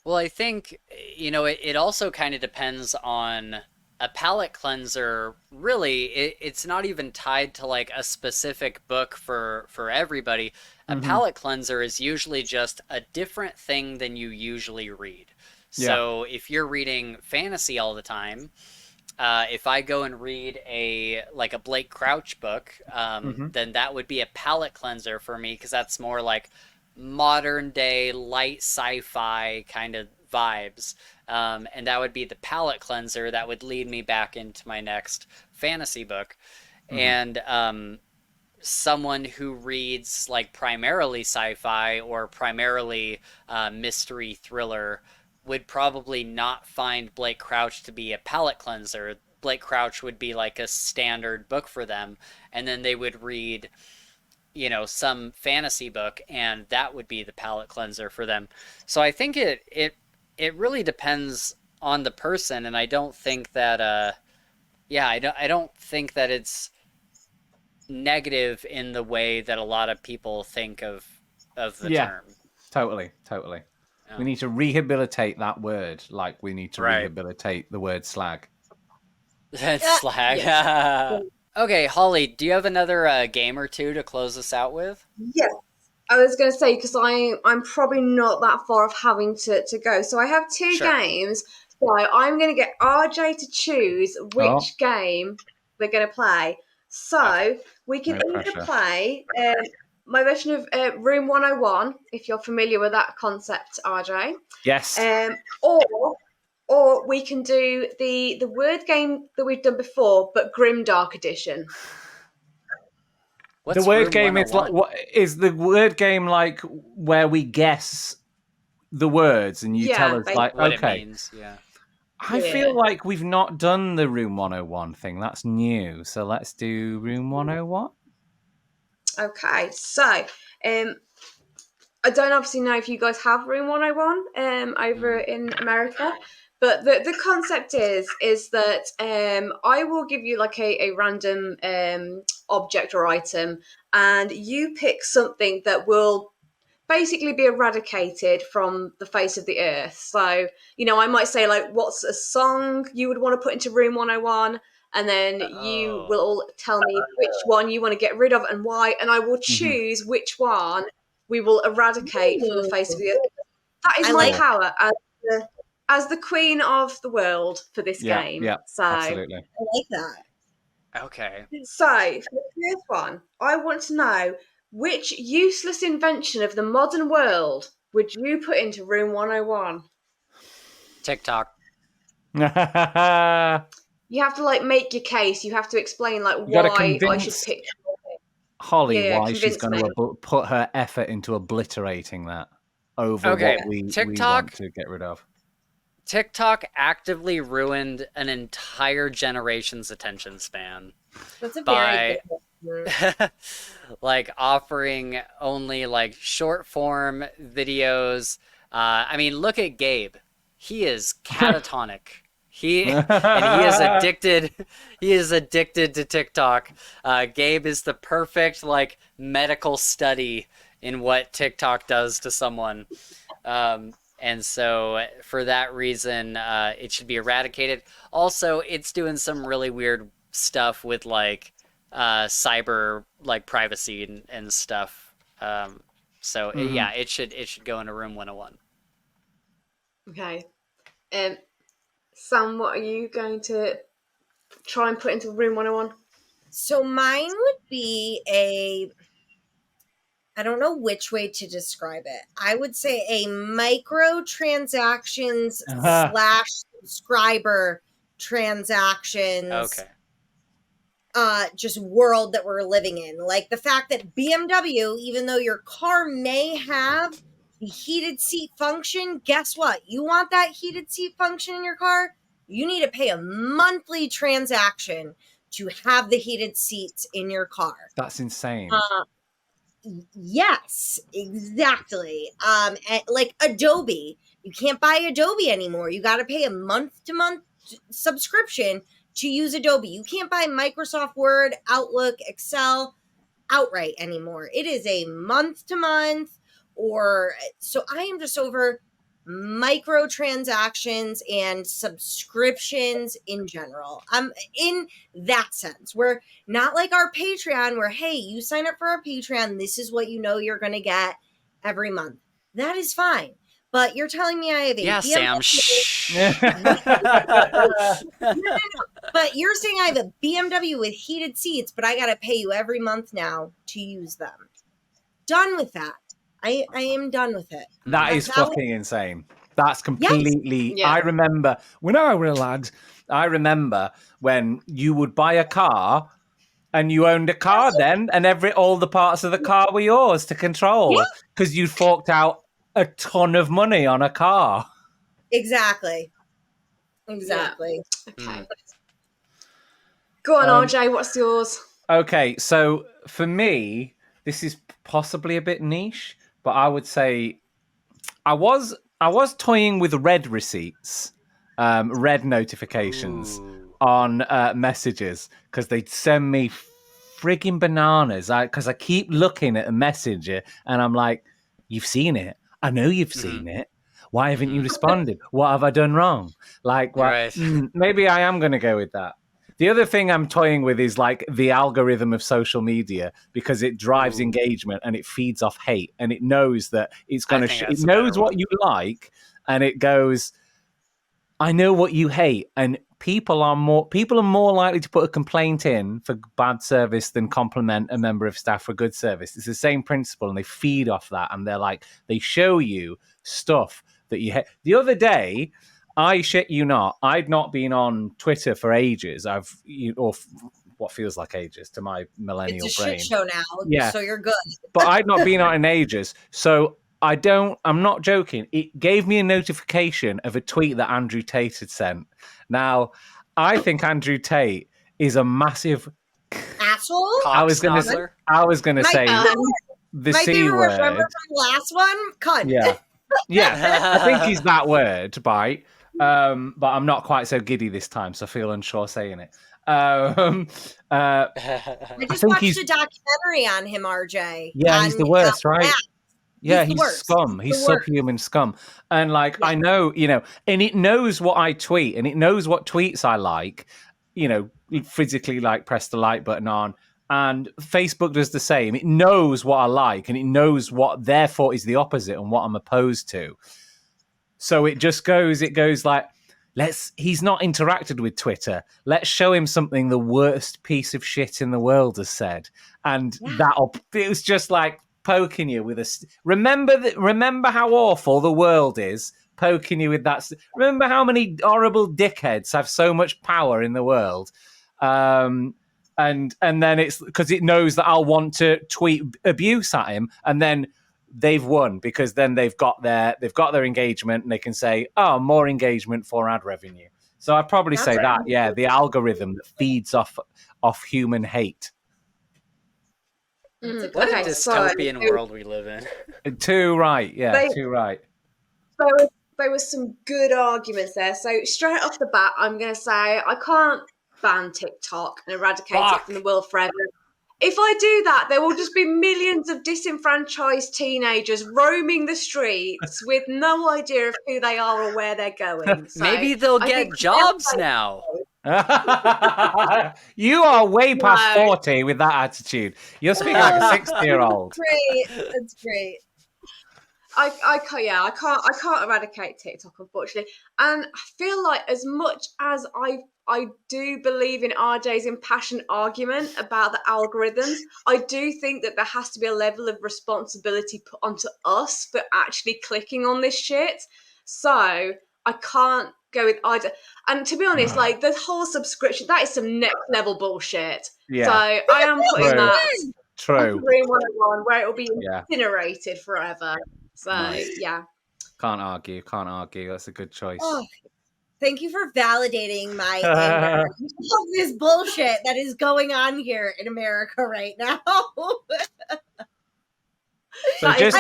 Well, I think, it also kind of depends on a palate cleanser. Really, it's not even tied to like a specific book for everybody. A palate cleanser is usually just a different thing than you usually read. So if you're reading fantasy all the time, if I go and read a Blake Crouch book, then that would be a palate cleanser for me, because that's more like modern day light sci-fi kind of vibes, and that would be the palate cleanser that would lead me back into my next fantasy book. And someone who reads like primarily sci-fi or primarily mystery thriller would probably not find Blake Crouch to be a palate cleanser. Blake Crouch would be like a standard book for them, and then they would read some fantasy book, and that would be the palate cleanser for them. So I think it really depends on the person, and I don't think that I don't think that it's negative in the way that a lot of people think of the term. Totally. We need to rehabilitate that word like we need to Right. rehabilitate the word slag. Slag. Yes. Okay, Holly, do you have another game or two to close us out with? Yes. I was going to say, because I'm probably not that far off having to go. So I have two Sure. games. So I'm going to get RJ to choose which game we're going to play. So we can either play my version of Room 101, if you're familiar with that concept, RJ. Yes. Or we can do the word game that we've done before, but Grimdark edition. What's the word Room game is 101? like, what is the word game like where we guess the words and you tell us like what okay. it means. Yeah. I feel like we've not done the Room 101 thing. That's new. So let's do Room 101. Okay, so I don't obviously know if you guys have Room 101 over in America, but the concept is that I will give you like a random object or item, and you pick something that will basically be eradicated from the face of the earth. So, I might say like, what's a song you would want to put into Room 101? And then you will all tell me which one you want to get rid of and why, and I will choose which one we will eradicate from the face of the earth. That is my power as the queen of the world for this game. Yeah, so absolutely. I like that. Okay. So for the first one, I want to know which useless invention of the modern world would you put into Room 101? TikTok. You have to like make your case. You have to explain like why I should pick Holly why she's going to put her effort into obliterating that over what we want to get rid of. TikTok actively ruined an entire generation's attention span. That's a very good like offering only like short form videos. I mean, look at Gabe. He is catatonic. He is addicted. He is addicted to TikTok. Gabe is the perfect like medical study in what TikTok does to someone. And so for that reason, it should be eradicated. Also, it's doing some really weird stuff with like cyber like privacy and stuff. So yeah, it should go into Room 101. Okay. Sam, what are you going to try and put into Room 101? So mine would be I don't know which way to describe it. I would say a microtransactions / subscriber transactions. Okay. Just world that we're living in. Like the fact that BMW, even though your car may have the heated seat function, guess what? You want that heated seat function in your car? You need to pay a monthly transaction to have the heated seats in your car. That's insane. Yes, exactly. And like Adobe, you can't buy Adobe anymore. You got to pay a month-to-month subscription to use Adobe. You can't buy Microsoft Word, Outlook, Excel outright anymore. It is a month-to-month so I am just over microtransactions and subscriptions in general. In that sense, we're not like our Patreon where, hey, you sign up for our Patreon, this is what you know you're going to get every month. That is fine. But you're telling me I have a BMW. No. But you're saying I have a BMW with heated seats, but I got to pay you every month now to use them. Done with that. I am done with it. That is fucking insane. That's completely... Yes. Yeah. I remember when I was a lad, I remember when you would buy a car and you owned a car then and all the parts of the car were yours to control because you forked out a ton of money on a car. Exactly. Yeah. Okay. Go on, RJ, what's yours? Okay, so for me, this is possibly a bit niche, but I would say I was toying with red receipts, red notifications on messages because they'd send me frigging bananas. Because I keep looking at a message and I'm like, you've seen it. I know you've seen it. Why haven't you responded? What have I done wrong? Like, what? Right. Maybe I am going to go with that. The other thing I'm toying with is like the algorithm of social media, because it drives engagement and it feeds off hate, and it knows that it's going to. It knows what you like, and it goes, I know what you hate, and people are more likely to put a complaint in for bad service than compliment a member of staff for good service. It's the same principle, and they feed off that, and they show you stuff that you hate. The other day, I shit you not, I'd not been on Twitter for ages. Or what feels like ages to my millennial it's a brain. shit show now, so you're good. But I'd not been on in ages, so I'm not joking. It gave me a notification of a tweet that Andrew Tate had sent. Now, I think Andrew Tate is a massive asshole. I was gonna say the C word. Remember from the last one? Cunt. Yeah. I think he's that word, right? But I'm not quite so giddy this time, so I feel unsure saying it. I just watched a documentary on him, RJ. Yeah, he's the worst, right? Yeah, he's scum. He's subhuman scum. And I know, and it knows what I tweet, and it knows what tweets I like, physically press the like button on. And Facebook does the same. It knows what I like, and it knows what therefore is the opposite and what I'm opposed to. So it goes he's not interacted with Twitter. Let's show him something the worst piece of shit in the world has said. And it was just poking you with a... Remember how awful the world is, poking you with that... Remember how many horrible dickheads have so much power in the world? And then it's because it knows that I'll want to tweet abuse at him, and then they've won, because then they've got their engagement, and they can say, oh, more engagement for ad revenue. So I'd probably say that, the algorithm that feeds off human hate. What a dystopian world we live in. Too right, too right. There was some good arguments there. So straight off the bat, I'm going to say I can't ban TikTok and eradicate it from the world forever. If I do that, there will just be millions of disenfranchised teenagers roaming the streets with no idea of who they are or where they're going. So maybe they'll get jobs now. You are way past 40 with that attitude. You're speaking like a 60-year-old. That's great. I can't eradicate TikTok, unfortunately. And I feel like as much as I do believe in RJ's impassioned argument about the algorithms, I do think that there has to be a level of responsibility put onto us for actually clicking on this shit. So I can't go with either. And to be honest, the whole subscription, that is some next level bullshit. Yeah. So I am putting that True. Room 101, where it will be incinerated forever. So Can't argue. That's a good choice. Oh, thank you for validating my anger of this bullshit that is going on here in America right now. So just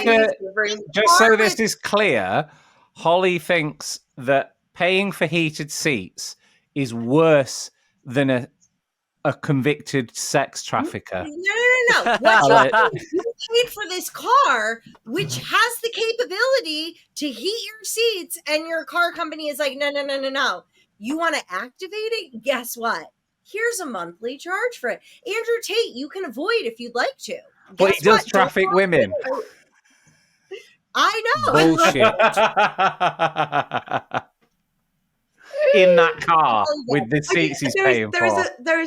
so this is clear, Holly thinks that paying for heated seats is worse than a convicted sex trafficker. No. What you paid for this car, which has the capability to heat your seats, and your car company is like, no. You want to activate it? Guess what? Here's a monthly charge for it. Andrew Tate, you can avoid if you'd like to. But he does traffic women. I know. Bullshit. In that car with the seats he's paying for. There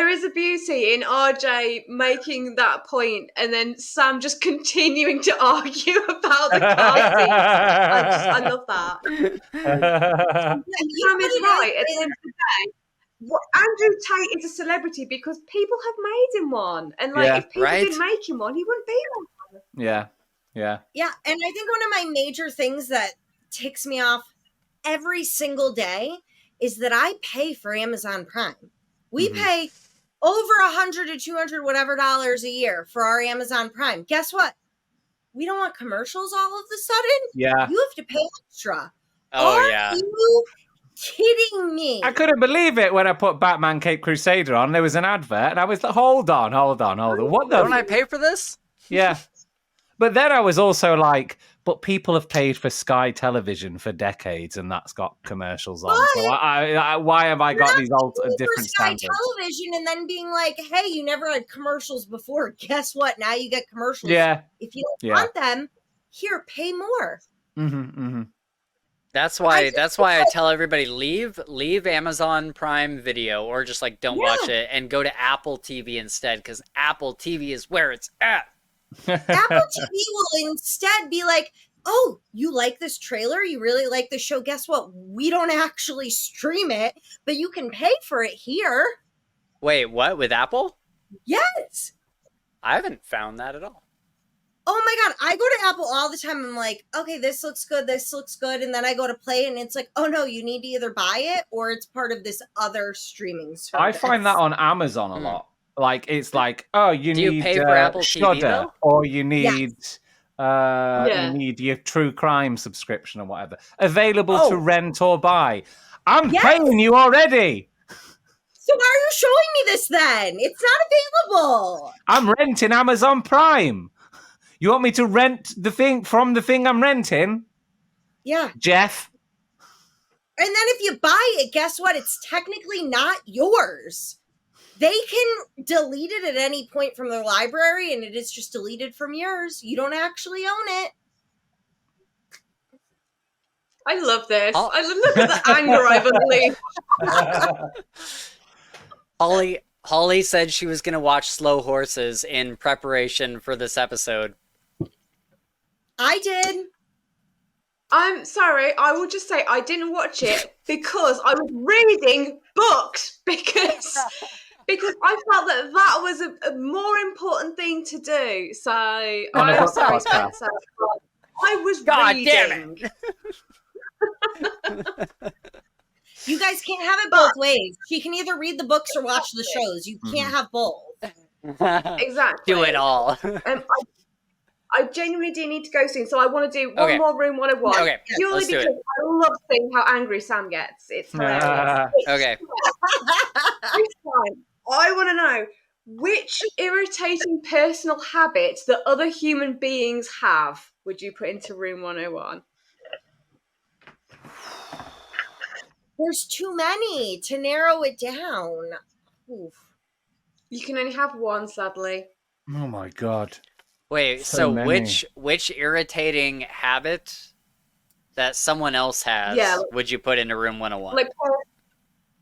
is a beauty in RJ making that point and then Sam just continuing to argue about the car seats. I love that. Sam is right. At the end of the day, Andrew Tate is a celebrity because people have made him one. And if people didn't make him one, he wouldn't be one. Yeah. And I think one of my major things that ticks me off every single day is that I pay for Amazon Prime. We pay over $100 to $200 whatever dollars a year for our Amazon Prime. Guess what? We don't want commercials all of a sudden. Yeah. You have to pay extra. Oh, Are you kidding me? I couldn't believe it when I put Batman Cape Crusader on. There was an advert, and I was like, hold on. What the? Don't I pay for this? Yeah. But then I was also like, but people have paid for Sky Television for decades, and that's got commercials on. So why have I got these different Sky standards? Television and then being like, hey, you never had commercials before. Guess what? Now you get commercials. Yeah. If you don't want them, here, pay more. That's why I tell everybody leave Amazon Prime Video or just like don't watch it and go to Apple TV instead, because Apple TV is where it's at. Apple TV will instead be like, oh, you like this trailer? You really like the show? Guess what? We don't actually stream it, but you can pay for it here. Wait, what? With Apple? Yes. I haven't found that at all. Oh my God. I go to Apple all the time. I'm like, okay, this looks good. This looks good. And then I go to play and it's like, oh no, you need to either buy it or it's part of this other streaming service. I find that on Amazon a lot. Like, it's like, oh, you Do need you pay for Apple TV, Shudder, though? or you need you need your true crime subscription or whatever. Available to rent or buy. I'm paying you already. So why are you showing me this then? It's not available. I'm renting Amazon Prime. You want me to rent the thing from the thing I'm renting? Yeah. Jeff? And then if you buy it, guess what? It's technically not yours. They can delete it at any point from their library, and it is just deleted from yours. You don't actually own it. I love this. I look at the anger I believe. Holly said she was going to watch Slow Horses in preparation for this episode. I did. I'm sorry, I will just say I didn't watch it because I was reading books because I felt that was a more important thing to do. So I'm sorry, Spencer. I was reading. Damn it. You guys can't have it both ways. She can either read the books or watch the shows. You can't have both. Exactly. Do it all. I genuinely do need to go soon, so I want to do one more Room 101. Okay, purely let's do because it. I love seeing how angry Sam gets. It's hilarious. Okay. This time, I want to know which irritating personal habits that other human beings have would you put into Room 101? There's too many to narrow it down. Oof. You can only have one, sadly. Oh my God. Wait, so which irritating habit that someone else has would you put into Room 101? Like,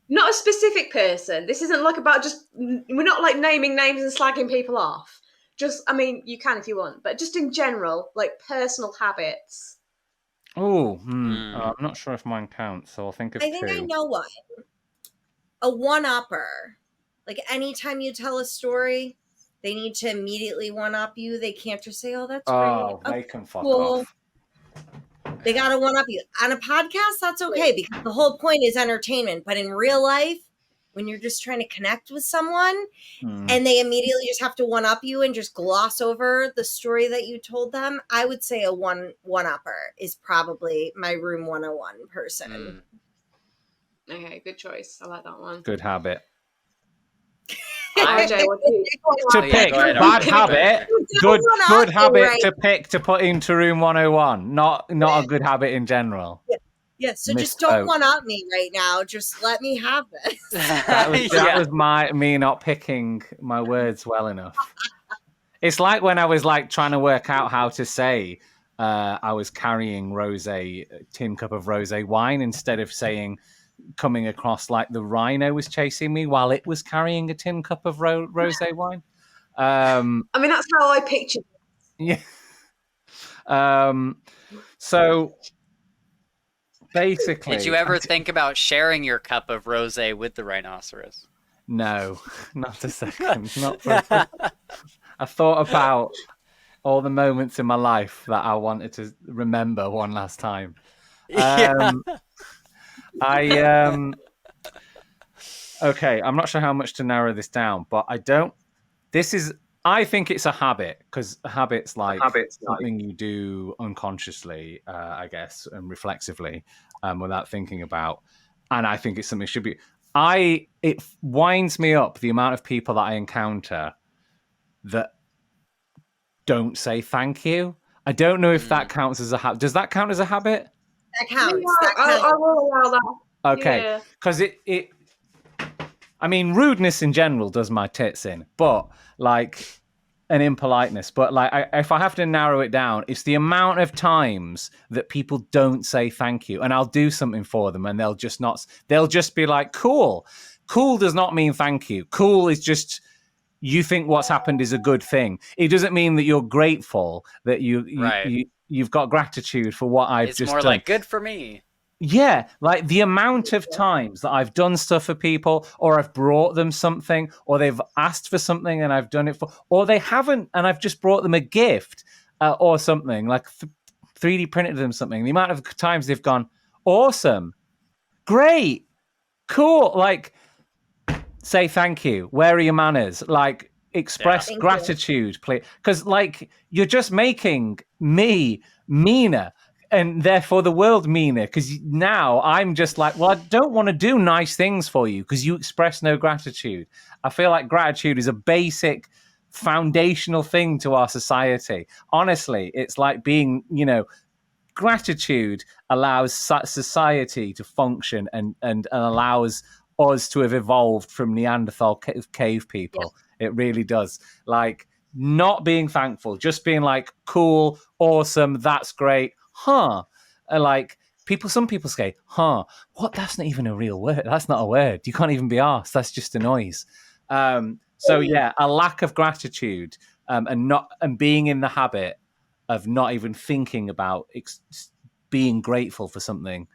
not a specific person. This isn't like about just, we're not like naming names and slagging people off. Just, I mean, you can if you want, but just in general, like personal habits. I'm not sure if mine counts, so I'll think of two. I think I know one. A one-upper. Like anytime you tell a story, they need to immediately one-up you. They can't just say, oh, that's great. Oh, they can fuck off. They got to one-up you. On a podcast, that's okay because the whole point is entertainment. But in real life, when you're just trying to connect with someone and they immediately just have to one-up you and just gloss over the story that you told them, I would say a one-upper is probably my Room 101 person. Okay, good choice. I like that one. Good habit. RJ, what do you to pick bad habit, good habit to pick to put into Room 101. Not a good habit in general. Yeah, so just don't one-up me right now. Just let me have this. That was me not picking my words well enough. It's like when I was like trying to work out how to say I was carrying a tin cup of rosé wine instead of saying coming across like the rhino was chasing me while it was carrying a tin cup of rosé wine. I mean, that's how I pictured it. Yeah. So basically, did you ever think about sharing your cup of rosé with the rhinoceros? No, not a second. I thought about all the moments in my life that I wanted to remember one last time. Okay, I'm not sure how much to narrow this down, but I think it's a habit because habits something you do unconsciously, I guess, and reflexively, without thinking about. And I think it's something should be. It winds me up the amount of people that I encounter that don't say thank you. I don't know if that counts as a habit. Does that count as a habit? That counts. Yeah, That counts. I will allow that. Okay, because I mean, rudeness in general does my tits in, but like, and impoliteness. But like, if I have to narrow it down, it's the amount of times that people don't say thank you, and I'll do something for them, and they'll just be like, cool. Cool does not mean thank you. Cool is just, you think what's happened is a good thing. It doesn't mean that you're grateful, that you've got gratitude for what I've just done. It's more like, good for me. Yeah, like the amount of times that I've done stuff for people, or I've brought them something, or they've asked for something and I've done it for, or they haven't and I've just brought them a gift or something, like 3D printed them something. The amount of times they've gone, awesome, great, cool, like, say thank you. Where are your manners? Like, express gratitude, please. Because, like, you're just making me meaner, and therefore the world meaner. Because now I'm just like, well, I don't want to do nice things for you because you express no gratitude. I feel like gratitude is a basic, foundational thing to our society. Honestly, it's like being, gratitude allows society to function and allows us to have evolved from Neanderthal cave people. Yeah. It really does. Like, not being thankful, just being like, cool, awesome, that's great, like, some people say, what? That's not even a real word. That's not a word. You can't even be asked. That's just a noise. So yeah, a lack of gratitude and being in the habit of not even thinking about being grateful for something,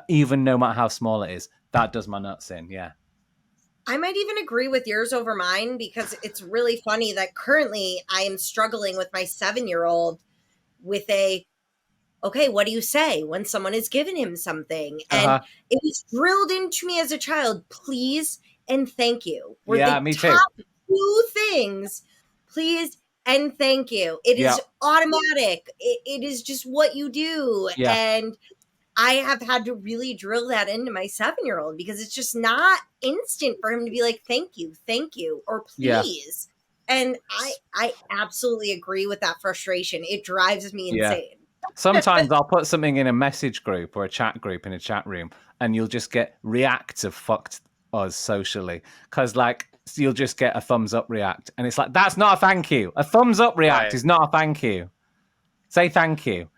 even no matter how small it is. That does my nuts in, yeah. I might even agree with yours over mine, because it's really funny that currently I am struggling with my 7-year-old with okay, what do you say when someone has given him something? And it was drilled into me as a child, please and thank you. Me too. Top 2 things, please and thank you. It is automatic. It is just what you do. Yeah. And I have had to really drill that into my 7-year-old, because it's just not instant for him to be like, thank you, or please. Yeah. And I absolutely agree with that frustration. It drives me insane. Sometimes I'll put something in a message group or a chat group in a chat room, and you'll just get reacts of fucked us socially. Because, like, you'll just get a thumbs up react. And it's like, that's not a thank you. A thumbs up react is not a thank you. Say thank you.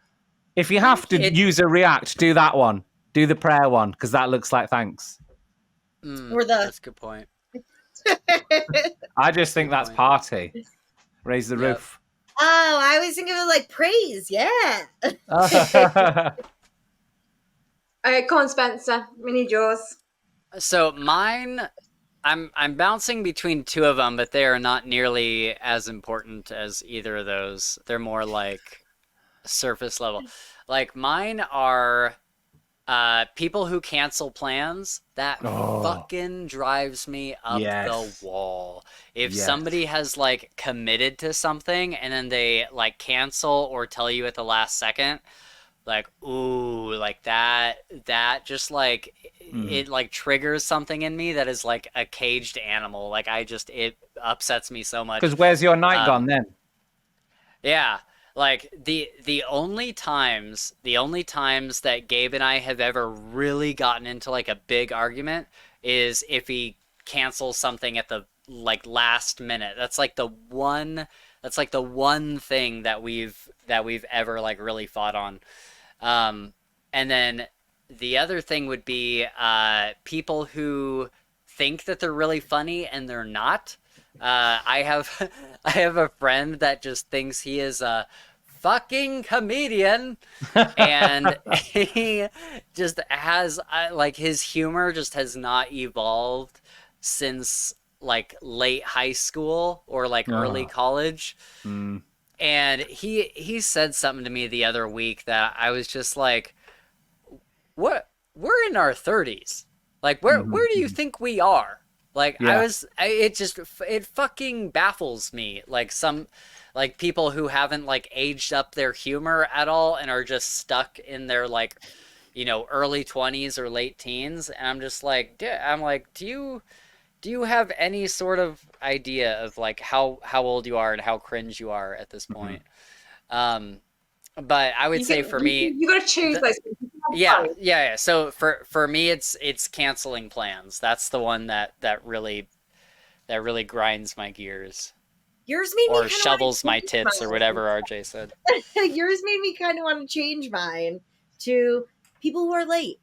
If you have to use a react, do that one. Do the prayer one, because that looks like thanks. That's a good point. I just think that's party. Raise the roof. Oh, I always think of it like praise. Yeah. Come on, Spencer. We need yours. So mine, I'm bouncing between 2 of them, but they are not nearly as important as either of those. They're more like surface level. Like, mine are people who cancel plans. That fucking drives me up the wall. If somebody has, like, committed to something and then they, like, cancel or tell you at the last second, like, ooh, like that just, like, it, like, triggers something in me that is like a caged animal. Like, it upsets me so much. Because where's your night gone then? Yeah. Like, the only times that Gabe and I have ever really gotten into, like, a big argument is if he cancels something at the, like, last minute. That's like the one thing that we've ever, like, really fought on. And then the other thing would be people who think that they're really funny and they're not. I have a friend that just thinks he is a fucking comedian, and he just has, like, his humor just has not evolved since, like, late high school or, like, early college. And he said something to me the other week that I was just like, what? We're in our 30s. Like, where do you think we are? Like, it fucking baffles me. Like, people who haven't, like, aged up their humor at all and are just stuck in their, like, early 20s or late teens. And I'm just like, do do you have any sort of idea of like how old you are and how cringe you are at this point? But I would say for me, you got to choose those. Yeah. So for me, it's canceling plans. That's the one that really grinds my gears. Yours made me or shovels my tits or whatever RJ said. Yours made me kind of want to change mine to people who are late.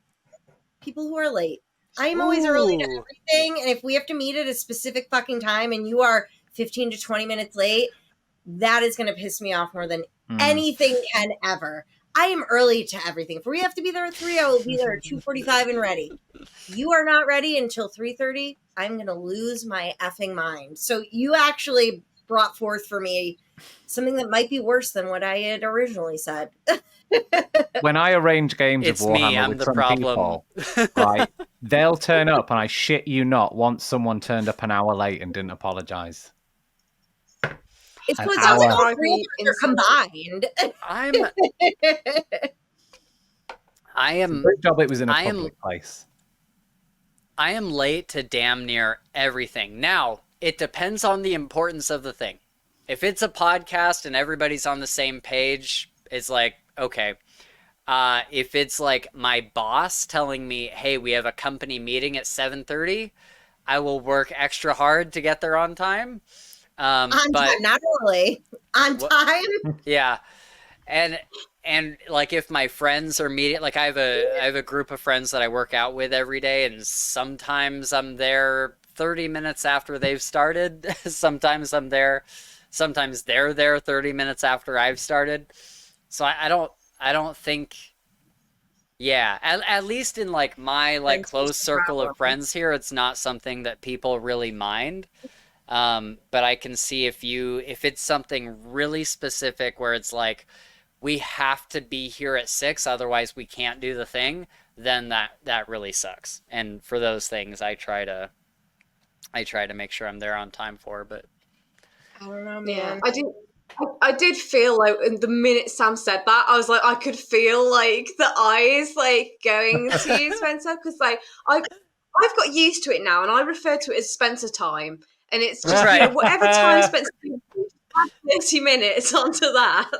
People who are late. I am always early to everything, and if we have to meet at a specific fucking time and you are 15 to 20 minutes late, that is going to piss me off more than anything can ever. I am early to everything. If we have to be there at 3, I will be there at 2:45 and ready. You are not ready until 3:30, I'm going to lose my effing mind. So you actually brought forth for me something that might be worse than what I had originally said. When I arrange games of Warhammer with some people, right, they'll turn up, and I shit you not, once someone turned up an hour late and didn't apologize. It's because it sounds like all 3 are combined. I am. Good job it was in a public place. I am late to damn near everything. Now, it depends on the importance of the thing. If it's a podcast and everybody's on the same page, it's like, okay. If it's like my boss telling me, hey, we have a company meeting at 7:30, I will work extra hard to get there on time. Time, not early. On time? Yeah. And like if my friends are meeting, like I have a group of friends that I work out with every day, and sometimes I'm there 30 minutes after they've started. Sometimes they're there 30 minutes after I've started. So I don't think, yeah, at least in like my like close circle of friends here, it's not something that people really mind. But I can see if it's something really specific where it's like, we have to be here at 6, otherwise we can't do the thing, then that really sucks. And for those things, I try to make sure I'm there on time for, but I don't know, man. Yeah, I did feel like in the minute Sam said that, I was like, I could feel like the eyes like going to you, Spencer, because like I've got used to it now, and I refer to it as Spencer time, and it's just right. You know, whatever time Spencer 30 minutes onto that.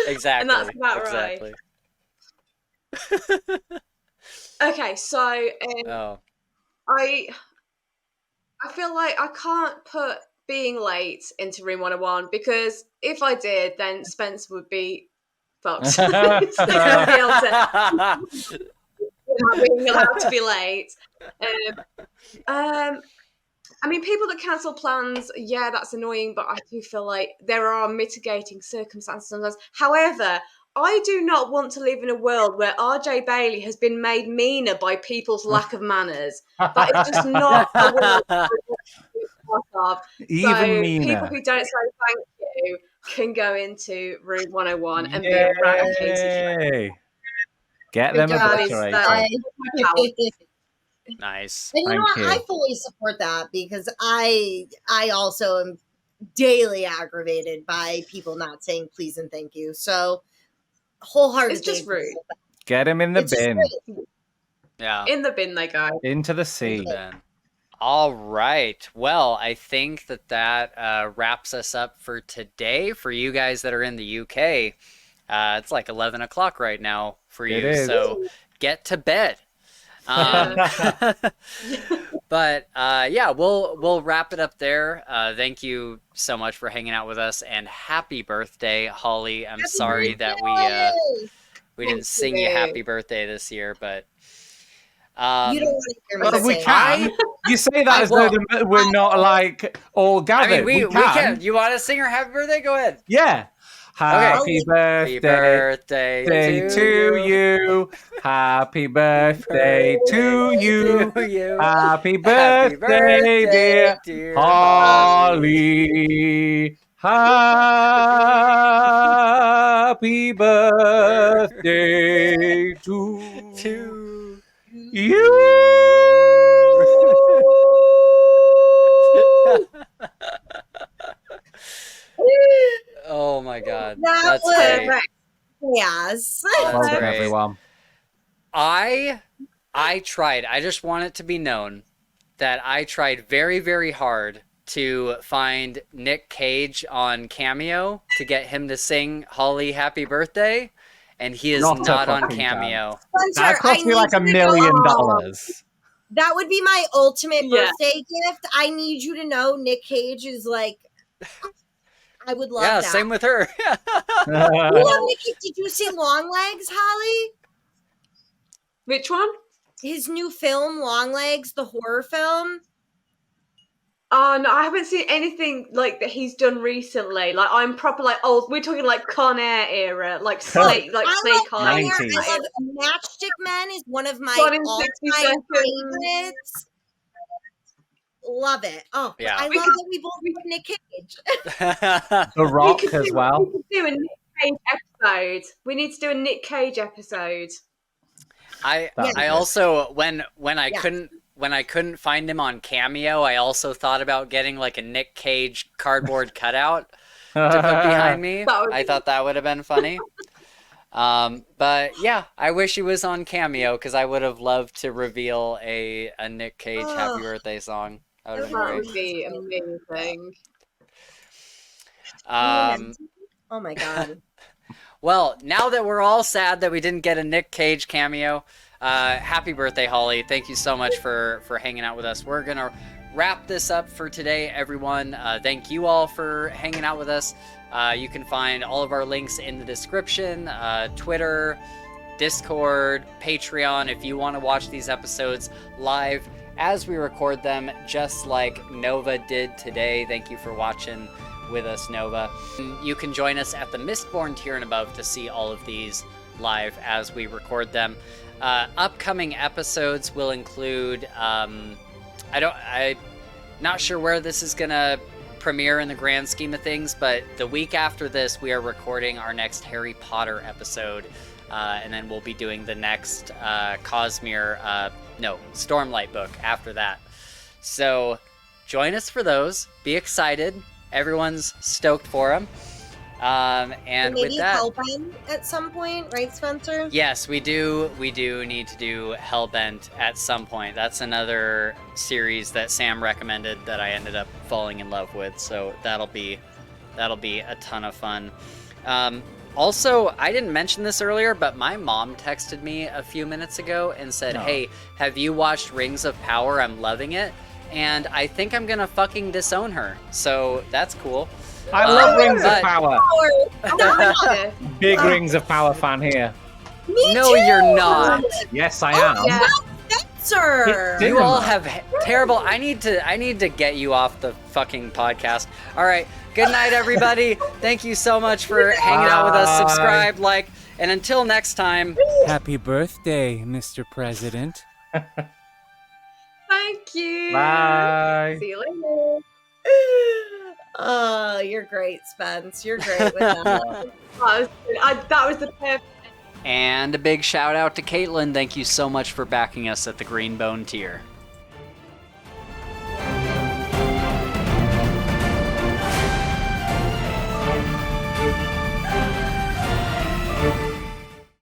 Exactly. And that's about right. Okay, so I feel like I can't put being late into Room 101, because if I did, then Spence would be fucked. So he'll be able to not being allowed to be late. I mean, people that cancel plans, yeah, that's annoying, but I do feel like there are mitigating circumstances sometimes. However, I do not want to live in a world where RJ Bayley has been made meaner by people's lack of manners. That is just not a world I want to be part of. Even meaner. People who don't say thank you can go into Room 101 and be eradicated. Get them obliterated. Nice. And you know what? I fully support that, because I also am daily aggravated by people not saying please and thank you. So wholeheartedly, it's just rude. Get them in the bin. Yeah. In the bin they go. Into the sea. All right. Well, I think that wraps us up for today. For you guys that are in the UK, it's like 11 o'clock right now for you. So get to bed. But yeah, we'll wrap it up there. Thank you so much for hanging out with us, and happy birthday, Holly. I'm sorry that we didn't sing you happy birthday this year, but you don't want to hear me we can. You say that as though we're not like all gathered. I mean, we can. You want to sing her happy birthday? Go ahead. Yeah. Happy birthday to you. Happy birthday to you. Happy birthday, dear Holly. Happy birthday to you. Oh my God, that's great. Yes, well done, everyone. I I tried. I just want it to be known that I tried very, very hard to find Nick Cage on Cameo to get him to sing Holly Happy Birthday, and he is not on Cameo. That cost me like $1 million. That would be my ultimate birthday gift. I need you to know Nick Cage is like, I would love that. Yeah, same with her. Nick Cage. Did you see Longlegs, Holly? Which one? His new film, Longlegs, the horror film. Oh no, I haven't seen anything like that he's done recently. Like I'm proper like old. We're talking like Con Air era, like Snake, Snake Eyes. I love Matchstick Men is one of my all-time favorites. Love it. Oh, yeah. I love that we both love Nick Cage. The Rock as well. We could do a Nick Cage episode. We need to do a Nick Cage episode. I also when I couldn't find him on Cameo, I also thought about getting like a Nick Cage cardboard cutout to put behind me. I thought that would have been funny. But yeah, I wish he was on Cameo because I would have loved to reveal a Nick Cage Happy Birthday song. That would be amazing. Oh my god. Well, now that we're all sad that we didn't get a Nick Cage cameo, happy birthday, Holly. Thank you so much for hanging out with us. We're going to wrap this up for today, everyone. Thank you all for hanging out with us. You can find all of our links in the description, Twitter, Discord, Patreon, if you want to watch these episodes live as we record them, just like Nova did today. Thank you for watching with us, Nova. You can join us at the Mistborn tier and above to see all of these live as we record them. Upcoming episodes will include, I'm not sure where this is gonna premiere in the grand scheme of things, but the week after this, we are recording our next Harry Potter episode, and then we'll be doing the next Stormlight book after that. So join us for those. Be excited. Everyone's stoked for them. And maybe with that, Hellbent at some point, right, Spencer? Yes, we do need to do Hellbent at some point. That's another series that Sam recommended that I ended up falling in love with. So that'll be a ton of fun. Also, I didn't mention this earlier, but my mom texted me a few minutes ago and said, "Hey, have you watched Rings of Power? I'm loving it." And I think I'm gonna fucking disown her. So that's cool. I love Rings of Power. Big Rings of Power fan here. Me no, too. You're not. Yes, I am. Yeah. Spencer. You all have terrible. I need to get you off the fucking podcast. All right. Good night, everybody. Thank you so much for hanging out with us. Subscribe, like, and until next time. Happy birthday, Mr. President. Thank you. Bye. See you later. Oh, you're great, Spence. You're great with that. That was the perfect. And a big shout out to Caitlin. Thank you so much for backing us at the Green Bone tier.